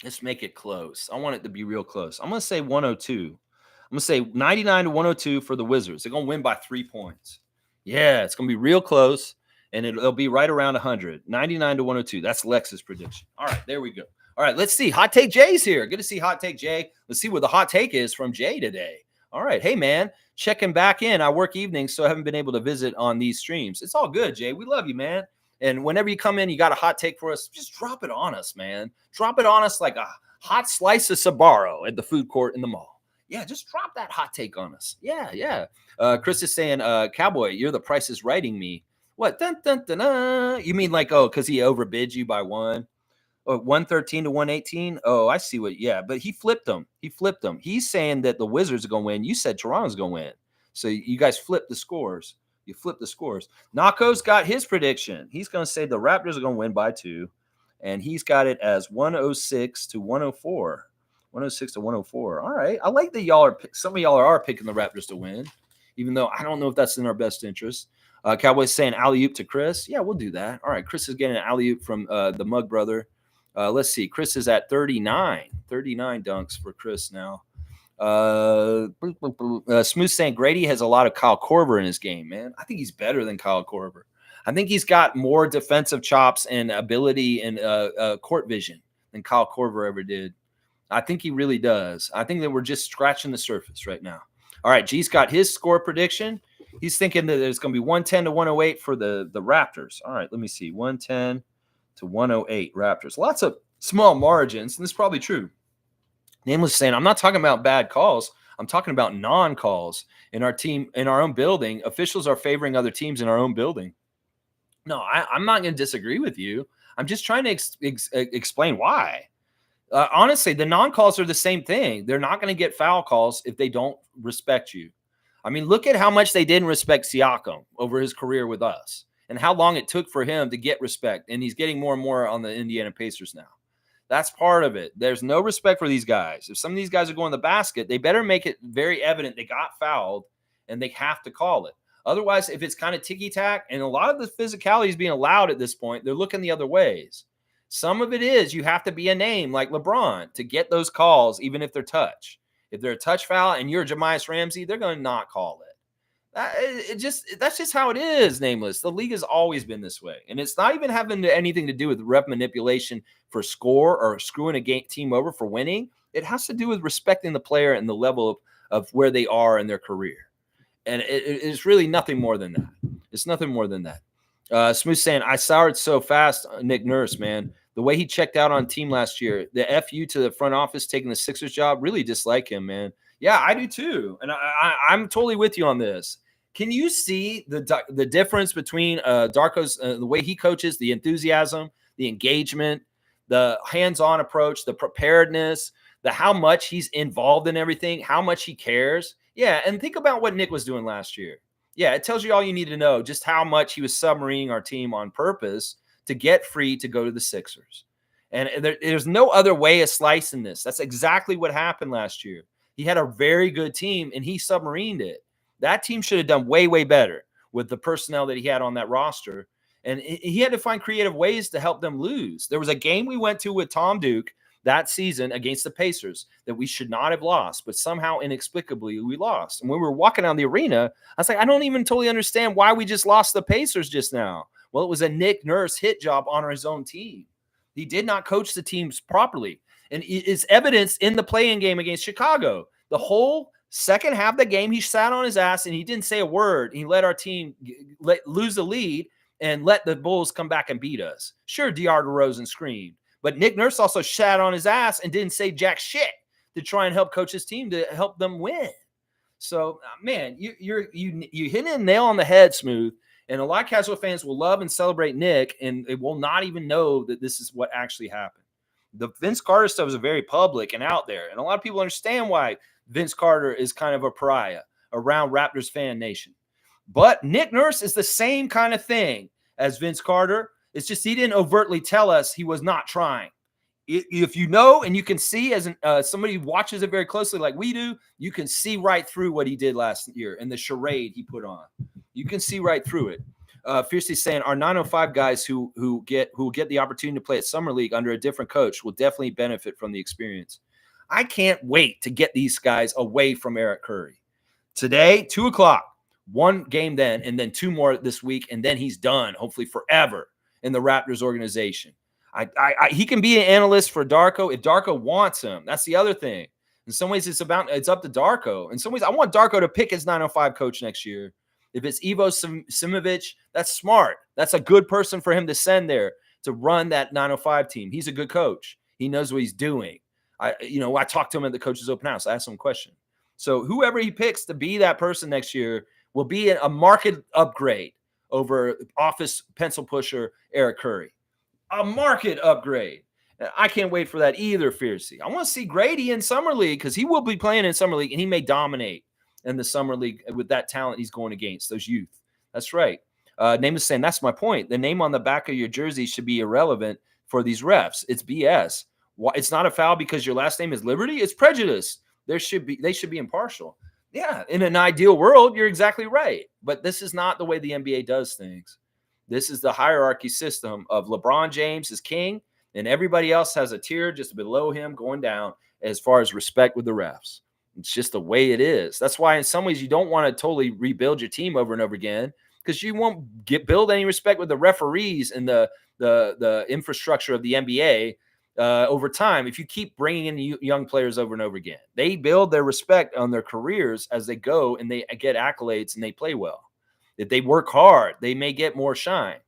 Speaker 1: let's make it close. I want it to be real close. I'm going to say 102. I'm going to say 99 to 102 for the Wizards. They're going to win by 3 points. Yeah, it's going to be real close, and it'll be right around 100. 99 to 102. That's Lex's prediction. All right, there we go. All right, let's see. Hot Take Jay's here. Good to see Hot Take Jay. Let's see what the hot take is from Jay today. All right. Hey, man, checking back in. I work evenings, so I haven't been able to visit on these streams. It's all good, Jay. We love you, man. And whenever you come in, you got a hot take for us, just drop it on us, man. Drop it on us like a hot slice of Sbarro at the food court in the mall. Yeah, just drop that hot take on us. Yeah. Chris is saying, Cowboy, you're the Price is Writing me. What? Dun, dun, dun, dun. You mean like, because he overbid you by 1? 113 to 118. Oh, I see what. Yeah, but he flipped them. He's saying that the Wizards are going to win. You said Toronto's going to win. So you guys flipped the scores. You flipped the scores. Nako's got his prediction. He's going to say the Raptors are going to win by 2. And he's got it as 106 to 104. 106 to 104. All right. I like that some of y'all are picking the Raptors to win, even though I don't know if that's in our best interest. Cowboys saying alley-oop to Chris. Yeah, we'll do that. All right. Chris is getting an alley-oop from the Mug Brother. Let's see. Chris is at 39 dunks for Chris now. Smooth saying Gradey has a lot of Kyle Korver in his game, man. I think he's better than Kyle Korver. I think he's got more defensive chops and ability and court vision than Kyle Korver ever did. I think he really does. I think that we're just scratching the surface right now. All right, G's got his score prediction. He's thinking that it's going to be 110 to 108 for the Raptors. All right, let me see. 110 to 108 Raptors. Lots of small margins, and this is probably true. Nameless saying, I'm not talking about bad calls. I'm talking about non-calls in our team, in our own building. Officials are favoring other teams in our own building. No, I'm not going to disagree with you. I'm just trying to explain why. Honestly, the non-calls are the same thing. They're not going to get foul calls if they don't respect you. I mean, look at how much they didn't respect Siakam over his career with us and how long it took for him to get respect. And he's getting more and more on the Indiana Pacers now. That's part of it. There's no respect for these guys. If some of these guys are going to the basket, they better make it very evident they got fouled and they have to call it. Otherwise, if it's kind of ticky-tack, and a lot of the physicality is being allowed at this point, they're looking the other ways. Some of it is you have to be a name like LeBron to get those calls, even if they're touch. If they're a touch foul and you're Jamias Ramsey, they're going to not call it. That's just how it is, Nameless. The league has always been this way. And it's not even having anything to do with rep manipulation for score or screwing a team over for winning. It has to do with respecting the player and the level of where they are in their career. And it's really nothing more than that. It's nothing more than that. Smooth saying, I soured so fast, Nick Nurse, man. The way he checked out on team last year, the FU to the front office taking the Sixers job, really dislike him, man. Yeah, I do too. And I'm totally with you on this. Can you see the difference between Darko's, the way he coaches, the enthusiasm, the engagement, the hands-on approach, the preparedness, the how much he's involved in everything, how much he cares? Yeah, and think about what Nick was doing last year. Yeah, it tells you all you need to know, just how much he was submarining our team on purpose to get free to go to the Sixers. And there's no other way of slicing this. That's exactly what happened last year. He had a very good team, and he submarined it. That team should have done way, way better with the personnel that he had on that roster. And he had to find creative ways to help them lose. There was a game we went to with Tom Duke that season against the Pacers that we should not have lost, but somehow inexplicably we lost. And when we were walking down the arena, I was like, I don't even totally understand why we just lost the Pacers just now. Well, it was a Nick Nurse hit job on his own team. He did not coach the teams properly. And it's evidenced in the play-in game against Chicago. The whole second half of the game, he sat on his ass and he didn't say a word. He let our team lose the lead and let the Bulls come back and beat us. Sure, DeAndre DeRozan screamed, but Nick Nurse also sat on his ass and didn't say jack shit to try and help coach his team to help them win. So, man, you hit a nail on the head, Smooth. And a lot of casual fans will love and celebrate Nick, and they will not even know that this is what actually happened. The Vince Carter stuff is very public and out there, and a lot of people understand why Vince Carter is kind of a pariah around Raptors fan nation. But Nick Nurse is the same kind of thing as Vince Carter. It's just he didn't overtly tell us he was not trying. If you know and you can see as somebody who watches it very closely like we do, you can see right through what he did last year and the charade he put on. You can see right through it. Fiercely saying our 905 guys who get the opportunity to play at Summer League under a different coach will definitely benefit from the experience. I can't wait to get these guys away from Eric Curry. Today, 2:00, one game then, and then two more this week, and then he's done, hopefully forever, in the Raptors organization. He can be an analyst for Darko if Darko wants him. That's the other thing. In some ways, it's up to Darko. In some ways, I want Darko to pick his 905 coach next year. If it's Ivo Simovic, that's smart. That's a good person for him to send there to run that 905 team. He's a good coach. He knows what he's doing. I talked to him at the coach's open house. I asked him a question. So whoever he picks to be that person next year will be a market upgrade over office pencil pusher Eric Curry. A market upgrade. I can't wait for that either, Fiercey. I want to see Grady in Summer League because he will be playing in Summer League and he may dominate in the Summer League with that talent he's going against, those youth. That's right. Name is saying, that's my point. The name on the back of your jersey should be irrelevant for these refs. It's BS. It's not a foul because your last name is Liberty. It's prejudice. They should be impartial. Yeah, in an ideal world, you're exactly right. But this is not the way the NBA does things. This is the hierarchy system of LeBron James is king, and everybody else has a tier just below him going down as far as respect with the refs. It's just the way it is. That's why in some ways you don't want to totally rebuild your team over and over again because you won't build any respect with the referees and the infrastructure of the NBA over time if you keep bringing in young players over and over again. They build their respect on their careers as they go and they get accolades and they play well. If they work hard, they may get more shine.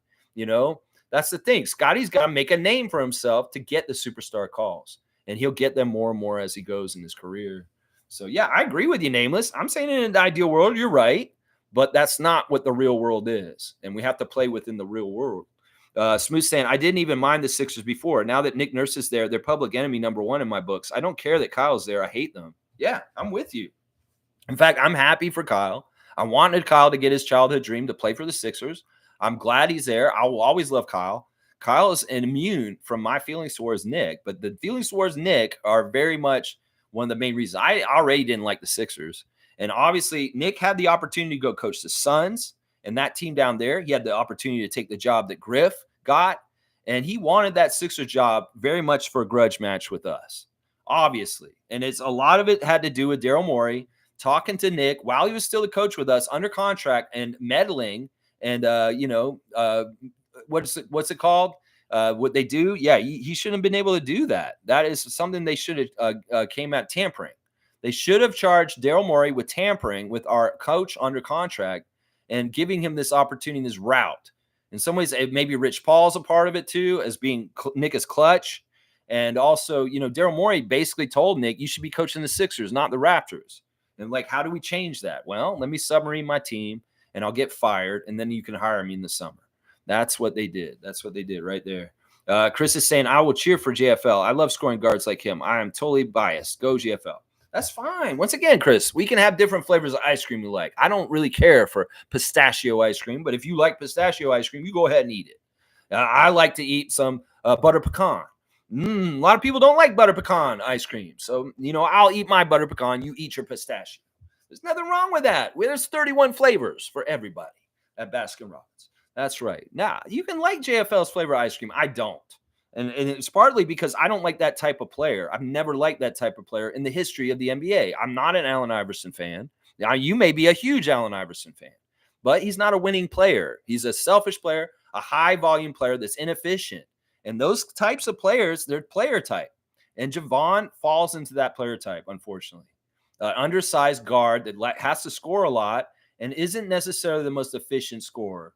Speaker 1: That's the thing. Scotty's got to make a name for himself to get the superstar calls, and he'll get them more and more as he goes in his career. So, yeah, I agree with you, Nameless. I'm saying in an ideal world, you're right, but that's not what the real world is, and we have to play within the real world. Smooth saying, I didn't even mind the Sixers before. Now that Nick Nurse is there, they're public enemy number one in my books. I don't care that Kyle's there. I hate them. Yeah, I'm with you. In fact, I'm happy for Kyle. I wanted Kyle to get his childhood dream to play for the Sixers. I'm glad he's there. I will always love Kyle. Kyle is immune from my feelings towards Nick, but the feelings towards Nick are very much one of the main reasons. I already didn't like the Sixers. And obviously, Nick had the opportunity to go coach the Suns and that team down there. He had the opportunity to take the job that Griff got, and he wanted that Sixers job very much for a grudge match with us, obviously. And it's a lot of it had to do with Daryl Morey talking to Nick while he was still a coach with us under contract and meddling and, what's it called? What they do? Yeah, he shouldn't have been able to do that. That is something they should have came at tampering. They should have charged Daryl Morey with tampering with our coach under contract and giving him this opportunity, this route. In some ways, maybe Rich Paul's a part of it too, as being Nick is clutch. And also, Daryl Morey basically told Nick, you should be coaching the Sixers, not the Raptors. And how do we change that? Well, let me submarine my team and I'll get fired. And then you can hire me in the summer. That's what they did. That's what they did right there. Chris is saying, I will cheer for JFL. I love scoring guards like him. I am totally biased. Go JFL. That's fine. Once again, Chris, we can have different flavors of ice cream we like. I don't really care for pistachio ice cream, but if you like pistachio ice cream, you go ahead and eat it. I like to eat some butter pecan. A lot of people don't like butter pecan ice cream. So, I'll eat my butter pecan. You eat your pistachio. There's nothing wrong with that. There's 31 flavors for everybody at Baskin-Robbins. That's right. Now, you can like JFL's flavor ice cream. I don't. And it's partly because I don't like that type of player. I've never liked that type of player in the history of the NBA. I'm not an Allen Iverson fan. Now, you may be a huge Allen Iverson fan, but he's not a winning player. He's a selfish player, a high-volume player that's inefficient. And those types of players, they're player type. And Javon falls into that player type, unfortunately. Undersized guard that has to score a lot and isn't necessarily the most efficient scorer.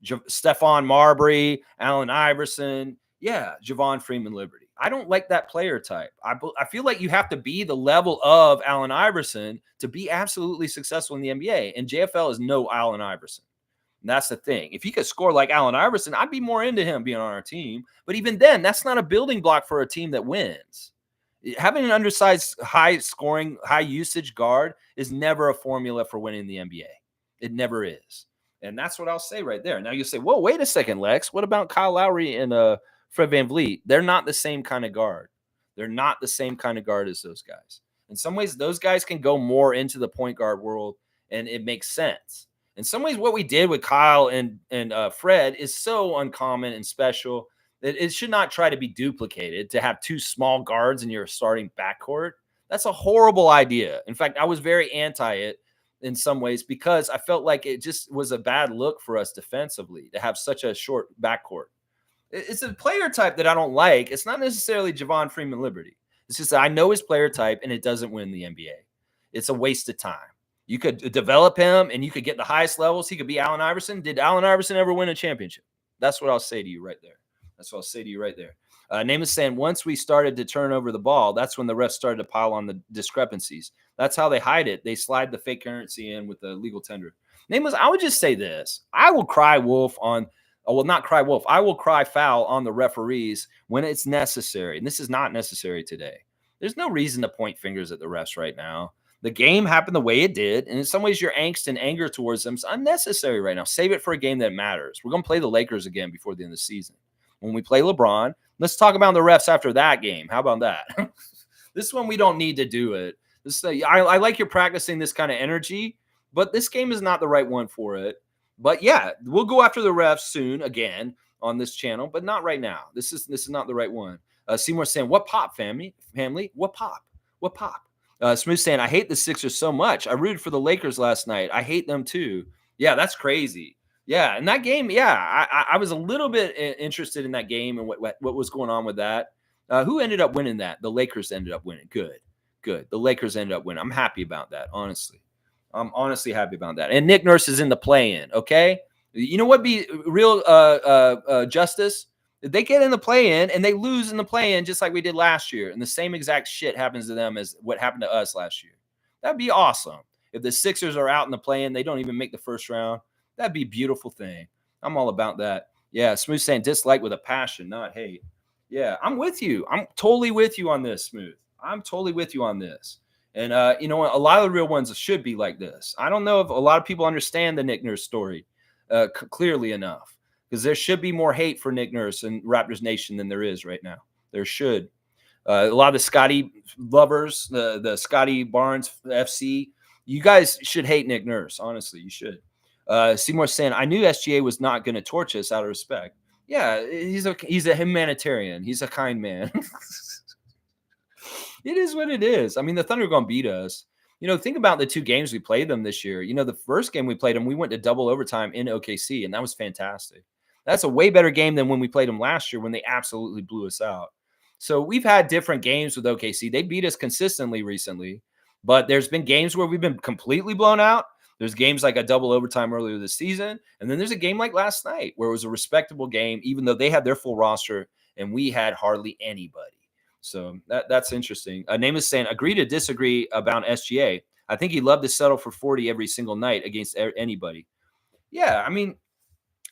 Speaker 1: Stephon Marbury, Allen Iverson, yeah, Javon Freeman Liberty. I don't like that player type. I feel like you have to be the level of Allen Iverson to be absolutely successful in the NBA. And JFL is no Allen Iverson. And that's the thing. If he could score like Allen Iverson, I'd be more into him being on our team. But even then, that's not a building block for a team that wins. Having an undersized, high scoring, high usage guard is never a formula for winning the NBA. It never is. And that's what I'll say right there. Now you say, whoa, wait a second, Lex. What about Kyle Lowry and Fred VanVleet? They're not the same kind of guard. They're not the same kind of guard as those guys. In some ways, those guys can go more into the point guard world, and it makes sense. In some ways, what we did with Kyle and Fred is so uncommon and special that it should not try to be duplicated to have two small guards in your starting backcourt. That's a horrible idea. In fact, I was very anti it in some ways because I felt like it just was a bad look for us defensively to have such a short backcourt. It's a player type that I don't like. It's not necessarily Javon Freeman Liberty. It's just that I know his player type and it doesn't win the NBA. It's a waste of time. You could develop him and you could get the highest levels. He could be Allen Iverson. Did Allen Iverson ever win a championship? That's what I'll say to you right there. That's what I'll say to you right there. Name is saying once we started to turn over the ball, that's when the refs started to pile on the discrepancies. That's how they hide it. They slide the fake currency in with the legal tender. Name was, I would just say this. I will cry wolf on, well, not cry wolf. I will cry foul on the referees when it's necessary. And this is not necessary today. There's no reason to point fingers at the refs right now. The game happened the way it did. And in some ways, your angst and anger towards them is unnecessary right now. Save it for a game that matters. We're going to play the Lakers again before the end of the season. When we play LeBron, let's talk about the refs after that game. How about that? This one, we don't need to do it. I like you're practicing this kind of energy, but this game is not the right one for it. But yeah, we'll go after the refs soon again on this channel, but not right now. This is not the right one. Seymour saying, what pop, family? What pop? What pop? Smooth saying, I hate the Sixers so much. I rooted for the Lakers last night. I hate them too. Yeah, that's crazy. Yeah, and that game, yeah, I was a little bit interested in that game and what was going on with that. Who ended up winning that? The Lakers ended up winning. Good. The Lakers ended up winning. I'm happy about that, honestly. I'm honestly happy about that. And Nick Nurse is in the play-in, okay? You know what be real justice? They get in the play-in and they lose in the play-in just like we did last year. And the same exact shit happens to them as what happened to us last year. That'd be awesome. If the Sixers are out in the play-in, they don't even make the first round. That'd be a beautiful thing. I'm all about that. Yeah, Smooth saying dislike with a passion, not hate. Yeah, I'm with you. I'm totally with you on this, Smooth. I'm totally with you on this. And, you know, a lot of the real ones should be like this. I don't know if a lot of people understand the Nick Nurse story clearly enough because there should be more hate for Nick Nurse and Raptors Nation than there is right now. There should. A lot of the Scotty lovers, the Scotty Barnes FC, you guys should hate Nick Nurse. Honestly, you should. Seymour saying, I knew SGA was not going to torch us out of respect. Yeah, he's a humanitarian. He's a kind man. It is what it is. I mean, the Thunder are going to beat us. You know, think about the two games we played them this year. You know, the first game we played them, we went to double overtime in OKC, and that was fantastic. That's a way better game than when we played them last year when they absolutely blew us out. So we've had different games with OKC. They beat us consistently recently, but there's been games where we've been completely blown out. There's games like a double overtime earlier this season. And then there's a game like last night where it was a respectable game, even though they had their full roster and we had hardly anybody. So that's interesting. Name is saying, agree to disagree about SGA. I think he'd love to settle for 40 every single night against anybody. Yeah, I mean,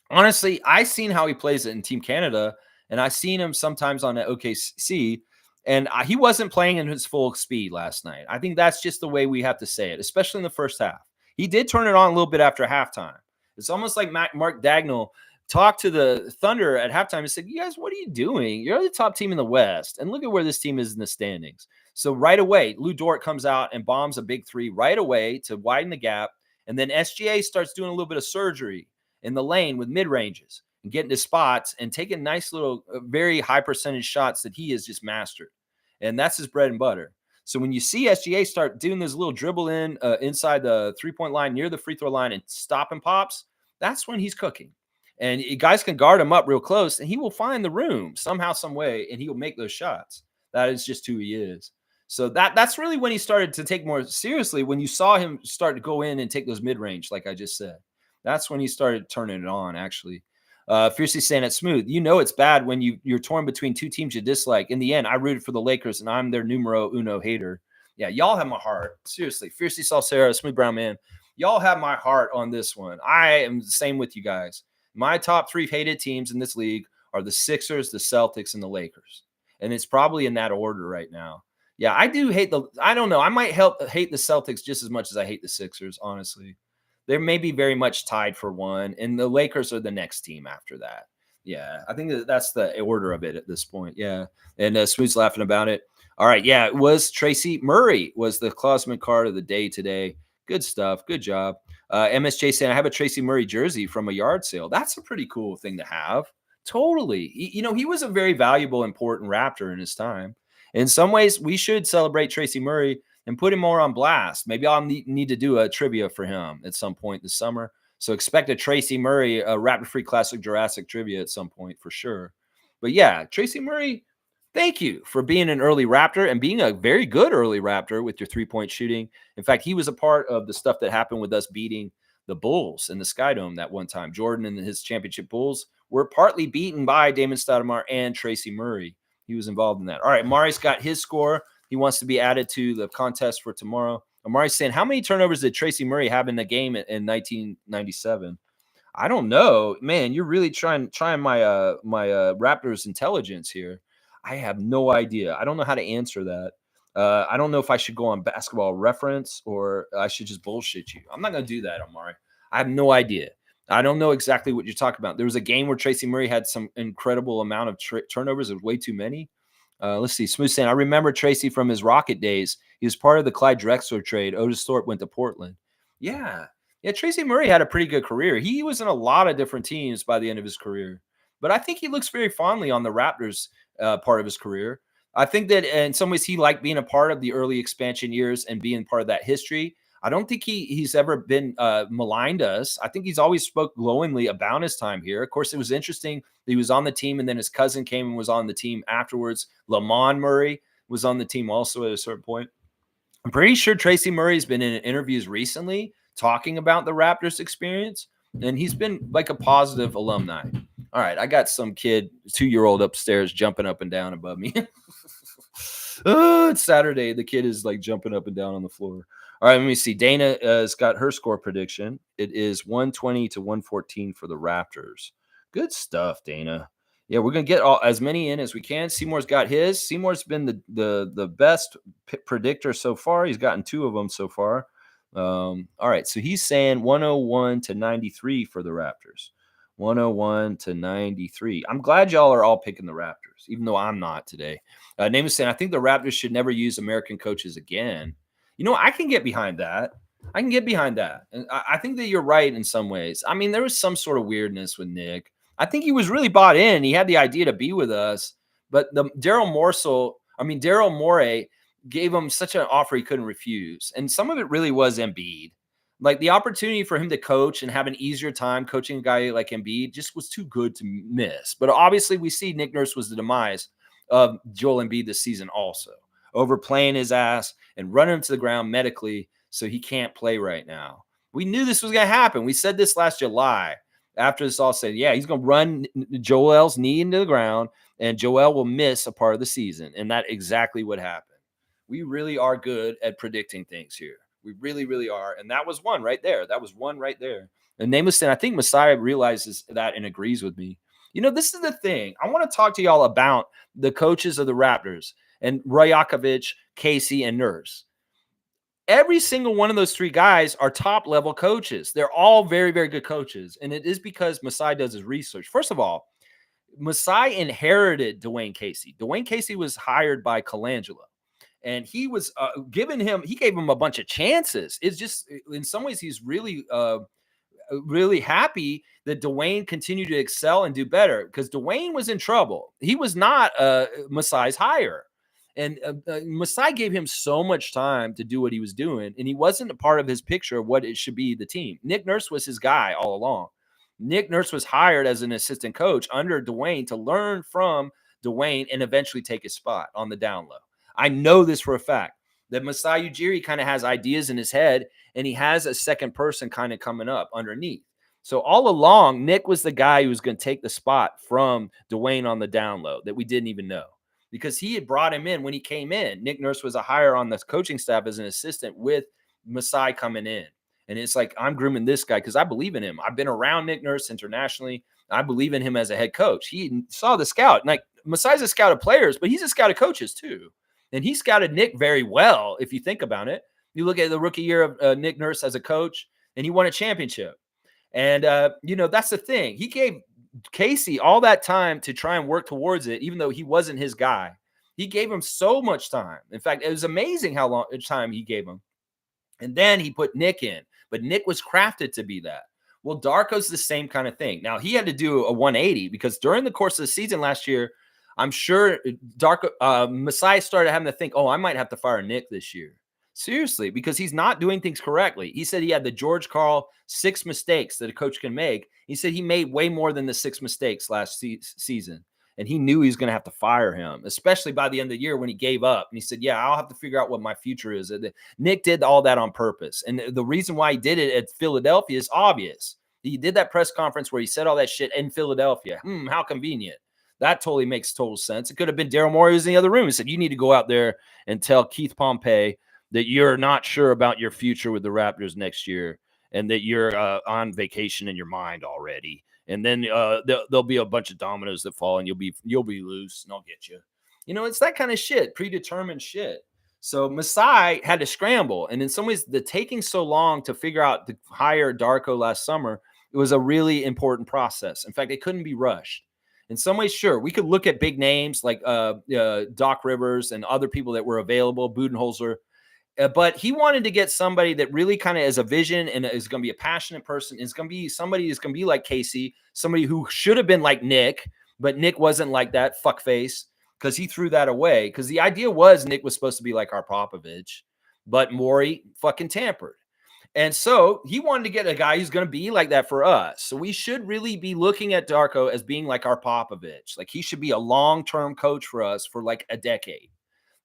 Speaker 1: honestly, I've seen how he plays it in Team Canada, and I've seen him sometimes on the OKC, and he wasn't playing in his full speed last night. I think that's just the way we have to say it, especially in the first half. He did turn it on a little bit after halftime. It's almost like Mark Dagnall talked to the Thunder at halftime and said, you guys, what are you doing? You're the top team in the West, and look at where this team is in the standings. So right away, Lou Dort comes out and bombs a big three right away to widen the gap, and then SGA starts doing a little bit of surgery in the lane with mid-ranges and getting to spots and taking nice little, very high percentage shots that he has just mastered. And that's his bread and butter. So when you see SGA start doing this little dribble in inside the three-point line near the free throw line and stopping pops, that's when he's cooking. And guys can guard him up real close, and he will find the room somehow, some way, and he will make those shots. That is just who he is. So that's really when he started to take more seriously, when you saw him start to go in and take those mid-range, like I just said. That's when he started turning it on, actually. Fiercely saying it smooth. You know it's bad when you're torn between two teams you dislike. In the end, I rooted for the Lakers, and I'm their numero uno hater. Yeah, y'all have my heart. Seriously. Fiercely Salsera, Smooth Brown Man. Y'all have my heart on this one. I am the same with you guys. My top 3 hated teams in this league are the Sixers, the Celtics, and the Lakers. And it's probably in that order right now. Yeah, I do hate I don't know. I might hate the Celtics just as much as I hate the Sixers, honestly. They're maybe very much tied for one, and the Lakers are the next team after that. Yeah, I think that's the order of it at this point. Yeah, and Smooth's laughing about it. All right, yeah, it was Tracy Murray was the Klausman card of the day today. Good stuff. Good job. MSJ saying, I have a Tracy Murray jersey from a yard sale. That's a pretty cool thing to have. Totally. He was a very valuable, important Raptor in his time. In some ways, we should celebrate Tracy Murray and put him more on blast. Maybe I'll need to do a trivia for him at some point this summer. So expect a Tracy Murray, a Raptor Free Classic Jurassic trivia at some point for sure. But yeah, Tracy Murray, thank you for being an early Raptor and being a very good early Raptor with your three-point shooting. In fact, he was a part of the stuff that happened with us beating the Bulls in the Sky Dome that one time. Jordan and his championship Bulls were partly beaten by Damon Stoudemire and Tracy Murray. He was involved in that. All right, Mari's got his score. He wants to be added to the contest for tomorrow. Amari's saying, how many turnovers did Tracy Murray have in the game in 1997? I don't know. Man, you're really trying my Raptors intelligence here. I have no idea. I don't know how to answer that. I don't know if I should go on Basketball Reference or I should just bullshit you. I'm not going to do that, Amari. I have no idea. I don't know exactly what you're talking about. There was a game where Tracy Murray had some incredible amount of turnovers. It was way too many. Let's see. Smooth saying, I remember Tracy from his Rocket days. He was part of the Clyde Drexler trade. Otis Thorpe went to Portland. Yeah. Yeah, Tracy Murray had a pretty good career. He was in a lot of different teams by the end of his career. But I think he looks very fondly on the Raptors part of his career. I think that in some ways he liked being a part of the early expansion years and being part of that history. I don't think he's ever been maligned us. I think he's always spoke glowingly about his time here. Of course, it was interesting that he was on the team and then his cousin came and was on the team afterwards. Lamond Murray was on the team also at a certain point. I'm pretty sure Tracy Murray's been in interviews recently talking about the Raptors experience, and he's been like a positive alumni. All right, I got some kid, 2-year-old upstairs jumping up and down above me. Oh, it's Saturday. The kid is like jumping up and down on the floor. All right, let me see. Dana has got her score prediction. It is 120 to 114 for the Raptors. Good stuff, Dana. Yeah, we're going to get as many in as we can. Seymour's got his. Seymour's been the best predictor so far. He's gotten 2 of them so far. All right, so he's saying 101 to 93 for the Raptors. 101 to 93. I'm glad y'all are all picking the Raptors, even though I'm not today. Name is saying, I think the Raptors should never use American coaches again. I can get behind that. And I think that you're right in some ways. I mean, there was some sort of weirdness with Nick. I think he was really bought in. He had the idea to be with us, but Daryl Morey gave him such an offer he couldn't refuse. And some of it really was Embiid. Like the opportunity for him to coach and have an easier time coaching a guy like Embiid just was too good to miss. But obviously we see Nick Nurse was the demise of Joel Embiid this season also, overplaying his ass and running him to the ground medically so he can't play right now. We knew this was going to happen. We said this last July after this all said, yeah, he's going to run Joel's knee into the ground and Joel will miss a part of the season. And that's exactly what happened. We really are good at predicting things here. We really, really are. And that was one right there. And Nameless, I think Messiah realizes that and agrees with me. This is the thing. I want to talk to y'all about the coaches of the Raptors and Rajakovic, Casey, and Nurse. Every single one of those 3 guys are top-level coaches. They're all very, very good coaches. And it is because Masai does his research. First of all, Masai inherited Dwayne Casey. Dwayne Casey was hired by Colangelo. And he was gave him a bunch of chances. It's just, in some ways, he's really, really happy that Dwayne continued to excel and do better because Dwayne was in trouble. He was not Masai's hire. And Masai gave him so much time to do what he was doing, and he wasn't a part of his picture of what it should be the team. Nick Nurse was his guy all along. Nick Nurse was hired as an assistant coach under Dwayne to learn from Dwayne and eventually take his spot on the down low. I know this for a fact that Masai Ujiri kind of has ideas in his head, and he has a second person kind of coming up underneath. So all along, Nick was the guy who was going to take the spot from Dwayne on the down low that we didn't even know, because he had brought him in when he came in. Nick Nurse was a hire on the coaching staff as an assistant with Masai coming in. And it's like, I'm grooming this guy because I believe in him. I've been around Nick Nurse internationally. I believe in him as a head coach. He saw the scout. And like, Masai's a scout of players, but he's a scout of coaches too. And he scouted Nick very well, if you think about it. You look at the rookie year of Nick Nurse as a coach, and he won a championship. And, that's the thing. He gave Casey all that time to try and work towards it, even though he wasn't his guy. He gave him so much time. In fact, it was amazing how long time he gave him. And then he put Nick in, but Nick was crafted to be that. Well, Darko's the same kind of thing. Now, he had to do a 180 because during the course of the season last year, I'm sure Masai started having to think, I might have to fire Nick this year. Seriously, because he's not doing things correctly. He said he had the George Karl 6 mistakes that a coach can make. He said he made way more than the 6 mistakes last season. And he knew he was going to have to fire him, especially by the end of the year when he gave up. And he said, I'll have to figure out what my future is. Nick did all that on purpose. And the reason why he did it at Philadelphia is obvious. He did that press conference where he said all that shit in Philadelphia. How convenient. That totally makes total sense. It could have been Daryl Morey who's in the other room. He said, you need to go out there and tell Keith Pompey that you're not sure about your future with the Raptors next year and that you're on vacation in your mind already. And then there'll be a bunch of dominoes that fall and you'll be loose and I'll get you. It's that kind of shit, predetermined shit. So Masai had to scramble. And in some ways, the taking so long to figure out to hire Darko last summer, it was a really important process. In fact, it couldn't be rushed. In some ways, sure, we could look at big names like Doc Rivers and other people that were available, Budenholzer. But he wanted to get somebody that really kind of has a vision and is going to be a passionate person. It's going to be somebody who's going to be like Casey, somebody who should have been like Nick, but Nick wasn't like that fuckface because he threw that away. Because the idea was Nick was supposed to be like our Popovich, but Morey fucking tampered. And so he wanted to get a guy who's going to be like that for us. So we should really be looking at Darko as being like our Popovich. Like he should be a long-term coach for us for like a decade.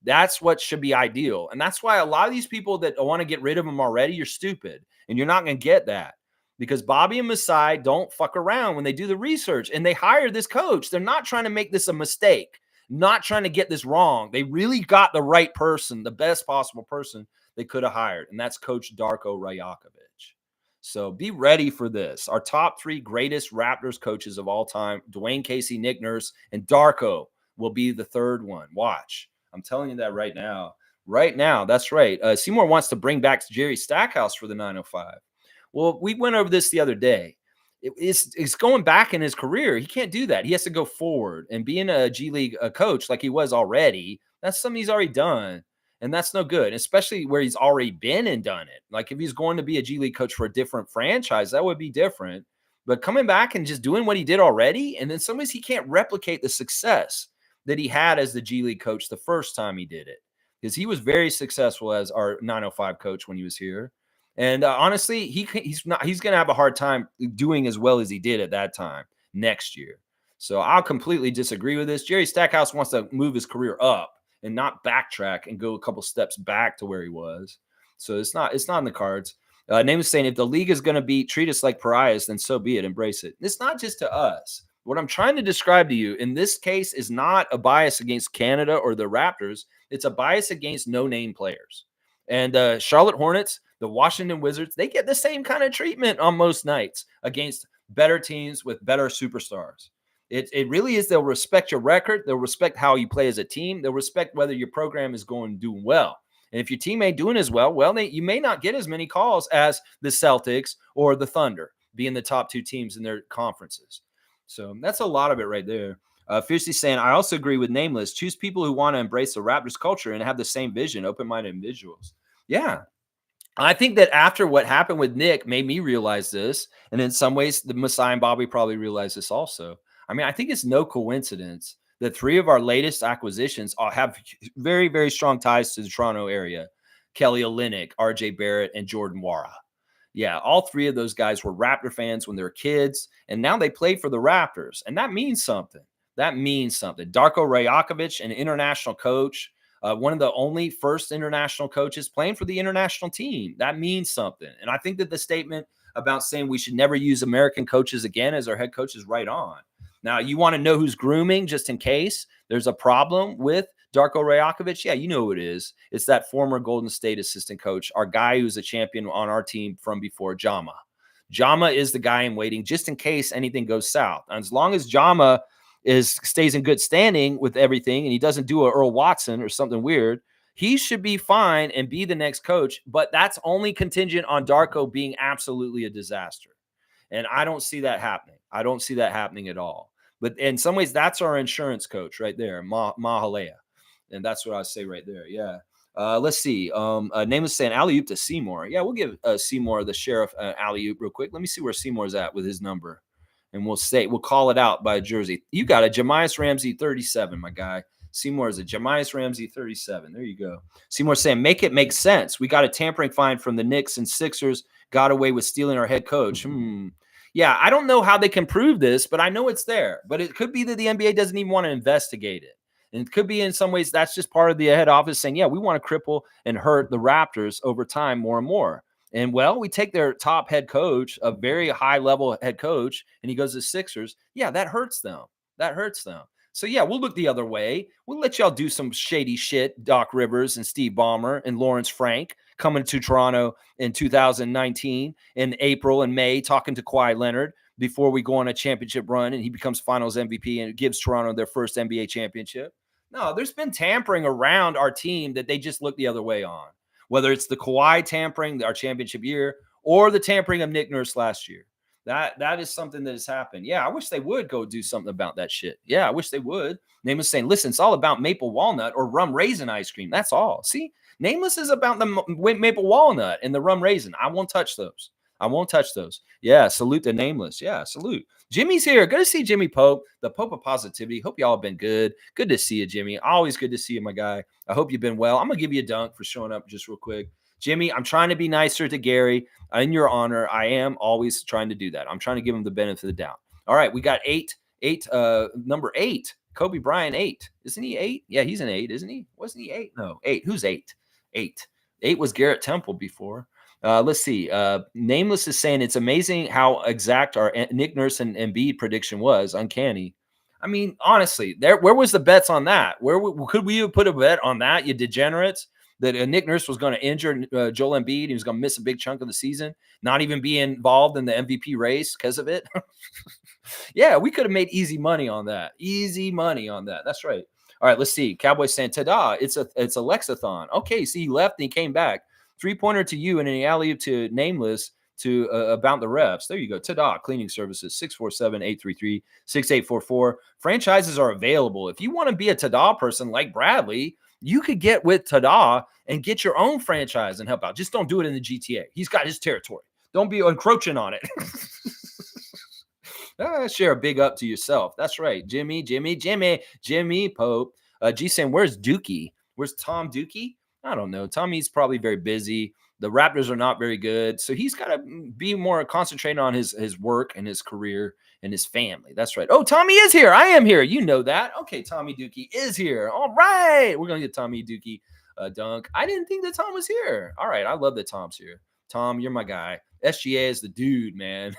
Speaker 1: That's what should be ideal. And that's why a lot of these people that want to get rid of him already, you're stupid. And you're not going to get that because Bobby and Masai don't fuck around when they do the research and they hire this coach. They're not trying to make this a mistake, not trying to get this wrong. They really got the right person, the best possible person they could have hired. And that's Coach Darko Rajakovic. So be ready for this. Our top 3 greatest Raptors coaches of all time, Dwayne Casey, Nick Nurse, and Darko will be the third one. Watch. I'm telling you that right now. Right now, that's right. Seymour wants to bring back Jerry Stackhouse for the 905. Well, we went over this the other day. It's going back in his career. He can't do that. He has to go forward. And being a G League coach like he was already, that's something he's already done. And that's no good, especially where he's already been and done it. Like if he's going to be a G League coach for a different franchise, that would be different. But coming back and just doing what he did already, and in some ways he can't replicate the success that he had as the G League coach the first time he did it, because he was very successful as our 905 coach when he was here. And honestly, he's going to have a hard time doing as well as he did at that time next year. So I'll completely disagree with this. Jerry Stackhouse wants to move his career up and not backtrack and go a couple steps back to where he was. So it's not in the cards. Name is saying if the league is going to treat us like pariahs, then so be it. Embrace it. It's not just to us. What I'm trying to describe to you in this case is not a bias against Canada or the Raptors. It's a bias against no-name players. And Charlotte Hornets, the Washington Wizards, they get the same kind of treatment on most nights against better teams with better superstars. It really is. They'll respect your record. They'll respect how you play as a team. They'll respect whether your program is doing well. And if your team ain't doing as well, you may not get as many calls as the Celtics or the Thunder, being the top 2 teams in their conferences. So that's a lot of it right there. Fiercely saying, I also agree with Nameless. Choose people who want to embrace the Raptors culture and have the same vision, open-minded individuals. Yeah. I think that after what happened with Nick made me realize this. And in some ways, the Masai and Bobby probably realized this also. I mean, I think it's no coincidence that 3 of our latest acquisitions have very, very strong ties to the Toronto area. Kelly Olynyk, RJ Barrett, and Jordan Nwora. Yeah, all 3 of those guys were Raptor fans when they were kids, and now they play for the Raptors, and that means something. That means something. Darko Rajakovic, an international coach, one of the only first international coaches playing for the international team. That means something. And I think that the statement about saying we should never use American coaches again as our head coach is right on. Now, you want to know who's grooming just in case there's a problem with Darko Rajakovic? Yeah, you know who it is. It's that former Golden State assistant coach, our guy who's a champion on our team from before, Jama. Jama is the guy in waiting just in case anything goes south. And as long as Jama stays in good standing with everything and he doesn't do a Earl Watson or something weird, he should be fine and be the next coach. But that's only contingent on Darko being absolutely a disaster. And I don't see that happening. I don't see that happening at all. But in some ways, that's our insurance coach right there, Mahalea. And that's what I say right there. Yeah. Let's see. Nameless saying alley-oop to Seymour. Yeah, we'll give Seymour, the sheriff, alley-oop real quick. Let me see where Seymour's at with his number. And we'll call it out by a jersey. You got a Jamias Ramsey 37, my guy. Seymour is a Jamias Ramsey 37. There you go. Seymour saying, make it make sense. We got a tampering fine from the Knicks and Sixers. Got away with stealing our head coach. Yeah, I don't know how they can prove this, but I know it's there. But it could be that the NBA doesn't even want to investigate it. And it could be in some ways that's just part of the head office saying, yeah, we want to cripple and hurt the Raptors over time more and more. And, well, we take their top head coach, a very high-level head coach, and he goes to Sixers. Yeah, that hurts them. That hurts them. So, yeah, we'll look the other way. We'll let y'all do some shady shit, Doc Rivers and Steve Ballmer and Lawrence Frank coming to Toronto in 2019 in April and May, talking to Kawhi Leonard before we go on a championship run and he becomes finals MVP and gives Toronto their first NBA championship. No, there's been tampering around our team that they just look the other way on, whether it's the Kawhi tampering, our championship year, or the tampering of Nick Nurse last year. That is something that has happened. Yeah, I wish they would go do something about that shit. Yeah, I wish they would. Nameless saying, listen, it's all about maple walnut or rum raisin ice cream. That's all. See, Nameless is about the maple walnut and the rum raisin. I won't touch those. I won't touch those. Yeah, salute to Nameless. Yeah, salute. Jimmy's here. Good to see Jimmy Pope, the Pope of Positivity. Hope y'all have been good. Good to see you, Jimmy. Always good to see you, my guy. I hope you've been well. I'm going to give you a dunk for showing up just real quick. Jimmy, I'm trying to be nicer to Gary. In your honor, I am always trying to do that. I'm trying to give him the benefit of the doubt. All right, we got number 8. Kobe Bryant, 8. Isn't he 8? Yeah, he's an 8, isn't he? Wasn't he 8? No, 8. Who's 8? 8. 8 was Garrett Temple before. Let's see. Nameless is saying it's amazing how exact our Nick Nurse and Embiid prediction was. Uncanny. I mean, honestly, where was the bets on that? Where could we have put a bet on that, you degenerates? That Nick Nurse was going to injure Joel Embiid. He was going to miss a big chunk of the season, not even be involved in the MVP race because of it. Yeah, we could have made easy money on that. Easy money on that. That's right. All right, let's see. Cowboys saying, ta-da, it's a Lexathon. Okay, see, he left and he came back. 3-pointer to you and an alley-oop to Nameless to about the refs. There you go. Ta-da, cleaning services, 647-833-6844. Franchises are available. If you want to be a ta-da person like Bradley, you could get with ta-da and get your own franchise and help out. Just don't do it in the GTA. He's got his territory. Don't be encroaching on it. Share a big up to yourself. That's right. Jimmy Pope. G saying, where's Dookie? Where's Tom Dookie? I don't know. Tommy's probably very busy. The Raptors are not very good. So he's got to be more concentrated on his work and his career and his family. That's right. Oh, Tommy is here. I am here. You know that. Okay, Tommy Dookie is here. All right. We're going to get Tommy Dookie dunk. I didn't think that Tom was here. All right. I love that Tom's here. Tom, you're my guy. SGA is the dude, man.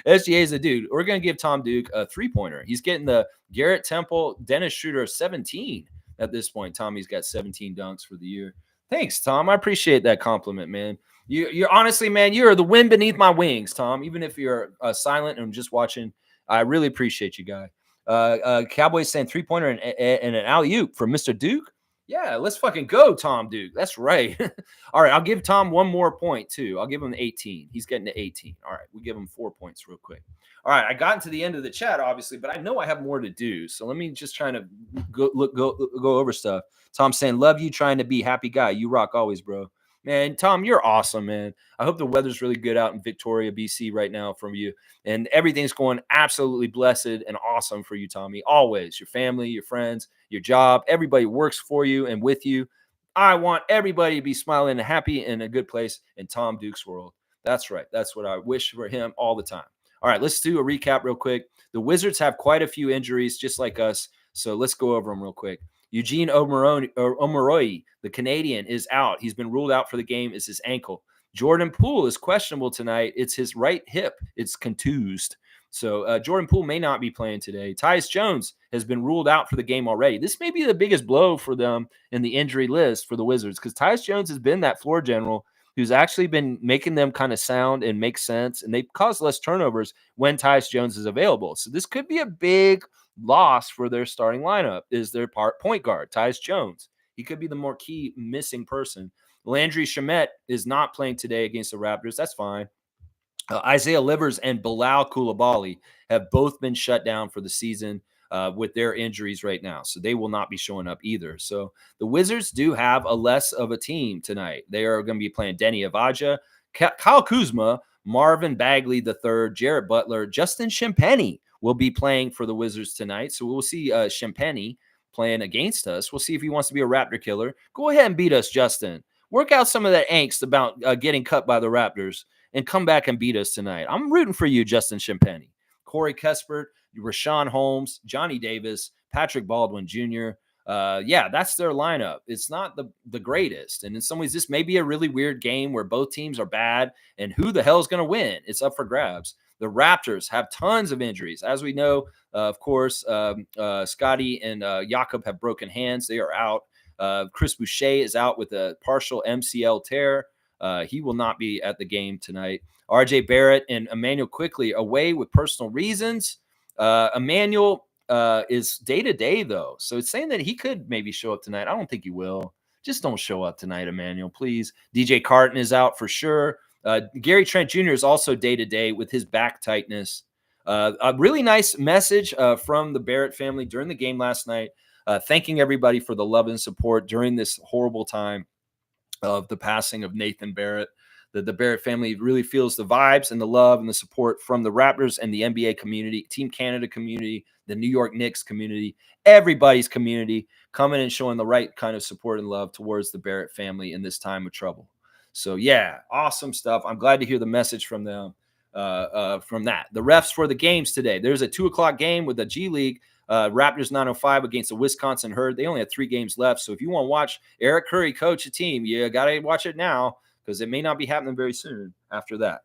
Speaker 1: SGA is the dude. We're going to give Tom Duke a 3-pointer. He's getting the Garrett Temple, Dennis Schroeder 17 at this point. Tommy's got 17 dunks for the year. Thanks, Tom. I appreciate that compliment, man. You're honestly, man, you're the wind beneath my wings, Tom. Even if you're silent and just watching, I really appreciate you, guy. Cowboys saying 3-pointer and an alley-oop for Mr. Duke. Yeah, let's fucking go, Tom Duke. That's right. All right, I'll give Tom one more point, too. I'll give him 18. He's getting to 18. All right, we give him 4 points real quick. All right, I got into the end of the chat, obviously, but I know I have more to do. So let me just try to go over stuff. Tom saying, love you, trying to be happy guy. You rock always, bro. Man, Tom, you're awesome, man. I hope the weather's really good out in Victoria, BC right now from you. And everything's going absolutely blessed and awesome for you, Tommy. Always. Your family, your friends, your job, everybody works for you and with you. I want everybody to be smiling and happy in a good place in Tom Duke's world. That's right. That's what I wish for him all the time. All right, let's do a recap real quick. The Wizards have quite a few injuries, just like us. So let's go over them real quick. Eugene Omoruyi, the Canadian, is out. He's been ruled out for the game. It's his ankle. Jordan Poole is questionable tonight. It's his right hip. It's contused. So Jordan Poole may not be playing today. Tyus Jones has been ruled out for the game already. This may be the biggest blow for them in the injury list for the Wizards, because Tyus Jones has been that floor general who's actually been making them kind of sound and make sense, and they cause less turnovers when Tyus Jones is available. So this could be a big loss for their starting lineup, is their point guard, Tyus Jones. He could be the more key missing person. Landry Shamet is not playing today against the Raptors. That's fine. Isaiah Livers and Bilal Coulibaly have both been shut down for the season with their injuries right now. So they will not be showing up either. So the Wizards do have a less of a team tonight. They are going to be playing Denny Avaja, Kyle Kuzma, Marvin Bagley III, Jarrett Butler, Justin Champagnie will be playing for the Wizards tonight. So we'll see Champagnie playing against us. We'll see if he wants to be a Raptor killer. Go ahead and beat us, Justin. Work out some of that angst about getting cut by the Raptors and come back and beat us tonight. I'm rooting for you, Justin Champagnie. Corey Kispert, Rashawn Holmes, Johnny Davis, Patrick Baldwin Jr. Yeah, that's their lineup. It's not the greatest. And in some ways, this may be a really weird game where both teams are bad, and who the hell is going to win? It's up for grabs. The Raptors have tons of injuries. As we know, of course, Scotty and Jakob have broken hands. They are out. Chris Boucher is out with a partial MCL tear. He will not be at the game tonight. RJ Barrett and Emmanuel Quickly away with personal reasons. Emmanuel is day-to-day, though. So it's saying that he could maybe show up tonight. I don't think he will. Just don't show up tonight, Emmanuel, please. DJ Carton is out for sure. Gary Trent Jr. is also day-to-day with his back tightness. A really nice message from the Barrett family during the game last night, thanking everybody for the love and support during this horrible time of the passing of Nathan Barrett. The Barrett family really feels the vibes and the love and the support from the Raptors and the NBA community, Team Canada community, the New York Knicks community, everybody's community coming and showing the right kind of support and love towards the Barrett family in this time of trouble. So, yeah, awesome stuff. I'm glad to hear the message from them from that. The refs for the games today. There's a 2:00 game with the G League. Raptors 905 against the Wisconsin Herd. They only have 3 games left. So if you want to watch Eric Curry coach a team, you got to watch it now, because it may not be happening very soon after that.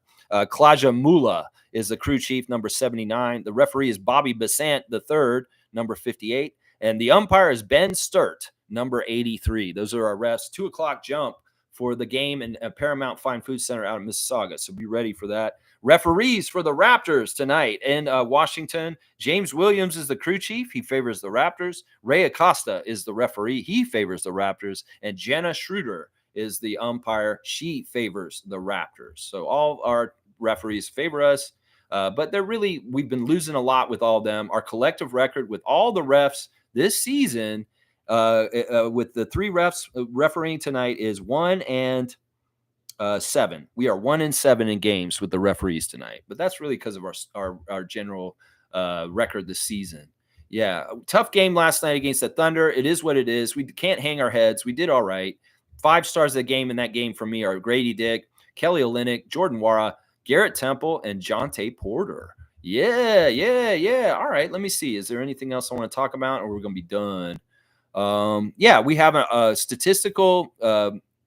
Speaker 1: Klaja Mula is the crew chief, number 79. The referee is Bobby Besant III, number 58. And the umpire is Ben Sturt, number 83. Those are our refs. 2:00 jump for the game in Paramount Fine Food Center out of Mississauga. So be ready for that. Referees for the Raptors tonight in Washington. James Williams is the crew chief. He favors the Raptors. Ray Acosta is the referee. He favors the Raptors. And Jenna Schroeder is the umpire. She favors the Raptors. So all our referees favor us. But we've been losing a lot with all of them. Our collective record with all the refs this season, with the 3 refs refereeing tonight, is 1-7. We are 1-7 in games with the referees tonight, but that's really because of our general record this season. Yeah, tough game last night against the Thunder. It is what it is. We can't hang our heads. We did all right. 5 stars of the game in that game for me are Gradey Dick, Kelly Olynyk, Jordan Nwora, Garrett Temple, and Jonte Porter. Yeah. All right, let me see. Is there anything else I want to talk about, or we're going to be done? Yeah, we have a statistical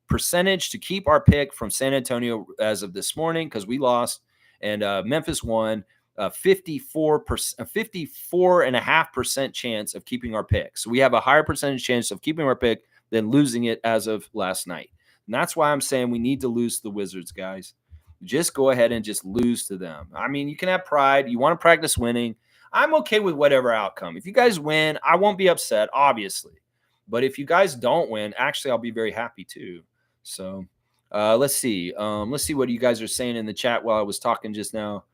Speaker 1: percentage to keep our pick from San Antonio as of this morning, because we lost, and Memphis won. 54.5% chance of keeping our pick. So we have a higher percentage chance of keeping our pick than losing it as of last night. And that's why I'm saying we need to lose to the Wizards, guys. Just go ahead and just lose to them. I mean, you can have pride. You want to practice winning. I'm okay with whatever outcome. If you guys win, I won't be upset, obviously. But if you guys don't win, actually, I'll be very happy too. So let's see. Let's see what you guys are saying in the chat while I was talking just now.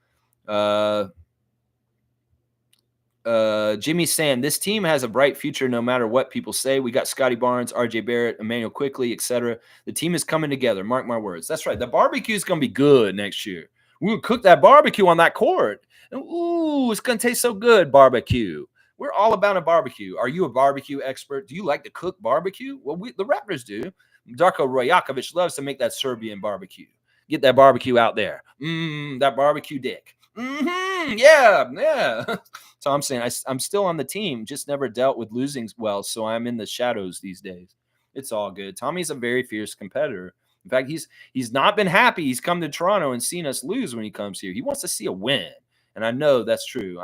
Speaker 1: Jimmy saying, this team has a bright future no matter what people say. We got Scotty Barnes, RJ Barrett, Emmanuel Quickly, etc. The team is coming together. Mark my words. That's right. The barbecue is going to be good next year. We'll cook that barbecue on that court. And, ooh, it's going to taste so good, barbecue. We're all about a barbecue. Are you a barbecue expert? Do you like to cook barbecue? Well, the Raptors do. Darko Rajakovic loves to make that Serbian barbecue. Get that barbecue out there. That barbecue dick. Yeah. So I'm saying I'm still on the team, just never dealt with losing well, so I'm in the shadows these days. It's all good. Tommy's a very fierce competitor. In fact, he's not been happy. He's come to Toronto and seen us lose when he comes here. He wants to see a win, and I know that's true.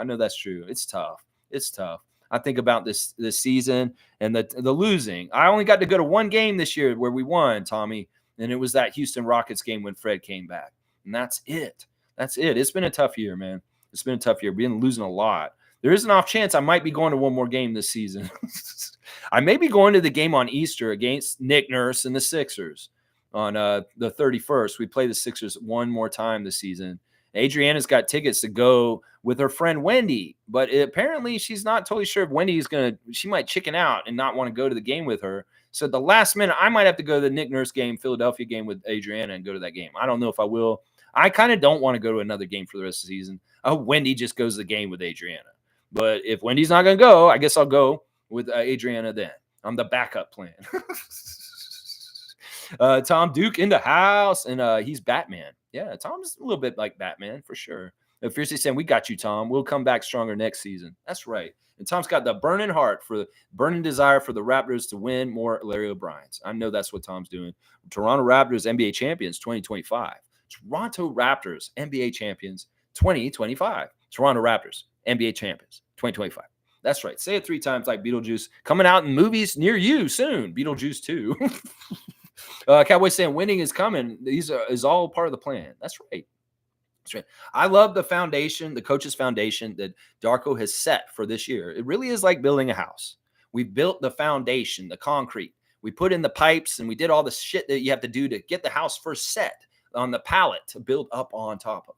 Speaker 1: It's tough. It's tough. I think about this season and the losing. I only got to go to one game this year where we won, Tommy, and it was that Houston Rockets game when Fred came back, and that's it. That's it. It's been a tough year, man. It's been a tough year. We've been losing a lot. There is an off chance I might be going to one more game this season. I may be going to the game on Easter against Nick Nurse and the Sixers on the 31st. We play the Sixers one more time this season. Adriana's got tickets to go with her friend Wendy, but apparently she's not totally sure if Wendy's she might chicken out and not want to go to the game with her. So at the last minute, I might have to go to the Nick Nurse game, Philadelphia game with Adriana and go to that game. I don't know if I will. I kind of don't want to go to another game for the rest of the season. I hope Wendy just goes to the game with Adriana. But if Wendy's not going to go, I guess I'll go with Adriana then. I'm the backup plan. Tom Duke in the house, and he's Batman. Yeah, Tom's a little bit like Batman for sure. Fiercely saying, we got you, Tom. We'll come back stronger next season. That's right. And Tom's got the burning desire for the Raptors to win more Larry O'Briens. I know that's what Tom's doing. Toronto Raptors NBA champions 2025. Toronto Raptors NBA champions 2025. Toronto Raptors NBA champions 2025. That's right. Say it 3 times like Beetlejuice. Coming out in movies near you soon. Beetlejuice 2. Cowboys saying winning is coming. These is all part of the plan. That's right. That's right. I love the foundation, the coach's foundation that Darko has set for this year. It really is like building a house. We built the foundation, the concrete. We put in the pipes and we did all the shit that you have to do to get the house first set on the pallet to build up on top of.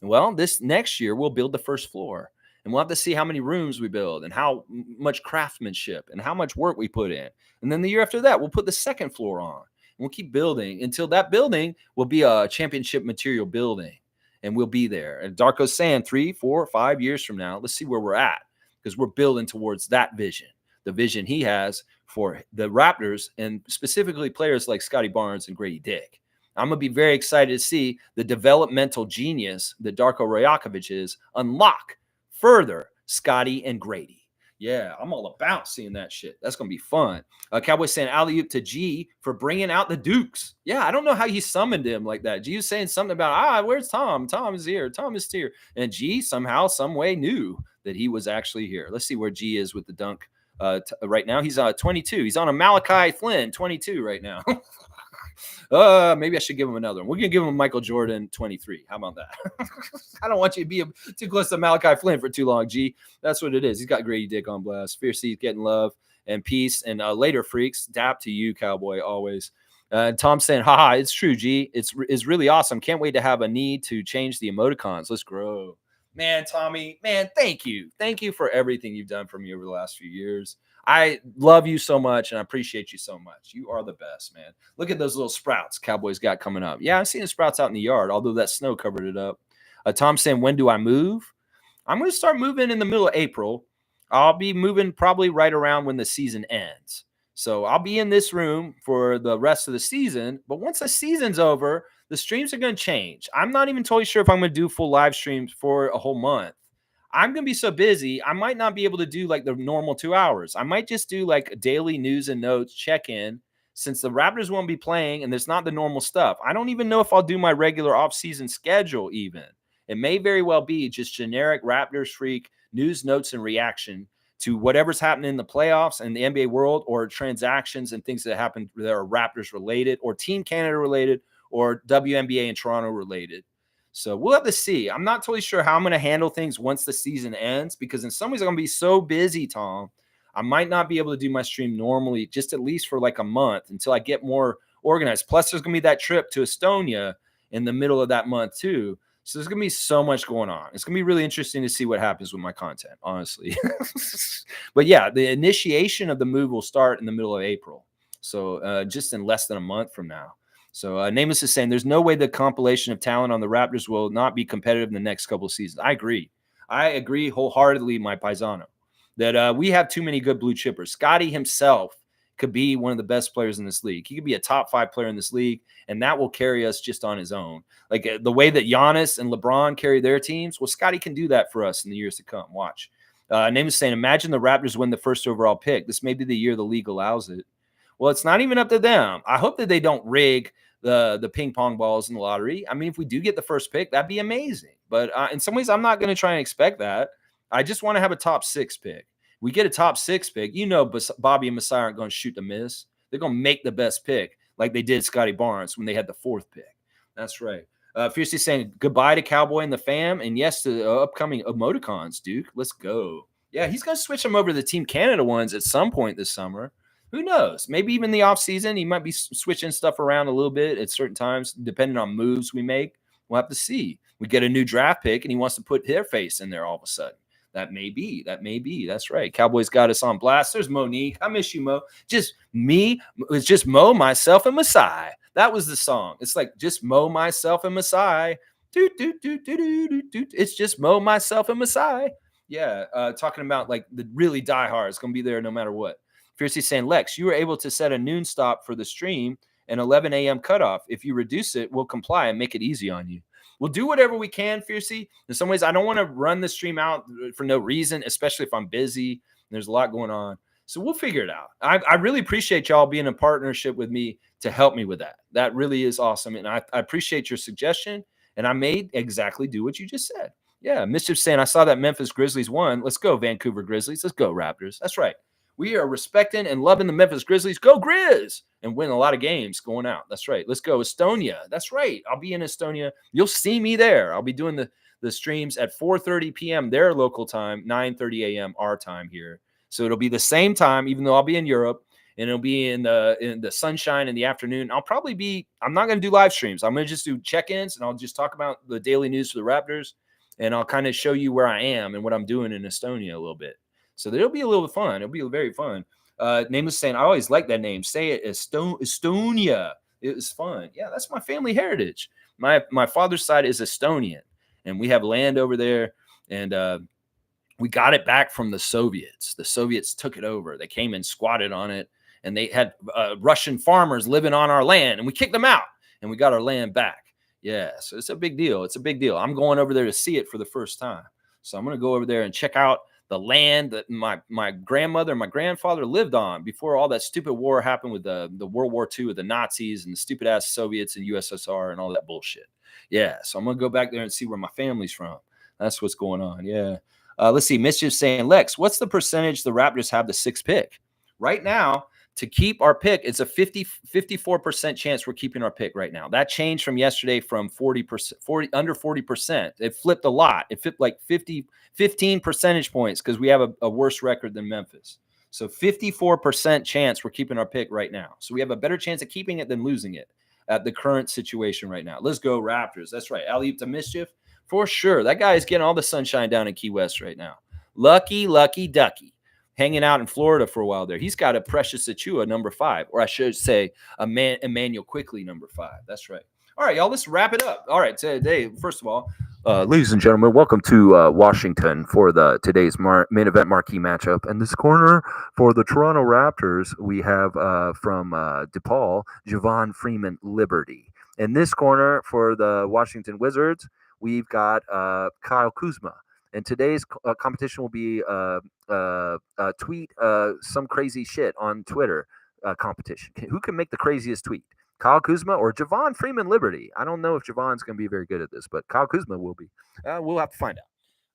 Speaker 1: Well, this next year we'll build the first floor. And we'll have to see how many rooms we build and how much craftsmanship and how much work we put in. And then the year after that, we'll put the second floor on. And we'll keep building until that building will be a championship material building. And we'll be there. And Darko's saying 3, 4, 5 years from now, let's see where we're at. Because we're building towards that vision. The vision he has for the Raptors and specifically players like Scotty Barnes and Gradey Dick. I'm going to be very excited to see the developmental genius that Darko Rajakovic is unlock further Scotty and Gradey. Yeah, I'm all about seeing that shit. That's going to be fun. Cowboys saying alley-oop to G for bringing out the Dukes. Yeah, I don't know how he summoned him like that. G was saying something about, where's Tom? Tom is here. Tom is here. And G somehow, some way knew that he was actually here. Let's see where G is with the dunk right now. He's 22. He's on a Malachi Flynn 22 right now. Maybe I should give him another one. We're going to give him a Michael Jordan 23. How about that? I don't want you to be too close to Malachi Flynn for too long, G. That's what it is. He's got Gradey Dick on blast. Fiercey getting love and peace. And later, freaks, dap to you, cowboy, always. Tom saying, haha, it's true, G. It's really awesome. Can't wait to have a need to change the emoticons. Let's grow. Man, Tommy, man, thank you. Thank you for everything you've done for me over the last few years. I love you so much, and I appreciate you so much. You are the best, man. Look at those little sprouts Cowboys got coming up. Yeah, I've seen the sprouts out in the yard, although that snow covered it up. Tom saying, when do I move? I'm going to start moving in the middle of April. I'll be moving probably right around when the season ends. So I'll be in this room for the rest of the season, but once the season's over, the streams are going to change. I'm not even totally sure if I'm going to do full live streams for a whole month. I'm going to be so busy, I might not be able to do like the normal 2 hours. I might just do like a daily news and notes check-in since the Raptors won't be playing and there's not the normal stuff. I don't even know if I'll do my regular off-season schedule even. It may very well be just generic Raptors freak news, notes, and reaction to whatever's happening in the playoffs and the NBA world or transactions and things that happen that are Raptors related or Team Canada related or WNBA and Toronto related. So we'll have to see. I'm not totally sure how I'm going to handle things once the season ends because in some ways I'm going to be so busy, Tom. I might not be able to do my stream normally just at least for like a month until I get more organized. Plus, there's going to be that trip to Estonia in the middle of that month too. So there's going to be so much going on. It's going to be really interesting to see what happens with my content, honestly. But yeah, the initiation of the move will start in the middle of April. So just in less than a month from now. So Nameless is saying there's no way the compilation of talent on the Raptors will not be competitive in the next couple of seasons. I agree wholeheartedly, my paisano, that we have too many good blue chippers. Scotty himself could be one of the best players in this league. He could be a top 5 player in this league, and that will carry us just on his own. Like the way that Giannis and LeBron carry their teams, well, Scotty can do that for us in the years to come. Watch. Name is saying, imagine the Raptors win the first overall pick. This may be the year the league allows it. Well, it's not even up to them. I hope that they don't rig the ping pong balls in the lottery. I mean, if we do get the first pick, that'd be amazing. But in some ways, I'm not going to try and expect that. I just want to have a top 6 pick. We get a top 6 pick. Bobby and Messiah aren't going to shoot the miss. They're going to make the best pick like they did Scotty Barnes when they had the 4th pick. That's right. Fiercely saying goodbye to Cowboy and the fam, and yes to the upcoming emoticons, Duke. Let's go. Yeah, he's going to switch them over to the Team Canada ones at some point this summer. Who knows? Maybe even the offseason, he might be switching stuff around a little bit at certain times, depending on moves we make. We'll have to see. We get a new draft pick, and he wants to put their face in there all of a sudden. That may be. That's right. Cowboys got us on blast. There's Monique. I miss you, Mo. Just me. It's just Mo, myself, and Masai. That was the song. It's like just Mo, myself, and Masai. It's just Mo, myself, and Masai. Yeah. Talking about like the really diehard. It's going to be there no matter what. Fiercely saying, Lex, you were able to set a noon stop for the stream and 11 a.m. cutoff. If you reduce it, we'll comply and make it easy on you. We'll do whatever we can, Fiercey. In some ways, I don't want to run the stream out for no reason, especially if I'm busy and there's a lot going on. So we'll figure it out. I really appreciate y'all being in partnership with me to help me with that. That really is awesome. And I appreciate your suggestion. And I may exactly do what you just said. Yeah, Mischief saying, I saw that Memphis Grizzlies won. Let's go, Vancouver Grizzlies. Let's go, Raptors. That's right. We are respecting and loving the Memphis Grizzlies. Go Grizz! And win a lot of games going out. That's right. Let's go Estonia. That's right. I'll be in Estonia. You'll see me there. I'll be doing the streams at 4:30 p.m. their local time, 9:30 a.m. our time here. So it'll be the same time, even though I'll be in Europe, and it'll be in the sunshine in the afternoon. I'm not going to do live streams. I'm going to just do check-ins, and I'll just talk about the daily news for the Raptors, and I'll kind of show you where I am and what I'm doing in Estonia a little bit. So it'll be a little fun. It'll be very fun. Name is saying, I always like that name. Say it, Estonia. It was fun. Yeah, that's my family heritage. My father's side is Estonian, and we have land over there, and we got it back from the Soviets. The Soviets took it over. They came and squatted on it, and they had Russian farmers living on our land, and we kicked them out, and we got our land back. Yeah, so it's a big deal. It's a big deal. I'm going over there to see it for the first time. So I'm going to go over there and check out the land that my grandmother and my grandfather lived on before all that stupid war happened with the World War II with the Nazis and the stupid ass Soviets and USSR and all that bullshit. Yeah, so I'm going to go back there and see where my family's from. That's what's going on. Yeah. Let's see. Mischief saying, Lex, what's the percentage the Raptors have the 6th pick? Right now, to keep our pick, it's a 54% chance we're keeping our pick right now. That changed from yesterday from 40%, under 40%. It flipped a lot. It flipped like 15 percentage points because we have a worse record than Memphis. So 54% chance we're keeping our pick right now. So we have a better chance of keeping it than losing it at the current situation right now. Let's go Raptors. That's right. Alley-oop to Mischief. For sure. That guy is getting all the sunshine down in Key West right now. Lucky ducky. Hanging out in Florida for a while there. He's got a Precious Achua, number 5. Or I should say Emmanuel Quickly, number 5. That's right. All right, y'all, let's wrap it up. All right, today, first of all, ladies and gentlemen, welcome to Washington for today's main event marquee matchup. And this corner for the Toronto Raptors, we have from DePaul, Javon Freeman Liberty. In this corner for the Washington Wizards, we've got Kyle Kuzma. And today's competition will be tweet some crazy shit on Twitter competition. Who can make the craziest tweet? Kyle Kuzma or Javon Freeman Liberty? I don't know if Javon's going to be very good at this, but Kyle Kuzma will be. We'll have to find out.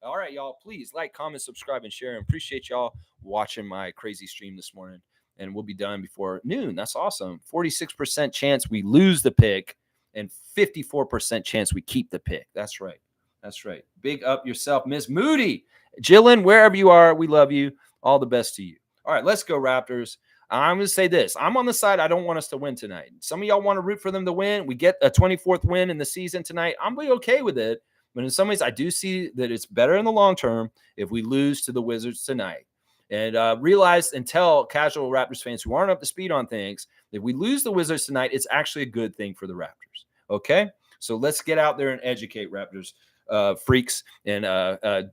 Speaker 1: All right, y'all. Please like, comment, subscribe, and share. And appreciate y'all watching my crazy stream this morning. And we'll be done before noon. That's awesome. 46% chance we lose the pick and 54% chance we keep the pick. That's right. That's right. Big up yourself, Miss Moody. Jillian, wherever you are, we love you. All the best to you. All right, let's go, Raptors. I'm going to say this. I'm on the side. I don't want us to win tonight. Some of y'all want to root for them to win. We get a 24th win in the season tonight. I'm really okay with it. But in some ways, I do see that it's better in the long term if we lose to the Wizards tonight. And realize and tell casual Raptors fans who aren't up to speed on things, if we lose the Wizards tonight, it's actually a good thing for the Raptors. Okay? So let's get out there and educate Raptors freaks, and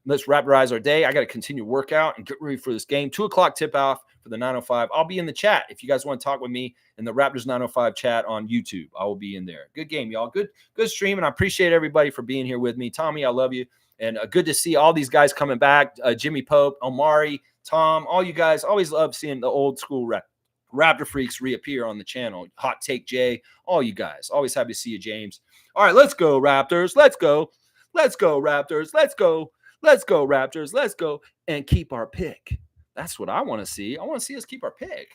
Speaker 1: let's Raptorize our day. I got to continue workout and get ready for this game. 2:00 tip off for the 905. I'll be in the chat if you guys want to talk with me in the Raptors 905 chat on YouTube. I will be in there. Good game, y'all. Good stream, and I appreciate everybody for being here with me. Tommy, I love you, and good to see all these guys coming back. Jimmy Pope, Omari, Tom, all you guys. Always love seeing the old school Raptor freaks reappear on the channel. Hot Take Jay, all you guys. Always happy to see you, James. All right, let's go, Raptors. Let's go. Let's go, Raptors. Let's go. Let's go, Raptors. Let's go and keep our pick. That's what I want to see. I want to see us keep our pick.